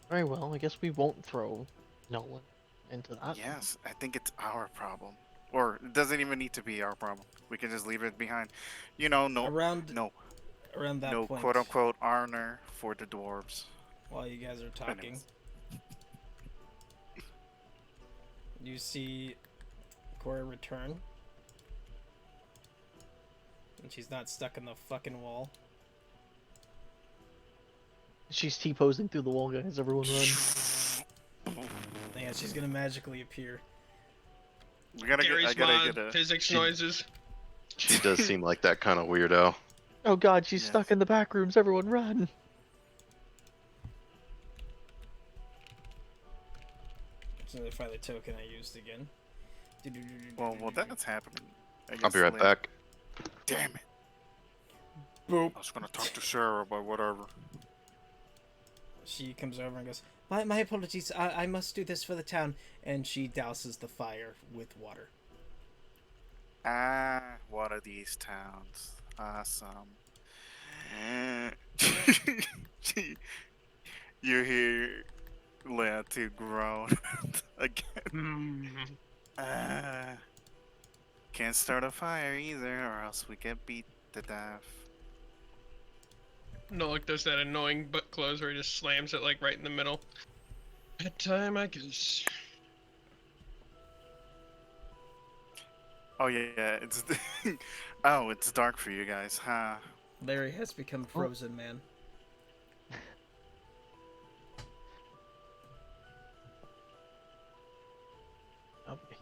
Very well, I guess we won't throw Nolan into that. Yes, I think it's our problem. Or it doesn't even need to be our problem. We can just leave it behind. You know, Around no that point, quote unquote honor for the dwarves. while you guys are talking, Anyways. you see Cora return. And she's not stuck in the fucking wall. She's T-posing through the wall, guys. Everyone run. Yeah, she's gonna magically appear. We gotta get, I Gary's gotta mod, get a. physics noises. She does seem like that kind of weirdo. Oh god, she's Yes. stuck in the back rooms. Everyone run. It's another find the token I used again. Well, that's happening. I I'll be guess right later. back. Damn it! Boop. I was gonna talk to Sarah about whatever. She comes over and goes, my apologies, I must do this for the town. And she douses the fire with water. Ah, one of these towns. Awesome. You hear Leonti groan again. Can't start a fire either, or else we get beat to death. Nolik does that annoying butt close where he just slams it like right in the middle. Bedtime, I guess. Oh yeah, it's oh, it's dark for you guys, huh? Larry has become frozen, man.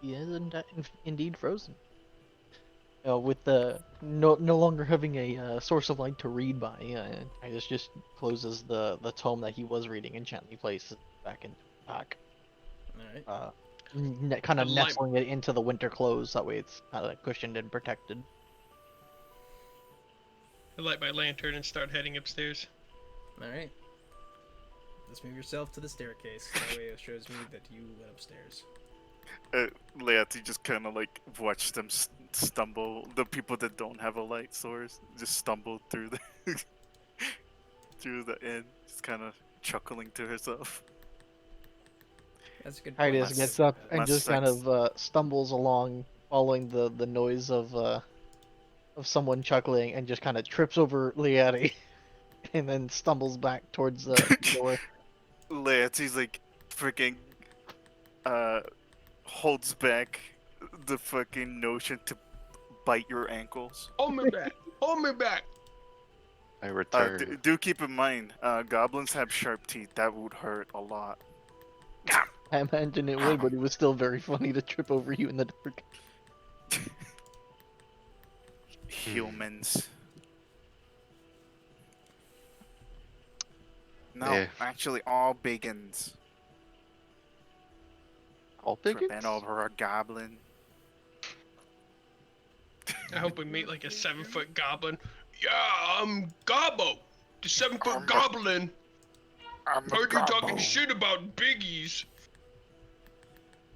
He is indeed frozen. With the no longer having a source of light to read by, Titus just closes the tome that he was reading and gently places it back into the pack. Alright. Kind of The light- nestling it into the winter clothes. That way it's kind of cushioned and protected. I light my lantern and start heading upstairs. Alright. Let's move yourself to the staircase. That way it shows me that you went upstairs. Leonti just kind of like watch them stumble. The people that don't have a light source just stumble through the through the end, just kind of chuckling to herself. That's a good Titus point. gets up and my just kind sex- of stumbles along, following the noise of someone chuckling, and just kind of trips over Liati, and then stumbles back towards the door. Leonti's like freaking holds back the fucking notion to bite your ankles. Hold me back! Hold me back! I return. Do keep in mind, goblins have sharp teeth. That would hurt a lot. I imagine it would, but it was still very funny to trip over you in the dark. Humans. No, Yeah. actually, all biggins. All Tripping bigots? over a goblin. I hope we meet like a 7-foot goblin. Yeah, I'm Gobbo, the 7-foot I'm a- goblin. I'm a Heard you talking gobbo. shit about biggies.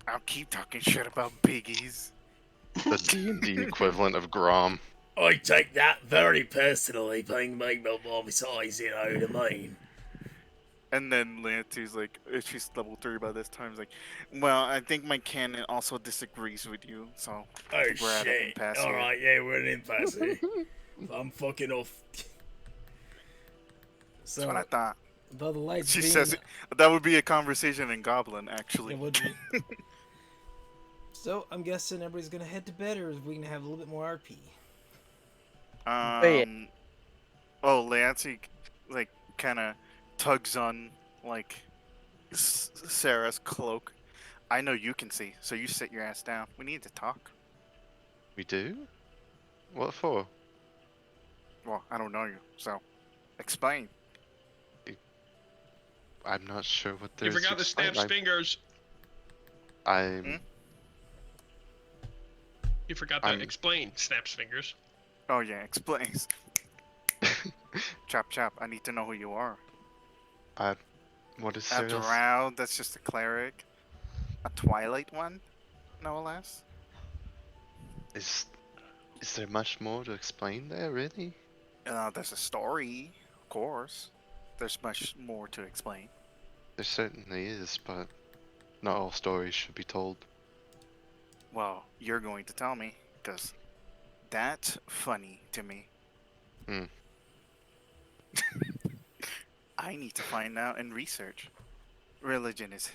I'll keep talking shit about biggies. The D&D equivalent of Grom. I take that very personally, being made my size, you know what I mean? And then Leonti's like, she's level 3 by this time. Is like, well, I think my canon also disagrees with you, so Oh we're at an shit. impasse here. Alright, yeah, we're an impasse here. I'm fucking off. That's So, what I thought. though the lights She beam, says that would be a conversation in Goblin, actually. it would be. So, I'm guessing everybody's gonna head to bed, or is we gonna have a little bit more RP? Oh, Leonti, like, kind of tugs on, like, Sarah's cloak. I know you can see, so you sit your ass down. We need to talk. We do? What for? Well, I don't know you, so explain. I'm not sure what You there's forgot to snap explain. fingers. I'm You forgot to I'm- explain snaps fingers. Oh yeah, explain. Chop chop. I need to know who you are. What is A Sarah's? drow, that's just a cleric. A twilight one, no less. Is there much more to explain there, really? There's a story, of course. There's much more to explain. There certainly is, but not all stories should be told. Well, you're going to tell me, because that's funny to me. Hmm. I need to find out and research. Religion is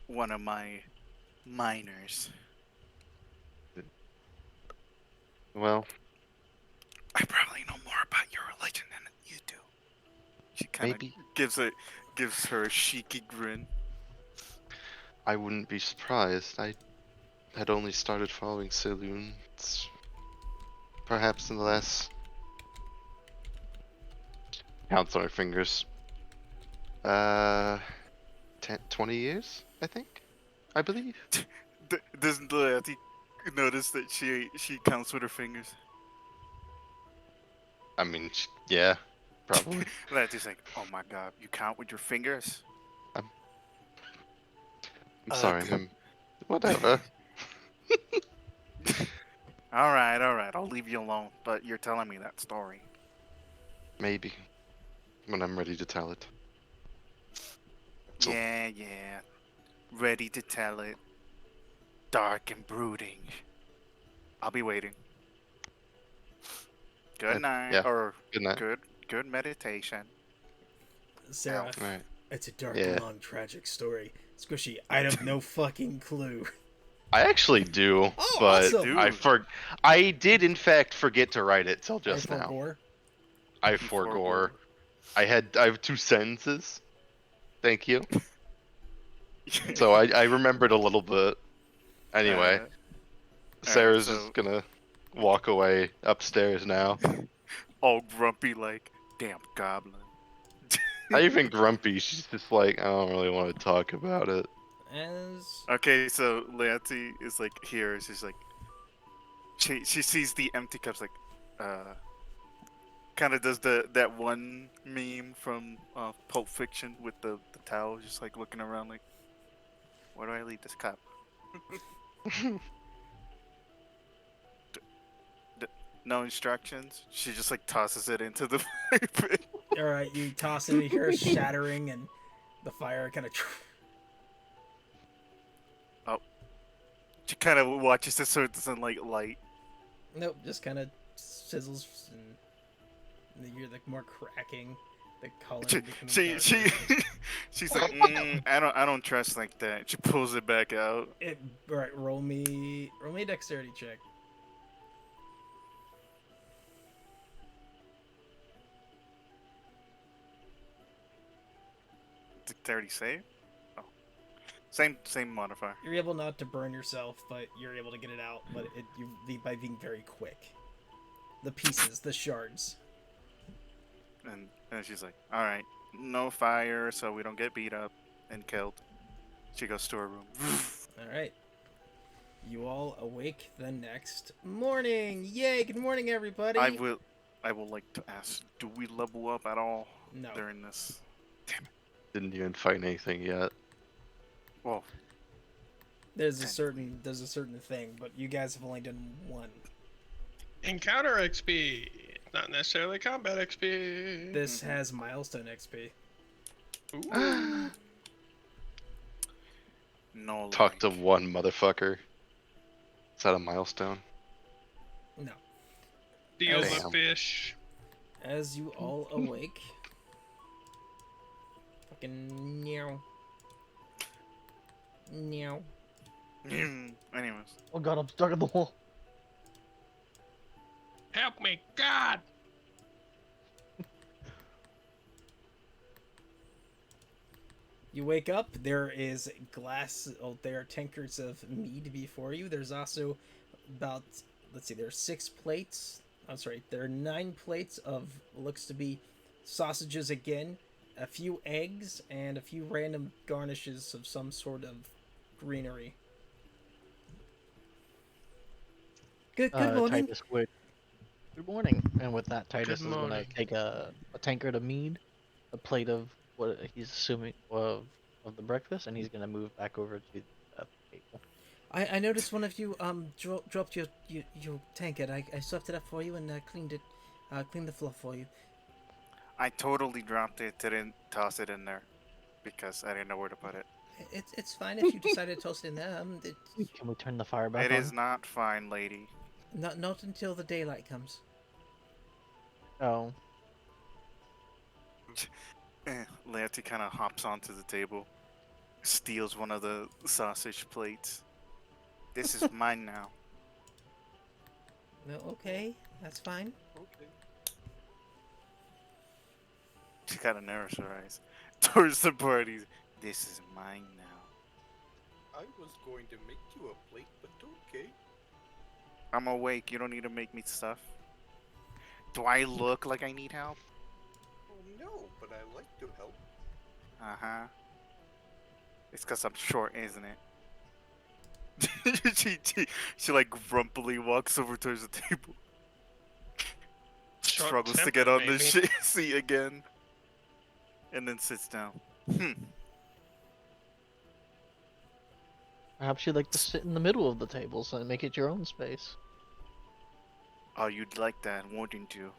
one of my minors. Well, I probably know more about your religion than you do. She kind of maybe gives her a cheeky grin. I wouldn't be surprised. I had only started following Saloon perhaps in the last counts on our fingers. 20 years, I think. I believe. Doesn't Leati notice that she counts with her fingers? I mean, yeah, probably. Leati's like, oh my god, you count with your fingers? I'm sorry, Ugh. man. Whatever. All right, I'll leave you alone. But you're telling me that story. Maybe when I'm ready to tell it. So- Yeah. Ready to tell it. Dark and brooding. I'll be waiting. Good night. yeah. Or Good night. good meditation. Sarah, Right. it's a dark, Yeah. long, tragic story. Squishy, I have no fucking clue. I actually do, Oh, but awesome. I did in fact forget to write it till just I now. forgore. I forgore. I have 2 sentences. Thank you. So I remembered a little bit. Anyway, Sarah's so- just gonna walk away upstairs now. all grumpy like, damn goblin. Not even grumpy. She's just like, I don't really want to talk about it. As Okay, so Leati is like here. She's like, she sees the empty cups, like, kind of does that one meme from Pulp Fiction with the towel, just like looking around, like, where do I leave this cup? No instructions. She just like tosses it into the fire pit. all right, you toss it, you hear a shattering, and the fire kind of. She kind of watches it so it doesn't like light. Nope, just kind of sizzles, and you hear like more cracking. The color. She's like, I don't trust like that. She pulls it back out. All right, roll me a dexterity check. Dexterity save. Oh, same modifier. You're able not to burn yourself, but you're able to get it out. But by being very quick. The pieces, the shards. And she's like, all right, no fire, so we don't get beat up and killed. She goes to her room. All right. You all awake the next morning. Yay! Good morning, everybody. I will like to ask, do we level up at all No. during this? Damn it. Didn't even find anything yet. Well, There's a certain thing, but you guys have only done one. Encounter XP, not necessarily combat XP. This has milestone XP. Ooh. no. Talk to one motherfucker. Is that a milestone? No. Deal Damn. the fish. As you all awake. Fucking meow. Meow. Anyways. Oh god, I'm stuck in the wall. Help me, God! You wake up, there is glass, there are tankards of mead before you. There's also about, let's see, there are 6 plates. I'm sorry, there are 9 plates of, looks to be sausages again, a few eggs, and a few random garnishes of some sort of greenery. Good morning. Titus would. Good morning. And with that, Titus Good is gonna morning. take a tankard of mead, a plate of what he's assuming of the breakfast, and he's gonna move back over to the table. I noticed one of you dropped your tankard. I swept it up for you and cleaned the floor for you. I totally dropped it, didn't toss it in there because I didn't know where to put it. It's fine if you decided to toss it in there. Can we turn the fire back It on? is not fine, lady. Not until the daylight comes. Oh, Laerty kind of hops onto the table, steals one of the sausage plates. This is mine now. No, okay, that's fine. Okay. She kind of narrows her eyes towards the party. This is mine now. I was going to make you a plate, but okay. I'm awake. You don't need to make me stuff. Do I look like I need help? Oh no, but I like to help. Uh-huh. It's because I'm short, isn't it? she like grumpily walks over towards the table. Struggles to get on the seat again. And then sits down. perhaps you'd like to sit in the middle of the tables and make it your own space. Oh, you'd like that, wouldn't you?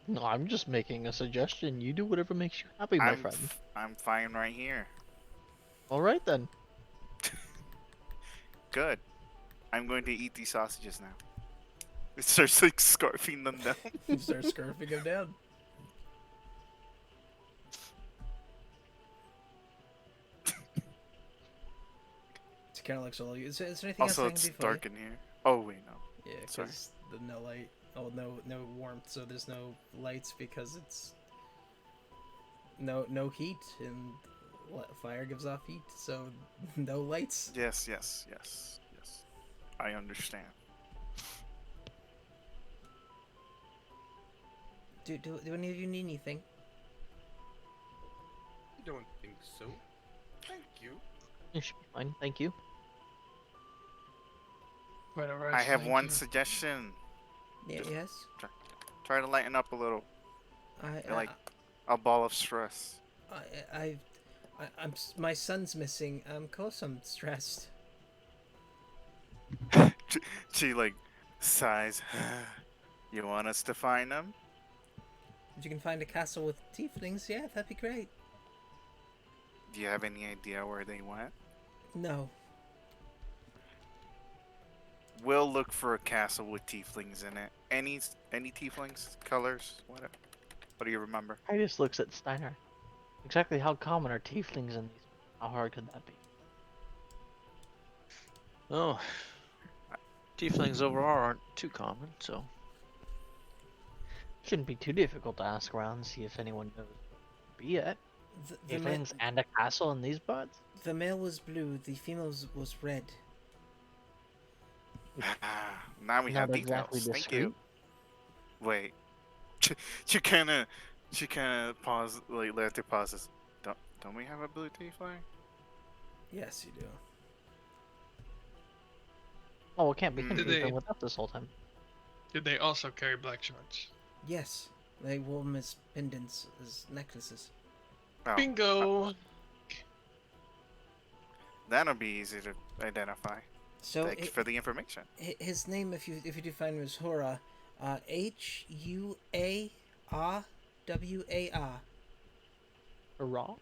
No, I'm just making a suggestion. You do whatever makes you happy, my friend. I'm fine right here. All right then. Good. I'm going to eat these sausages now. It starts like scarfing them down. You start scarfing them down. It's kind of looks all you. Is there anything Also, else I it's can do for dark you? in here. Oh wait, no. Yeah, Sorry. because the no light. Oh, no warmth. So there's no lights because it's no heat and fire gives off heat. So no lights. Yes. I understand. Do any of you need anything? I don't think so. Thank you. You should be fine. Thank you. Whatever. I have thank one you. suggestion. Yeah, yes. Try to lighten up a little. I You're like a ball of stress. my son's missing. Of course I'm stressed. She like sighs. You want us to find them? If you can find a castle with tieflings, yeah, that'd be great. Do you have any idea where they went? No. We'll look for a castle with tieflings in it. Any tieflings? Colors? Whatever. What do you remember? I just looks at Steiner. Exactly how common are tieflings in these? How hard could that be? Oh, tieflings overall aren't too common, so. Shouldn't be too difficult to ask around and see if anyone knows what to be at. The Tieflings and a castle in these parts? The male was blue, the female was red. Now we have Not details. exactly Thank you. Wait. She kind of pause. Like Laerty pauses. Don't we have a blue tiefling? Yes, you do. Oh, it can't be. Did We've they- been with us this whole time. Did they also carry black shards? Yes, they wore them as pendants, as necklaces. Oh, Bingo! that'll be easy to identify. So Thank you for the information. his name, if you do find him, is Hura, Huarwar. Hurrah?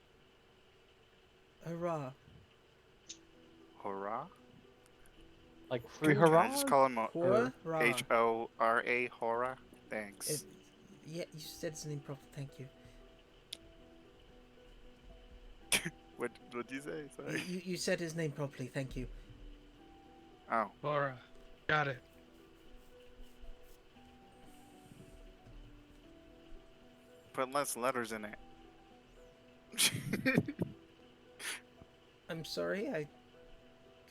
Hurrah. Hurrah? Like free Can I hurrah? just call him Hurrah. Hora? Hora? Thanks. Yeah, you said his name properly. Thank you. What'd you say? Sorry. You said his name properly. Thank you. Oh. Laura. Got it. Put less letters in it. I'm sorry. I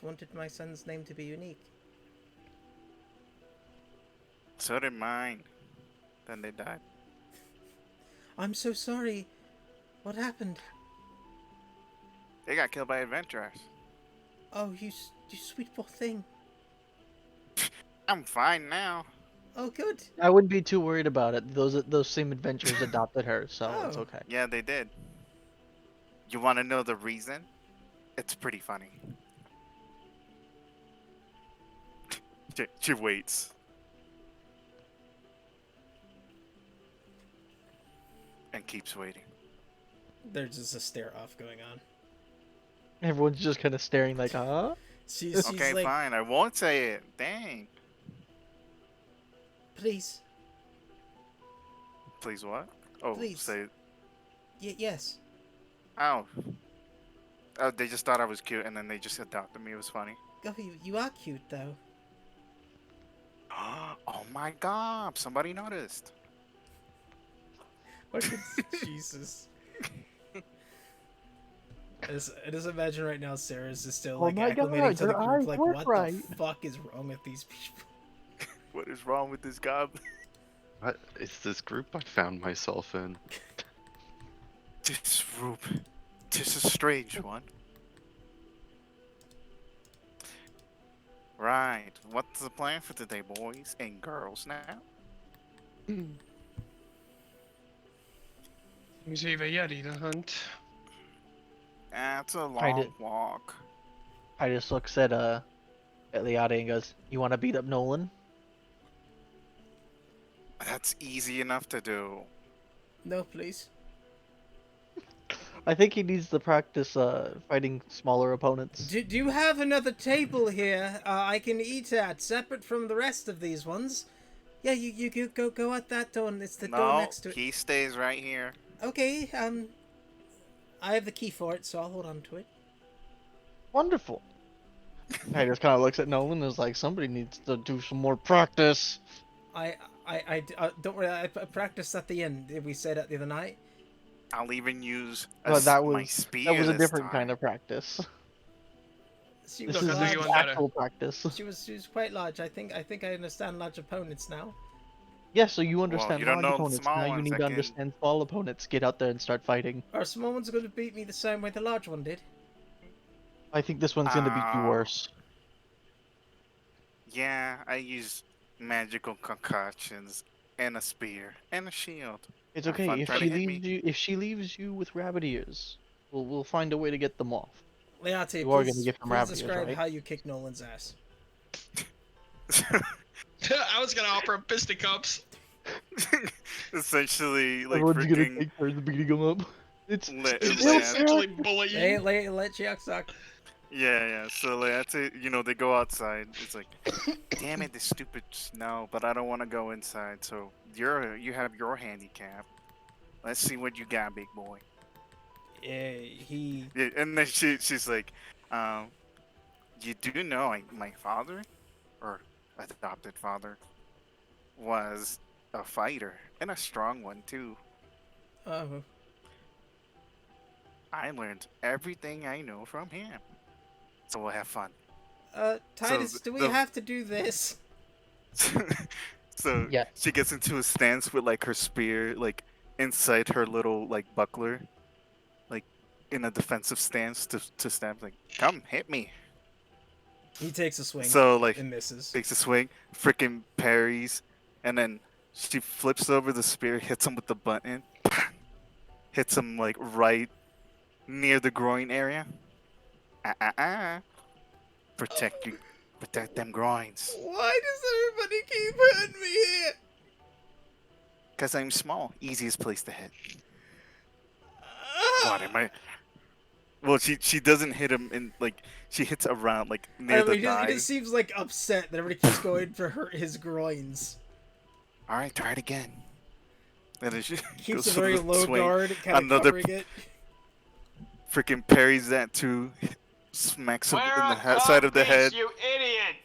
wanted my son's name to be unique. So did mine. Then they died. I'm so sorry. What happened? They got killed by adventurers. Oh, you sweet poor thing. I'm fine now. Oh, good. I wouldn't be too worried about it. Those same adventurers adopted her, so it's Oh. okay. Yeah, they did. You want to know the reason? It's pretty funny. She waits. And keeps waiting. There's just a stare off going on. Everyone's just kind of staring like, huh? She's Okay, like, fine. I won't say it. Dang. please, Please what? Oh, Please. say. yes. Oh. Oh, they just thought I was cute, and then they just adopted me. It was funny. Oh, you are cute though. Oh my god! Somebody noticed. Jesus. I just imagine right now Sarah's just still Oh like my acclimating God, to the your group. eyes Like, work what right. the fuck is wrong with these people? What is wrong with this goblin? What is this group I found myself in? This group. Tis a strange one. Right. What's the plan for today, boys and girls now? Seems we have a Yeti to hunt. That's a I long did. walk. I just looks at Liade and goes, "You want to beat up Nolan?" That's easy enough to do. No, please. I think he needs to practice fighting smaller opponents. Do you have another table here I can eat at, separate from the rest of these ones? Yeah, you go out that door, and it's the door No, next to it. he stays right here. Okay, I have the key for it, so I'll hold on to it. Wonderful. I just kind of looks at Nolan and is like, somebody needs to do some more practice. I don't worry, I practiced at the end. We said that the other night. I'll even use But my spear. that was a this different time. kind of practice. She This was is Look, I'll do you large. one better. actual practice. She was quite large. I think I understand large opponents now. Yeah, so you understand you don't large know the opponents. small Now you ones need that to can- understand small opponents. Get out there and start fighting. Our small one's going to beat me the same way the large one did. I think this one's gonna beat you worse. Yeah, I use magical concoctions and a spear and a shield. It's Have okay fun if trying to she hit leaves me. you. If she leaves you with rabbit ears, we'll find a way to get them off. Leate, You are gonna please, get them please rabbit ears, describe right? how you kick Nolan's ass. I was gonna offer him fisticuffs. Essentially, like Everyone's gonna freaking. take turns beating him up. It's Just Leia- essentially bully you. Let Chiak suck. Yeah. So Leate, they go outside. It's like, damn it, this stupid snow. But I don't want to go inside. So you have your handicap. Let's see what you got, big boy. Yeah, he. Yeah, and then she's like, you do know my father, or adopted father, was a fighter and a strong one too. Oh. I learned everything I know from him. So we'll have fun. Titus, do we have to do this? So Yeah. she gets into a stance with like her spear like inside her little like buckler, like in a defensive stance to stab. Like, come hit me. He takes a swing. So like and misses. takes a swing, freaking parries, and then she flips over the spear, hits him with the button, hits him like right near the groin area. Protect them groins. Why does everybody keep hurting me here? Cause I'm small, easiest place to hit. What am I? Well, she doesn't hit him in like she hits around like near the He thigh. just seems like upset that everybody keeps going for his groins. All right, try it again. And then she Keeps goes a for very the low swing. guard, kind of Another covering it. freaking parries that too. Smacks him in the side of the head. You idiot!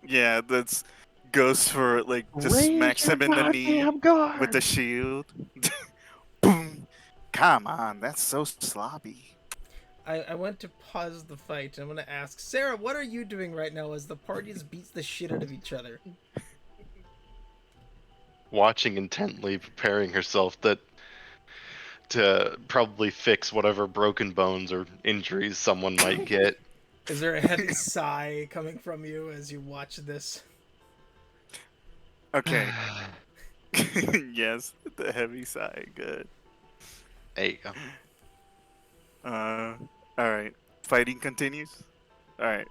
Yeah, that's goes for like just Raise smacks your him in the knee goddamn guard! with the shield. Boom! Come on, that's so sloppy. I want to pause the fight. I'm going to ask, Sarah, what are you doing right now as the parties beats the shit out of each other? Watching intently, preparing herself to probably fix whatever broken bones or injuries someone might get. Is there a heavy sigh coming from you as you watch this? Okay. Yes, the heavy sigh. Good. There you go. All right. Fighting continues. All right.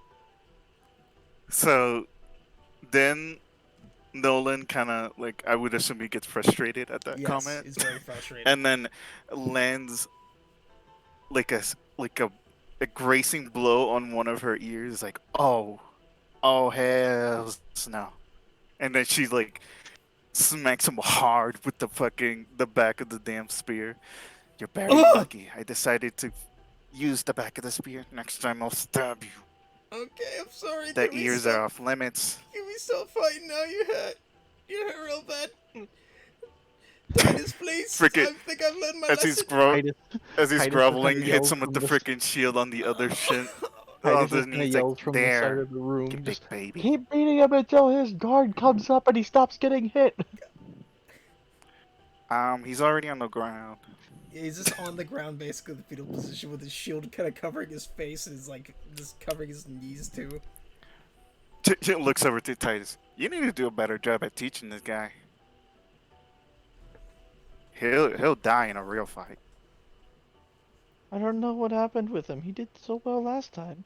So then Nolan kind of like I would assume he gets frustrated at that Yes, comment, it's very frustrating. and then lands like a gracing blow on one of her ears. Like, oh hell no! And then she like smacks him hard with the back of the damn spear. You're very Ugh! lucky. I decided to use the back of the spear. Next time I'll stab you. Okay, I'm sorry. The ears are off limits. Can we stop fighting now? You hurt real bad. Titus, please. Frickin' I think I've learned my as he's lesson. as he's Titus just groveling, kinda hits yells him with from the the freaking shield on the other shin. Titus just kinda He's like, yells from the side there, of the you room, big just baby. keep beating him until his guard comes up and he stops getting hit. He's already on the ground. Yeah, he's just on the ground, basically the fetal position, with his shield kind of covering his face and is like just covering his knees too. Looks over to Titus. You need to do a better job at teaching this guy. He'll die in a real fight. I don't know what happened with him. He did so well last time.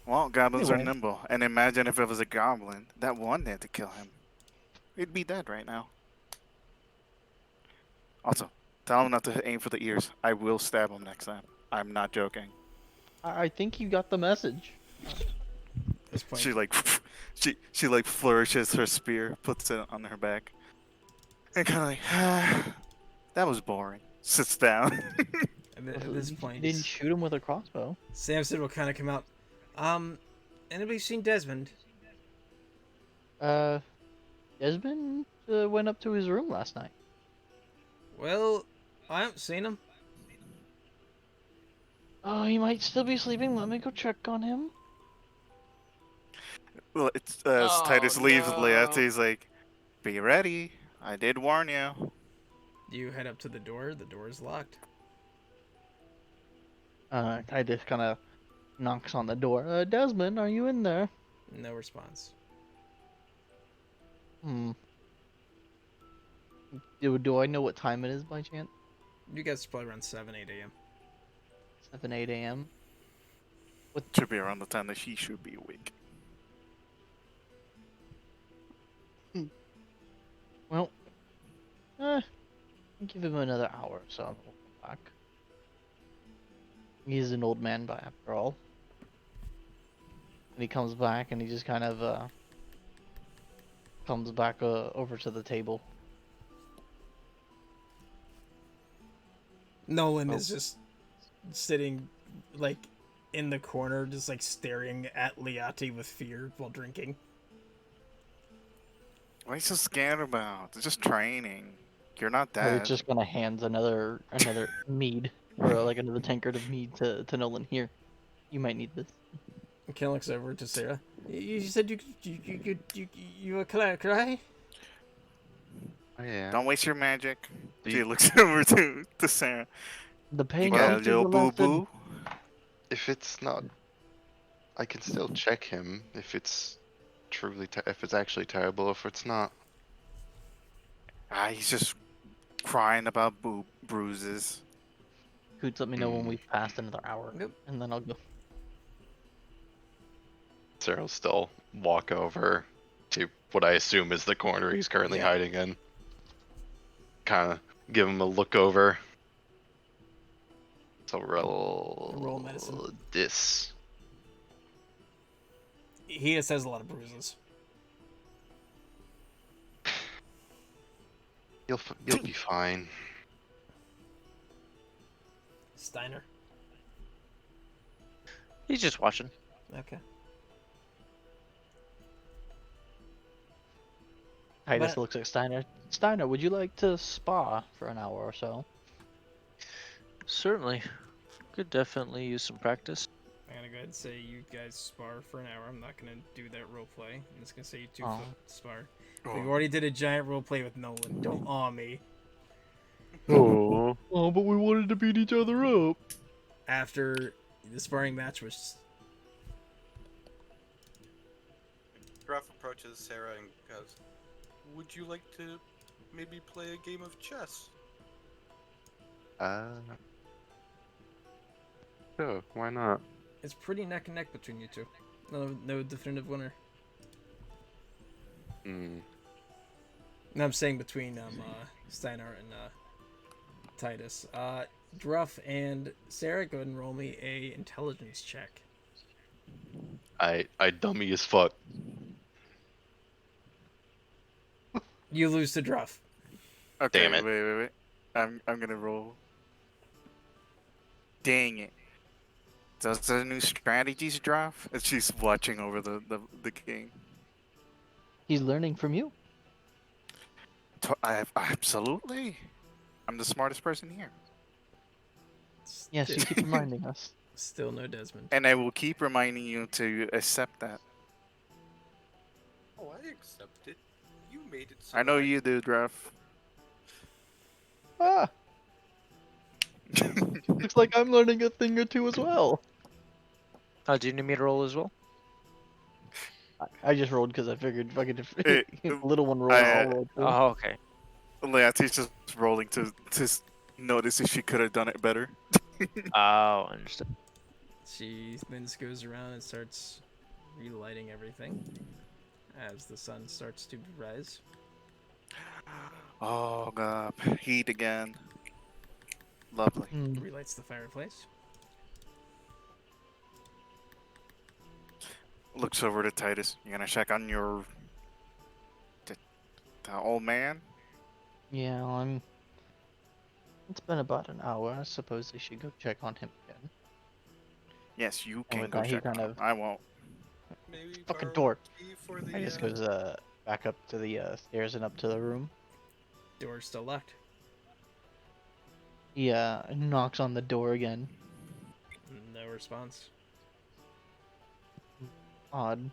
Well, goblins are Anyway. nimble, and imagine if it was a goblin that wanted to kill him. He'd be dead right now. Also, tell him not to aim for the ears. I will stab him next time. I'm not joking. I think you got the message. This point. She like she like flourishes her spear, puts it on her back, and kind of like, that was boring. Sits down. And at this point, You didn't shoot him with a crossbow. Samson will kind of come out. Anybody seen Desmond? Desmond went up to his room last night. Well, I haven't seen him. Oh, he might still be sleeping. Let me go check on him. Well, it's Titus leaves. Leate's like, be ready. I did warn you. You head up to the door. The door is locked. Titus kind of knocks on the door. Desmond, are you in there? No response. Do I know what time it is by chance? You guys are probably around 7, 8 a.m. 7, 8 a.m. Should be around the time that he should be awake. Well, give him another hour or so and we'll come back. He's an old man by after all. And he comes back and he just kind of comes back over to the table. Nolan is just sitting, like, in the corner, just, like, staring at Leate with fear while drinking. What are you so scared about? It's just training. You're not He dead. just kind of hands another mead, or like another tankard of mead to Nolan. Here, you might need this. Ken looks over to Sarah. You said you were cleric, right? Oh, yeah. Don't waste your magic. She looks over to Sarah. The pain You got a teacher little boo lasted- boo. If it's not, I can still check him if it's truly, if it's actually terrible. If it's not, He's just crying about bruises. Coots, let me know when we've passed another hour, Nope. and then I'll go. Sarah will still walk over to what I assume is the corner he's currently hiding in. Kind of give him a look over. So roll medicine. this. He just has a lot of bruises. You'll be fine. Steiner. He's just watching. Okay. Titus But- looks at Steiner. Steiner, would you like to spa for an hour or so? Certainly. Could definitely use some practice. I'm gonna go ahead and say you guys spar for an hour. I'm not gonna do that role play. I'm just gonna say you two spar. But you already did a giant role play with Nolan. Don't awe me. Oh, but we wanted to beat each other up. After the sparring match was Gruff approaches Sarah and goes, "Would you like to maybe play a game of chess?" Sure, why not? It's pretty neck and neck between you two. No definitive winner. Hmm. And I'm saying between Steinar and Titus. Druff and Sarah, go ahead and roll me a intelligence check. I dummy as fuck. You lose to Druff. Okay, Damn it. wait. I'm gonna roll. Dang it. Those are new strategies, Druff? And she's watching over the game. He's learning from you. Absolutely. I'm the smartest person here. Yes, you keep reminding us. Still no Desmond. And I will keep reminding you to accept that. Oh, I accept it. You made it so I know I you do, Druff. Ah, looks like I'm learning a thing or two as well. Do you need me to roll as well? I just rolled because I figured if I could, Eh, if the little one rolled, I- I'll roll too. Oh, okay. Leontie's just rolling to notice if she could have done it better. Oh, understood. She then goes around and starts relighting everything as the sun starts to rise. Oh god, heat again. Lovely. Relights the fireplace. Looks over to Titus. You gonna check on your the old man? Yeah, It's been about an hour. I suppose I should go check on him again. Yes, you And can with go that, he check on kind him. of I won't. maybe fucking borrow door. the key for the. I just goes back up to the stairs and up to the room. Door's still locked. He knocks on the door again. No response. Odd.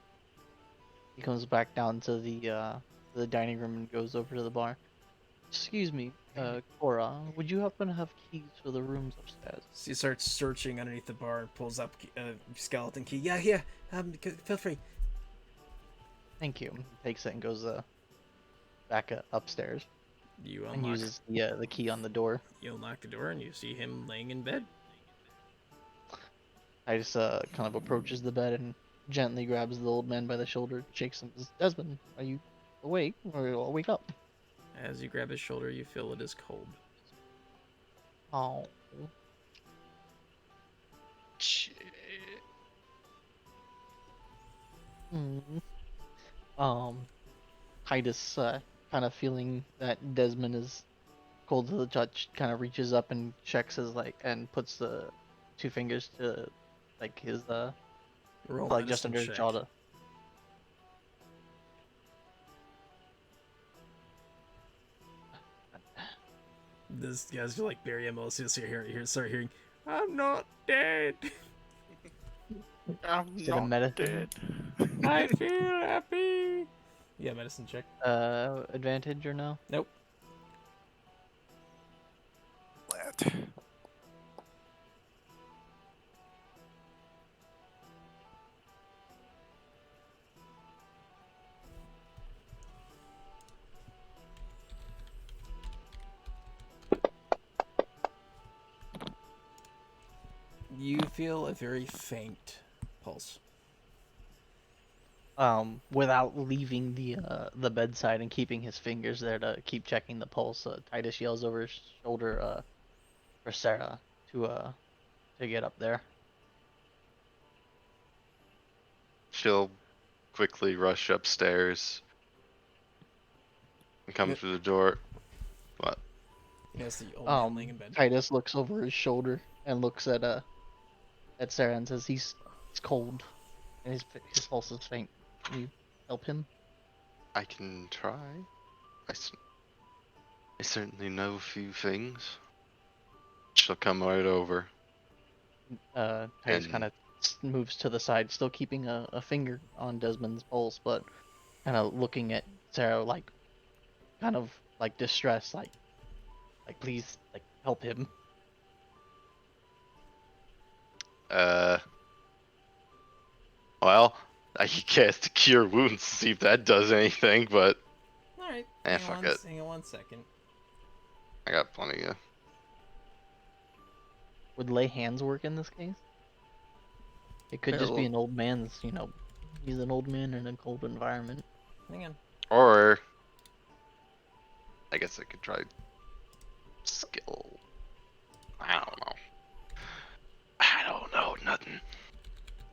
He comes back down to the dining room and goes over to the bar. Excuse me, Cora, would you happen to have keys for the rooms upstairs? She starts searching underneath the bar and pulls up a skeleton key. Yeah. Feel free. Thank you. Takes it and goes back upstairs. You And unlock. uses the key on the door. You unlock the door and you see him laying in bed. I just kind of approaches the bed and gently grabs the old man by the shoulder, shakes him. Says, Desmond, are you awake? Or I'll wake up. As you grab his shoulder, you feel it is cold. Oh. Titus, kind of feeling that Desmond is cold to the touch, kind of reaches up and checks his and puts the 2 fingers to his Roll just medicine under his check. jaw. To... This guy's like Barry Amos. You'll start hearing, "I'm not dead. I'm Instead of medicine. I feel happy." Yeah, medicine check. Advantage or no? Nope. Let. You feel a very faint pulse. Without leaving the bedside and keeping his fingers there to keep checking the pulse, Titus yells over his shoulder for Sarah to get up there. She'll quickly rush upstairs and come through the door. What? Yes, the old man laying in bed. Titus looks over his shoulder and looks at Sarah and says he's cold and his pulse is faint. Can you help him? I can try. I certainly know a few things. She'll come right over. Titus And- kind of moves to the side, still keeping a finger on Desmond's pulse, but kind of looking at Sarah kind of distressed, like please, help him. Well, I could cast Cure Wounds to see if that does anything, but All right. fuck it. Hang on 1 second. I got plenty of Would lay hands work in this case? It could just be It'll- an old man's, he's an old man in a cold environment. Hang on. Or I guess I could try skill. I don't know. I don't know nothing.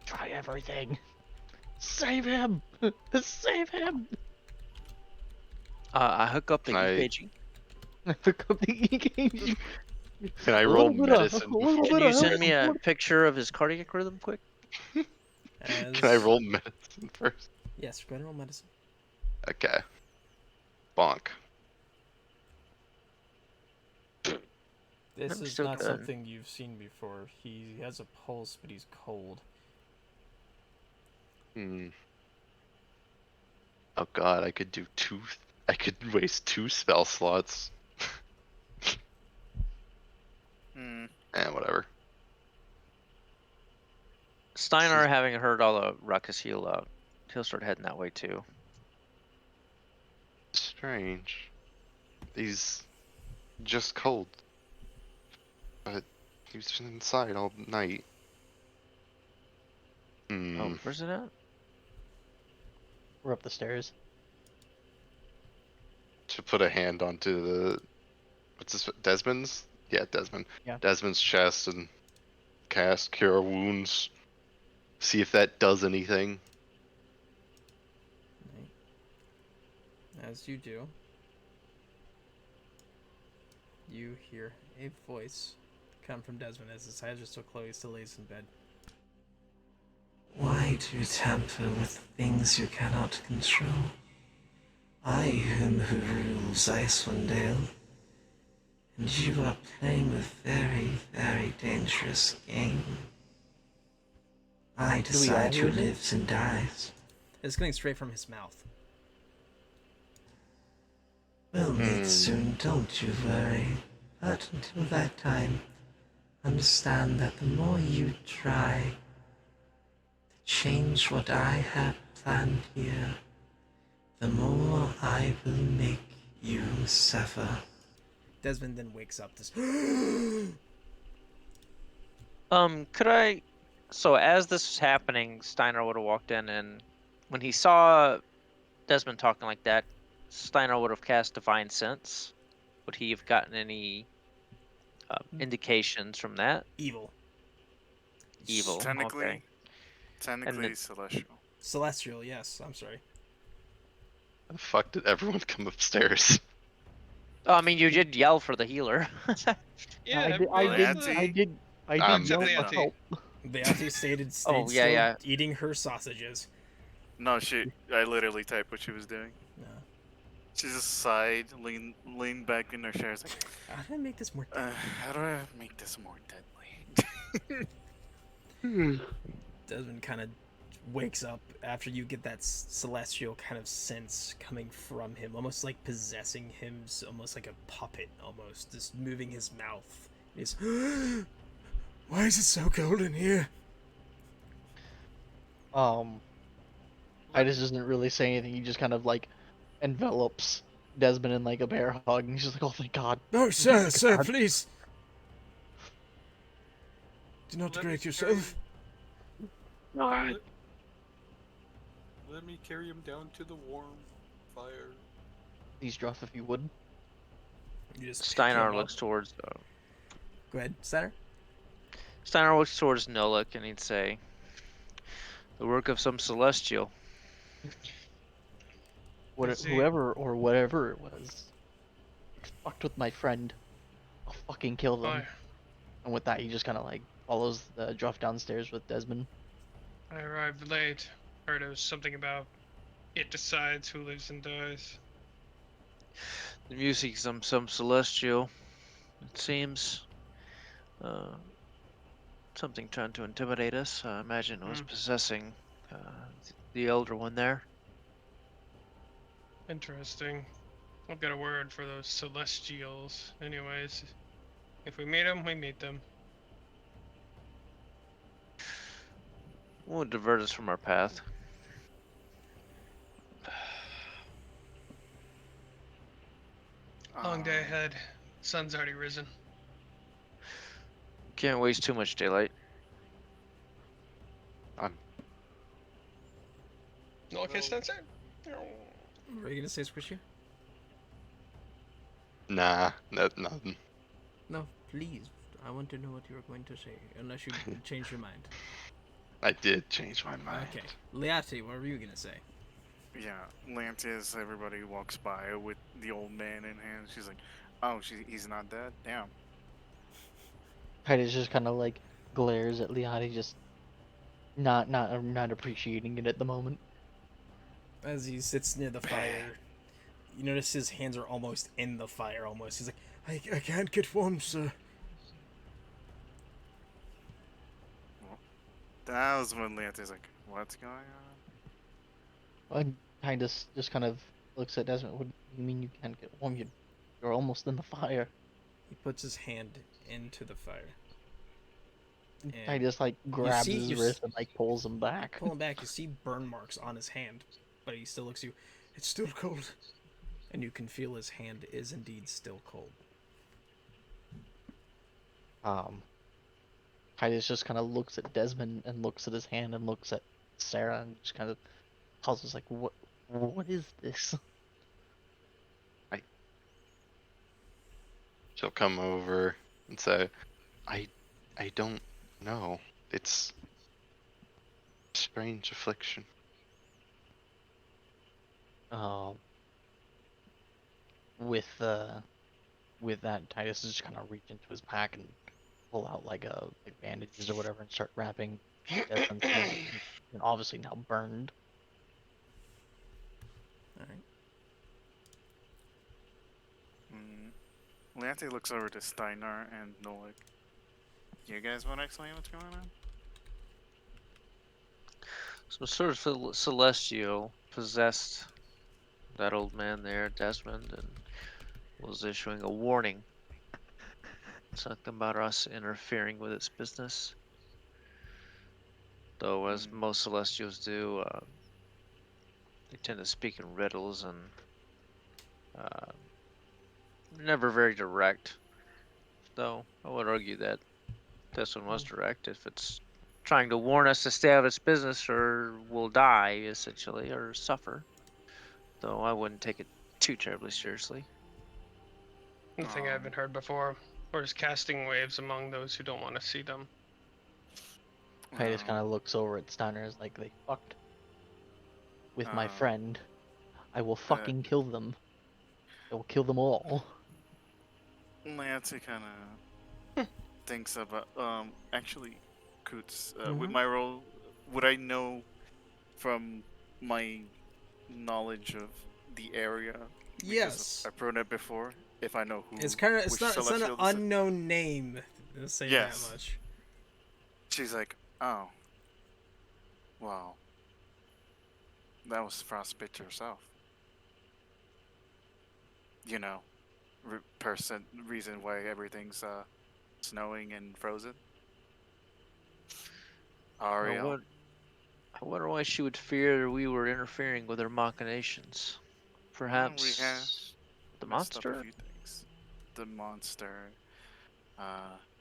Try everything. Save him! Save him! I hook up the Can I- EKG. Pick up the EKG. Can I A roll little bit of- medicine a little before? Can bit you of- send me a picture of his cardiac rhythm quick? Can I roll medicine first? Yes, go ahead and roll medicine. Okay. Bonk. This I'm is still not good. something you've seen before. He has a pulse, but he's cold. Oh god, I could do two. I could waste 2 spell slots. Whatever. Steinar, having heard all the ruckus, he'll start heading that way too. Strange. He's just cold. But he was just inside all night. Oh, where's it at? We're up the stairs. To put a hand onto the what's this? Desmond's? Yeah, Desmond. Yeah. Desmond's chest and cast Cure Wounds. See if that does anything. As you do, you hear a voice come from Desmond as his eyes are still closed, still lays in bed. Why do you tamper with things you cannot control? I am who rules Icewind Dale, and you are playing a very, very dangerous game. I decide who lives and dies. It's coming straight from his mouth. We'll meet soon, don't you worry. But until that time, understand that the more you try to change what I have planned here, the more I will make you suffer. Desmond then wakes up this. Could I? So as this was happening, Steiner would have walked in, and when he saw Desmond talking like that, Steiner would have cast Divine Sense. Would he have gotten any indications from that? Evil. Evil. Technically, Okay. technically celestial. Celestial, yes. I'm sorry. How the fuck did everyone come upstairs? Oh, I mean, you did yell for the healer. Yeah, I did I'm yell the for auntie. help. The auntie stayed Oh, still yeah. eating her sausages. No, I literally typed what she was doing. No. She just sighed, leaned back in her chair. Like, How do I make this more how do I make this more deadly? Desmond kind of wakes up after you get that celestial kind of sense coming from him, almost like possessing him, almost like a puppet, almost just moving his mouth. He's, why is it so cold in here? Titus doesn't really say anything. He just kind of like envelops Desmond in like a bear hug, and he's just like, "Oh, thank God." No, sir, Thank sir, God." please. Do not degrade yourself. Let me carry him down to the warm fire. Please, Druff, if you would. You just Steinar looks towards. Go ahead, Steiner. Steiner looks towards Nolik, and he'd say, "The work of some celestial." Whoever or whatever it was fucked with my friend, I'll fucking kill them. Fire. And with that, he just kind of like follows the Druff downstairs with Desmond. I arrived late. Heard it was something about it decides who lives and dies. The music's some celestial. It seems. Something trying to intimidate us. I imagine it was possessing the elder one there. Interesting. I've got a word for those celestials. Anyways, if we meet them, we meet them. Won't divert us from our path. Long day ahead. Sun's already risen. Can't waste too much daylight. No, I can't stand it. What are you gonna say, Squishy? Nah, nothing. No, please. I want to know what you were going to say, unless you change your mind. I did change my mind. Okay. Liati, what were you gonna say? Yeah, Lantis, everybody walks by with the old man in hand. She's like, oh, he's not dead? Damn. Titus just kind of like glares at Liati, just not appreciating it at the moment. As he sits near the fire, you notice his hands are almost in the fire, almost. He's like, I can't get warm, sir. That was when Lantis like, what's going on? And Titus just kind of looks at Desmond. What do you mean you can't get warm? You're almost in the fire. He puts his hand into the fire. And Titus like grabs see- his you wrist and like pulls him back. Pull him back, you see burn marks on his hand, but he still looks at you. It's still cold. And you can feel his hand is indeed still cold. Titus just kind of looks at Desmond and looks at his hand and looks at Sarah and just kind of pauses like, what is this? She'll come over and say, I don't know. It's a strange affliction. With that, Titus just kind of reach into his pack and pull out like bandages or whatever and start wrapping Desmond's hand. And obviously now burned. Alright. Lante looks over to Steinar and Nolik. You guys want to explain what's going on? Some sort of Celestial possessed that old man there, Desmond, and was issuing a warning. Something about us interfering with its business. Though, as most Celestials do, they tend to speak in riddles and never very direct. Though, I would argue that this one was direct. If it's trying to warn us to stay out of its business or we'll die, essentially, or suffer. Though I wouldn't take it too terribly seriously. Nothing I haven't heard before. Or is casting waves among those who don't want to see them. Titus kind of looks over at Steiner as like, they fucked with my friend. I will fucking kill them. I will kill them all. Lance kind of thinks about actually, Coots, with my role, would I know from my knowledge of the area? Yes. I've heard it before. If I know who, It's not an Celestial unknown name. I'll say that much. She's like, oh, wow, that was Frostbite herself. You know, reason why everything's snowing and frozen. Ariel. I wonder why she would fear we were interfering with her machinations. Perhaps the monster? A few things. The monster,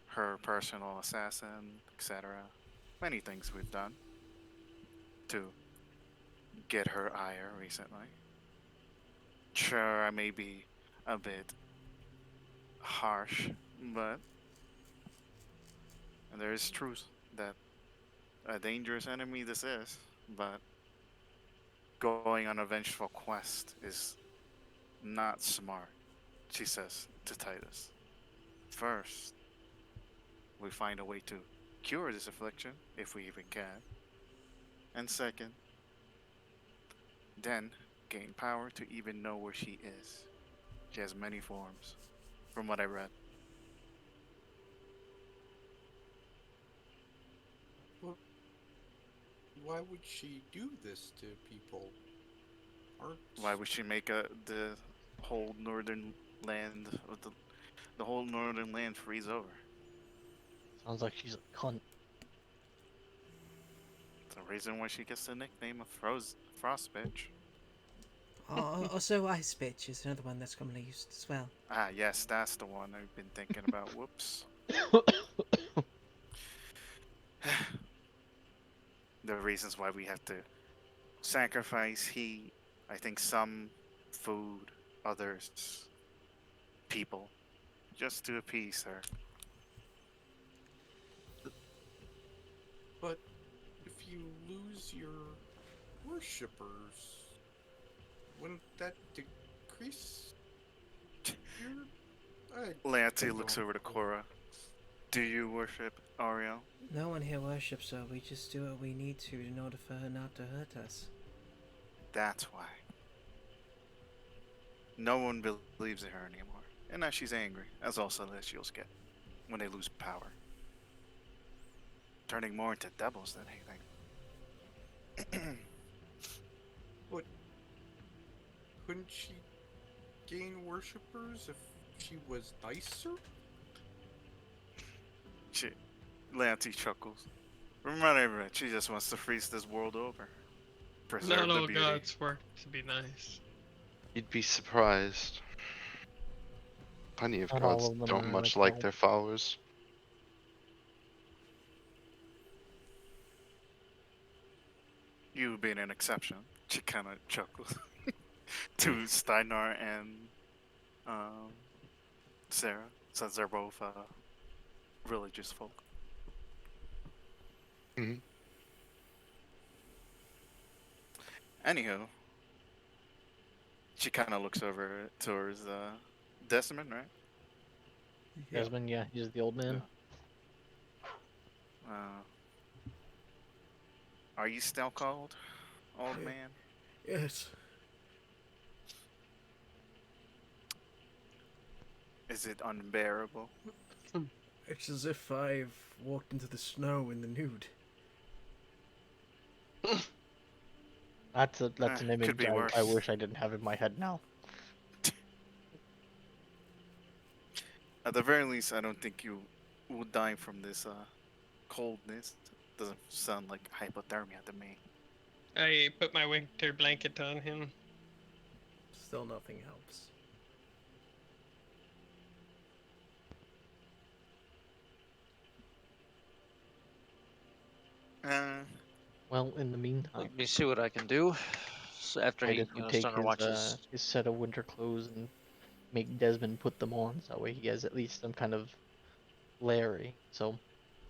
her personal assassin, etc. Many things we've done to get her ire recently. Sure, I may be a bit harsh, but there is truth that a dangerous enemy this is, but going on a vengeful quest is not smart, she says to Titus. First, we find a way to cure this affliction, if we even can. And second, then gain power to even know where she is. She has many forms, from what I read. Well, why would she do this to people? Why would she make the whole northern land of the whole northern land freeze over? Sounds like she's a cunt. It's the reason why she gets the nickname of Frost Bitch. Also, Ice Bitch is another one that's commonly used as well. Ah, yes, that's the one I've been thinking about. Whoops. reasons why we have to sacrifice heat. I think some food, others people, just to appease her. But if you lose your worshippers, wouldn't that decrease your... Lancey looks over to Cora. Do you worship Ariel? No one here worships her. We just do what we need to in order for her not to hurt us. That's why. No one believes in her anymore. And now she's angry, as all Celestials get when they lose power. Turning more into devils than anything. But couldn't she gain worshippers if she was nicer? Lancey chuckles. Remind everyone, she just wants to freeze this world over. Preserve Not the all beauty. gods work to be nice. You'd be surprised. Plenty of Not all gods of them don't are much like like that. their followers. You being an exception. She kind of chuckles. To Steinar and Sarah, since they're both religious folk. Mhm. Anywho, she kind of looks over towards Desmond, right? Desmond, yeah, he's the old man. Are you still cold, old man? Yes. Is it unbearable? It's as if I've walked into the snow in the nude. That's an could image be I worse. wish I didn't have in my head now. At the very least, I don't think you will die from this coldness. Doesn't sound like hypothermia to me. I put my winter blanket on him. Still nothing helps. Well, in the meantime, Let me see what I can do. So after he, Titus would take Stunner watches. his set of winter clothes and make Desmond put them on, so that way he has at least some kind of layering. So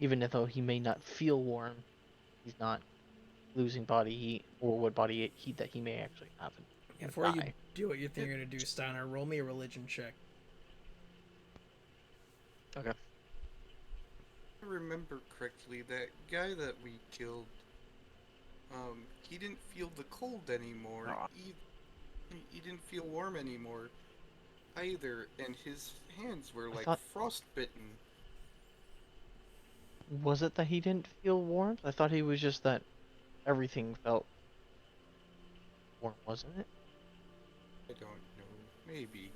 even though he may not feel warm, he's not losing body heat or what body heat that he may actually have. Before you do what you think you're gonna do, Steiner, roll me a religion check. Okay. If I remember correctly, that guy that we killed, he didn't feel the cold anymore. Aw. He didn't feel warm anymore either, and his hands were like thought- frostbitten. Was it that he didn't feel warmth? I thought he was just that everything felt warm, wasn't it? I don't know. Maybe.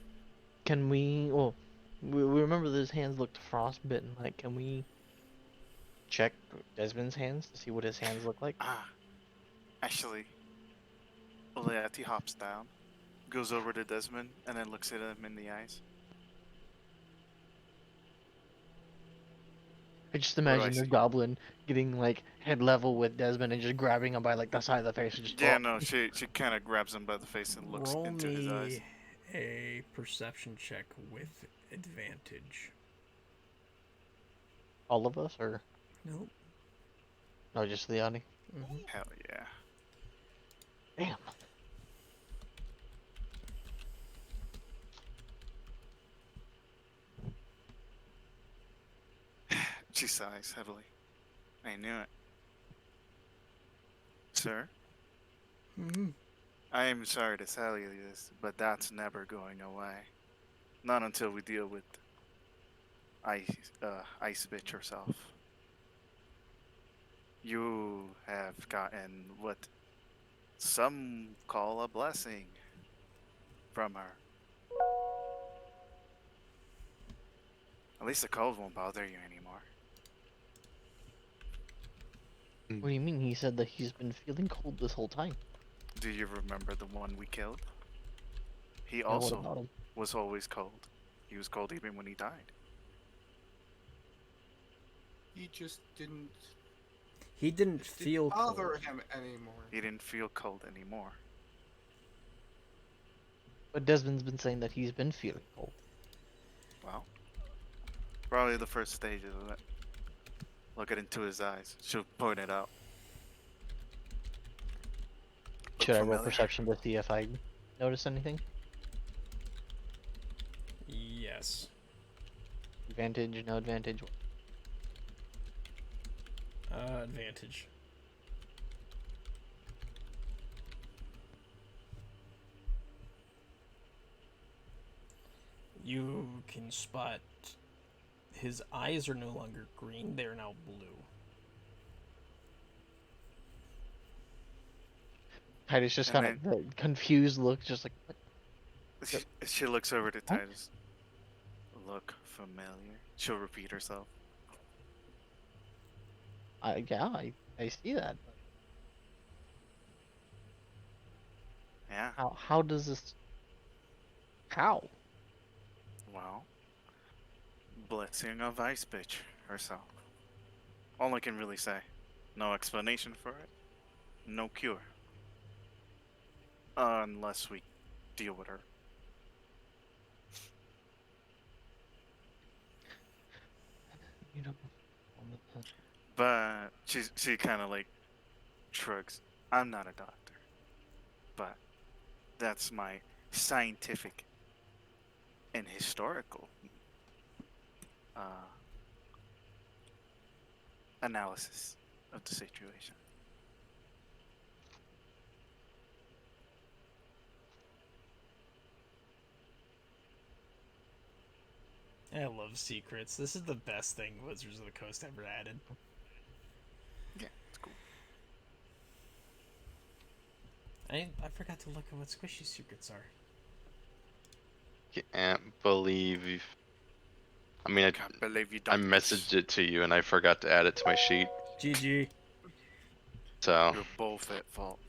Can we? Well, we remember that his hands looked frostbitten. Like, can we check Desmond's hands to see what his hands look like? Actually, Leati hops down, goes over to Desmond, and then looks at him in the eyes. I just What do I imagine the see? goblin getting like head level with Desmond and just grabbing him by like the side of the face and just Yeah, no, she kind of grabs him by the face and looks Roll into his eyes. me a perception check with advantage. all of us or Nope. no, just Leonie? Hell yeah. Damn. She sighs heavily. I knew it. Sir? Mm-hmm. I am sorry to tell you this, but that's never going away. Not until we deal with Ice Bitch herself. You have gotten what some call a blessing from her. At least the cold won't bother you anymore. What do you mean? He said that he's been feeling cold this whole time. Do you remember the one we killed? He Yeah, what about also him? was always cold. He was cold even when he died. He just didn't He didn't It feel didn't bother cold. him anymore. He didn't feel cold anymore. But Desmond's been saying that he's been feeling cold. Well, probably the first stages of it. Looking into his eyes. She'll point it out. Look Should I roll familiar? perception to see if I notice anything? Yes. Advantage, no advantage. Advantage. You can spot his eyes are no longer green, they are now blue. Titus just And kind of the confused look, just like, what? She looks over to Titus. Look familiar. She'll repeat herself. Yeah, I see that. Yeah. How does this? How? Well, blessing of Ice Bitch herself. All I can really say. No explanation for it. No cure. Unless we deal with her. You know. But she kind of like shrugs. I'm not a doctor, but that's my scientific and historical analysis of the situation. I love secrets. This is the best thing Wizards of the Coast ever added. Yeah, it's cool. I forgot to look at what squishy secrets are. Can't believe. I mean, Can't believe you I done messaged it to you and I forgot to add it to my sheet. GG. So You're both at fault.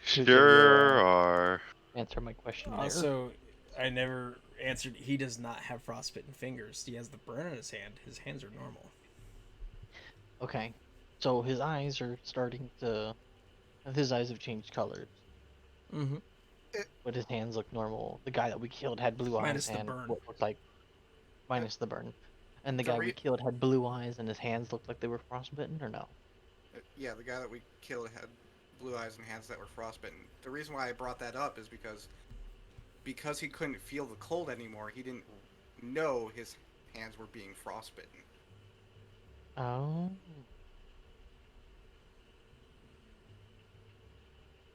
Can you, sure are. answer my question there? Also, I never answered. He does not have frostbitten fingers. He has the burn on his hand. His hands are normal. Okay, so his eyes are starting to. His eyes have changed colors, Mm-hmm. but his hands look normal. The guy that we killed had blue Minus eyes the and burn. what looked like minus the burn. And the The guy we killed had blue eyes and his hands looked like they were frostbitten, or no? Yeah, the guy that we killed had blue eyes and hands that were frostbitten. The reason why I brought that up is because he couldn't feel the cold anymore, he didn't know his hands were being frostbitten. Oh.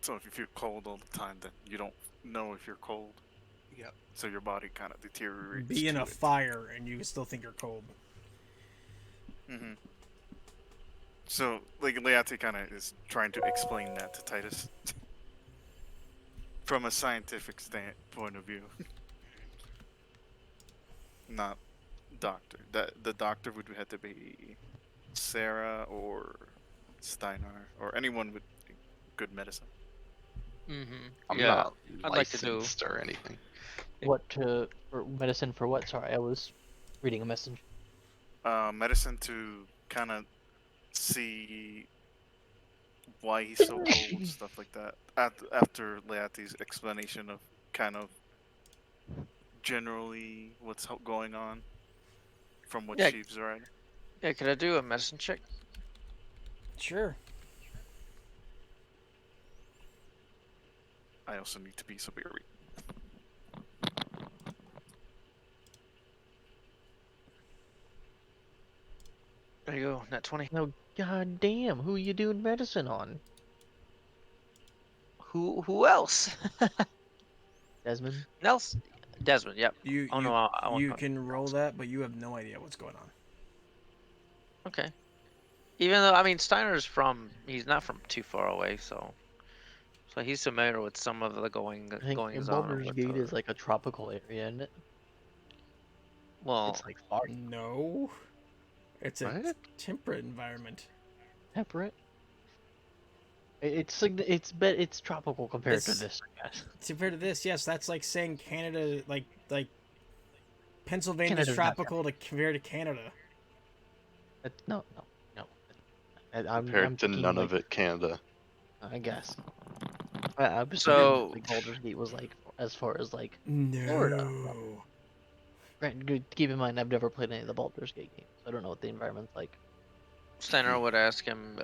So if you feel cold all the time, then you don't know if you're cold. Yep. So your body kind of deteriorates. Be in to a it. fire and you still think you're cold. Mm-hmm. So, like, Leate kind of is trying to explain that to Titus. From a scientific point of view. Not doctor. The doctor would have to be Sarah or Steinar or anyone with good medicine. Mm-hmm. I'm Yeah, not I'd like to do. licensed or anything. What for medicine for what? Sorry, I was reading a message. Medicine to kind of see why he's so cold, stuff like that. After Leate's explanation of kind of generally what's going on from what Yeah. she's read. Yeah, could I do a medicine check? Sure. I also need to be superior. There you go, net 20. No, god damn, who you doing medicine on? Who else? Desmond? Nelson? Desmond, yep. You Oh, you, no, I want you to- can roll that, but you have no idea what's going on. Okay. Even though, I mean, he's not from too far away, so he's familiar with some of the I think goings on. Baldur's Gate is like a tropical area, isn't it? Well, It's like far No. It's a What? temperate environment. temperate. It's tropical compared to It's- this, I guess. Compared to this, yes, that's like saying Canada, like Pennsylvania's Canada's not tropical to compare to Canada. No. I'm Compared to thinking, none like, of it, Canada. I guess. I was thinking So like Baldur's Gate was like as far as like Florida. No. Keep in mind, I've never played any of the Baldur's Gate games. So I don't know what the environment's like. Steiner would ask him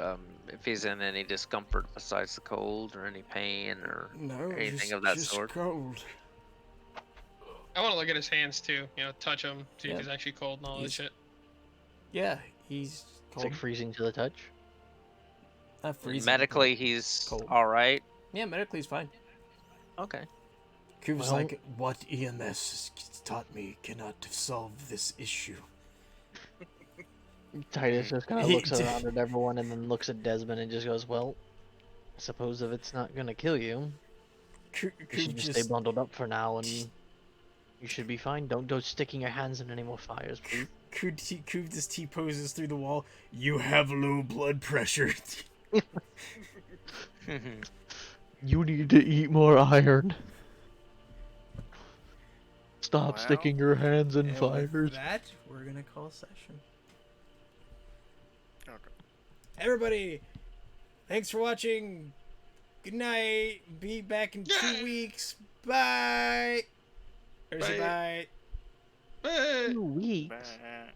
if he's in any discomfort besides the cold or any pain or No, anything of that just sort. cold. I want to look at his hands too. You know, touch him, see Yeah. if he's actually cold and all that He's- shit. Yeah, he's It's cold. like freezing to the touch. Not freezing. Medically, but he's cold. all right. Yeah, medically he's fine. Okay. Kuve's Well- like, what EMS has taught me cannot solve this issue. Titus just kind of He looks did- around at everyone and then looks at Desmond and just goes, "Well, I suppose if it's not gonna kill you, you should just stay bundled up for now and you should be fine. Don't go sticking your hands in any more fires, please." Kuve just T-poses through the wall. You have low blood pressure. You need to eat more iron. Stop Well, sticking your hands in And fires. with that, we're gonna call session. Okay. Everybody, thanks for watching. Good night. Be back in 2 weeks. Bye. Or is it bye? Hey! 2 weeks. Bye.